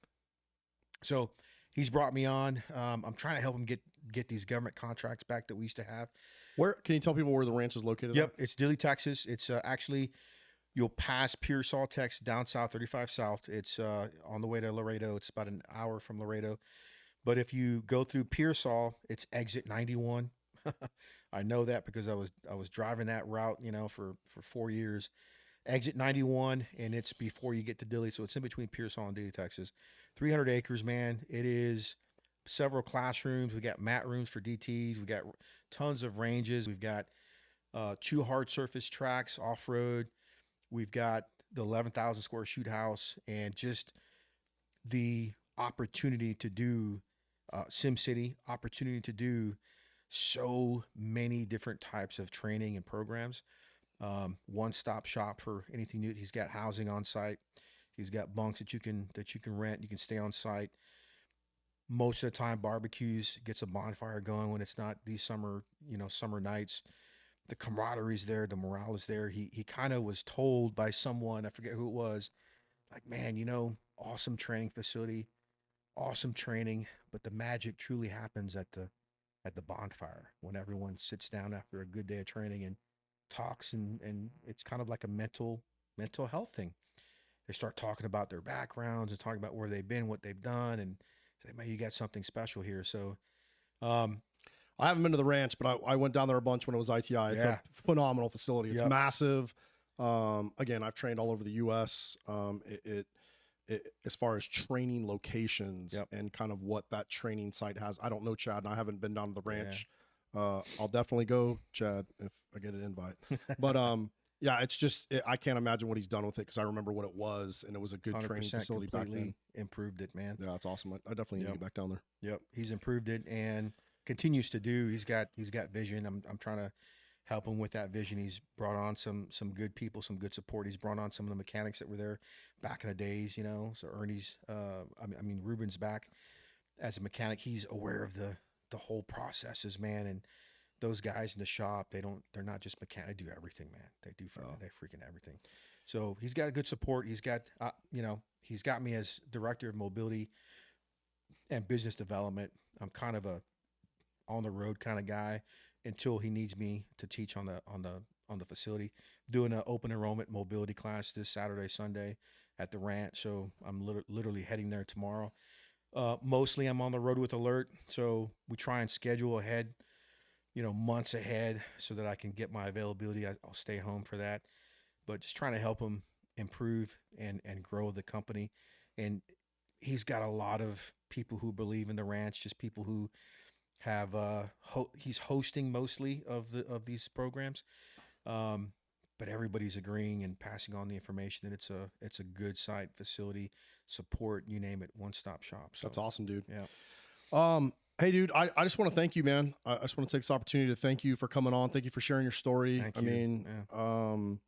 So he's brought me on. I'm trying to help him get these government contracts back that we used to have. Where can you tell people where the ranch is located? Yep, it's Dilley, Texas. It's actually, you'll pass Pearsall, Texas, down south, 35 south. It's on the way to Laredo. It's about an hour from Laredo. But if you go through Pearsall, it's exit 91. I know that because I was driving that route, for 4 years. Exit 91, and it's before you get to Dilley, so it's in between Pearsall and Dilley, Texas. 300 acres, man. It is several classrooms. We got mat rooms for DTs. We got tons of ranges. We've got 2 hard surface tracks off-road. We've got the 11,000 square shoot house, and just the opportunity to do SimCity, opportunity to do so many different types of training and programs. One-stop shop for anything new. He's got housing on site. He's got bunks that you can rent. You can stay on site. most of the time barbecues, gets a bonfire going when it's not these summer nights. The camaraderie's there, the morale is there. He kind of was told by someone, I forget who it was, like, man, awesome training facility, awesome training, but the magic truly happens at the bonfire when everyone sits down after a good day of training and talks, and it's kind of like a mental health thing. They start talking about their backgrounds and talking about where they've been, what they've done, and say, man, you got something special here. So I haven't been to the ranch, but I went down there a bunch when it was ITI. It's a phenomenal facility. It's massive. Again, I've trained all over the U.S. It as far as training locations and kind of what that training site has, I don't know, Chad, and I haven't been down to the ranch. I'll definitely go, Chad, if I get an invite. But yeah, it's just I can't imagine what he's done with it, because I remember what it was, and it was a good training facility back then. Improved it, man. Yeah, that's awesome. I definitely need to get back down there. Yep, he's improved it and continues to do. He's got vision. I'm trying to help him with that vision. He's brought on some good people, some good support. He's brought on some of the mechanics that were there back in the days, So Ernie's, I mean Ruben's back as a mechanic. He's aware of the whole processes, man. And those guys in the shop, they're not just mechanic. They do everything, man. They do they freaking everything. So he's got good support. He's got, he's got me as director of mobility and business development. I'm kind of a on the road kind of guy until he needs me to teach on the facility. Doing an open enrollment mobility class this Saturday, Sunday at the ranch. So I'm literally heading there tomorrow. Mostly I'm on the road with Alert. So we try and schedule ahead, months ahead, so that I can get my availability. I'll stay home for that, but just trying to help him improve and grow the company. And he's got a lot of people who believe in the ranch, just people who have he's hosting mostly of these programs, but everybody's agreeing and passing on the information that it's a good site, facility, support, you name it, one-stop shop. So that's awesome, dude. Yeah. Hey, dude, I just want to thank you, man. I just want to take this opportunity to thank you for coming on. Thank you for sharing your story. Thank you. I mean,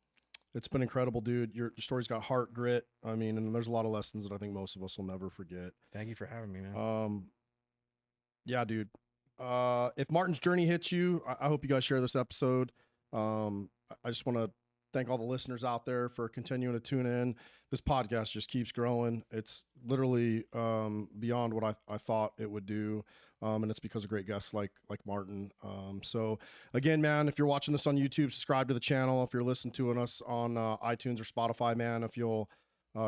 it's been incredible, dude. Your story's got heart, grit. I mean, and there's a lot of lessons that I think most of us will never forget. Thank you for having me, man. Yeah, dude. If Martin's journey hits you, I hope you guys share this episode. I just want to thank all the listeners out there for continuing to tune in. This podcast just keeps growing. It's literally beyond what I thought it would do. And it's because of great guests like Martin. So again, man, if you're watching this on YouTube, subscribe to the channel. If you're listening to us on iTunes or Spotify, man, if you'll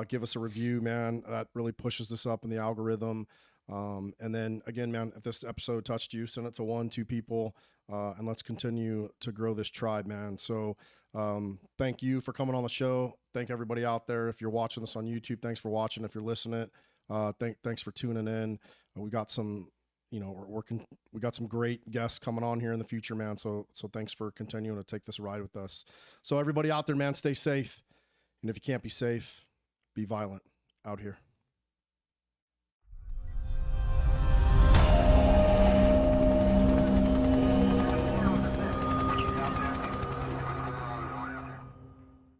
give us a review, man, that really pushes this up in the algorithm. And then again, man, if this episode touched you, send it to 1-2 people, and let's continue to grow this tribe, man. So, thank you for coming on the show. Thank everybody out there. If you're watching this on YouTube, thanks for watching. If you're listening, thanks for tuning in. We got some, we got some great guests coming on here in the future, man. So thanks for continuing to take this ride with us. So everybody out there, man, stay safe. And if you can't be safe, be violent out here.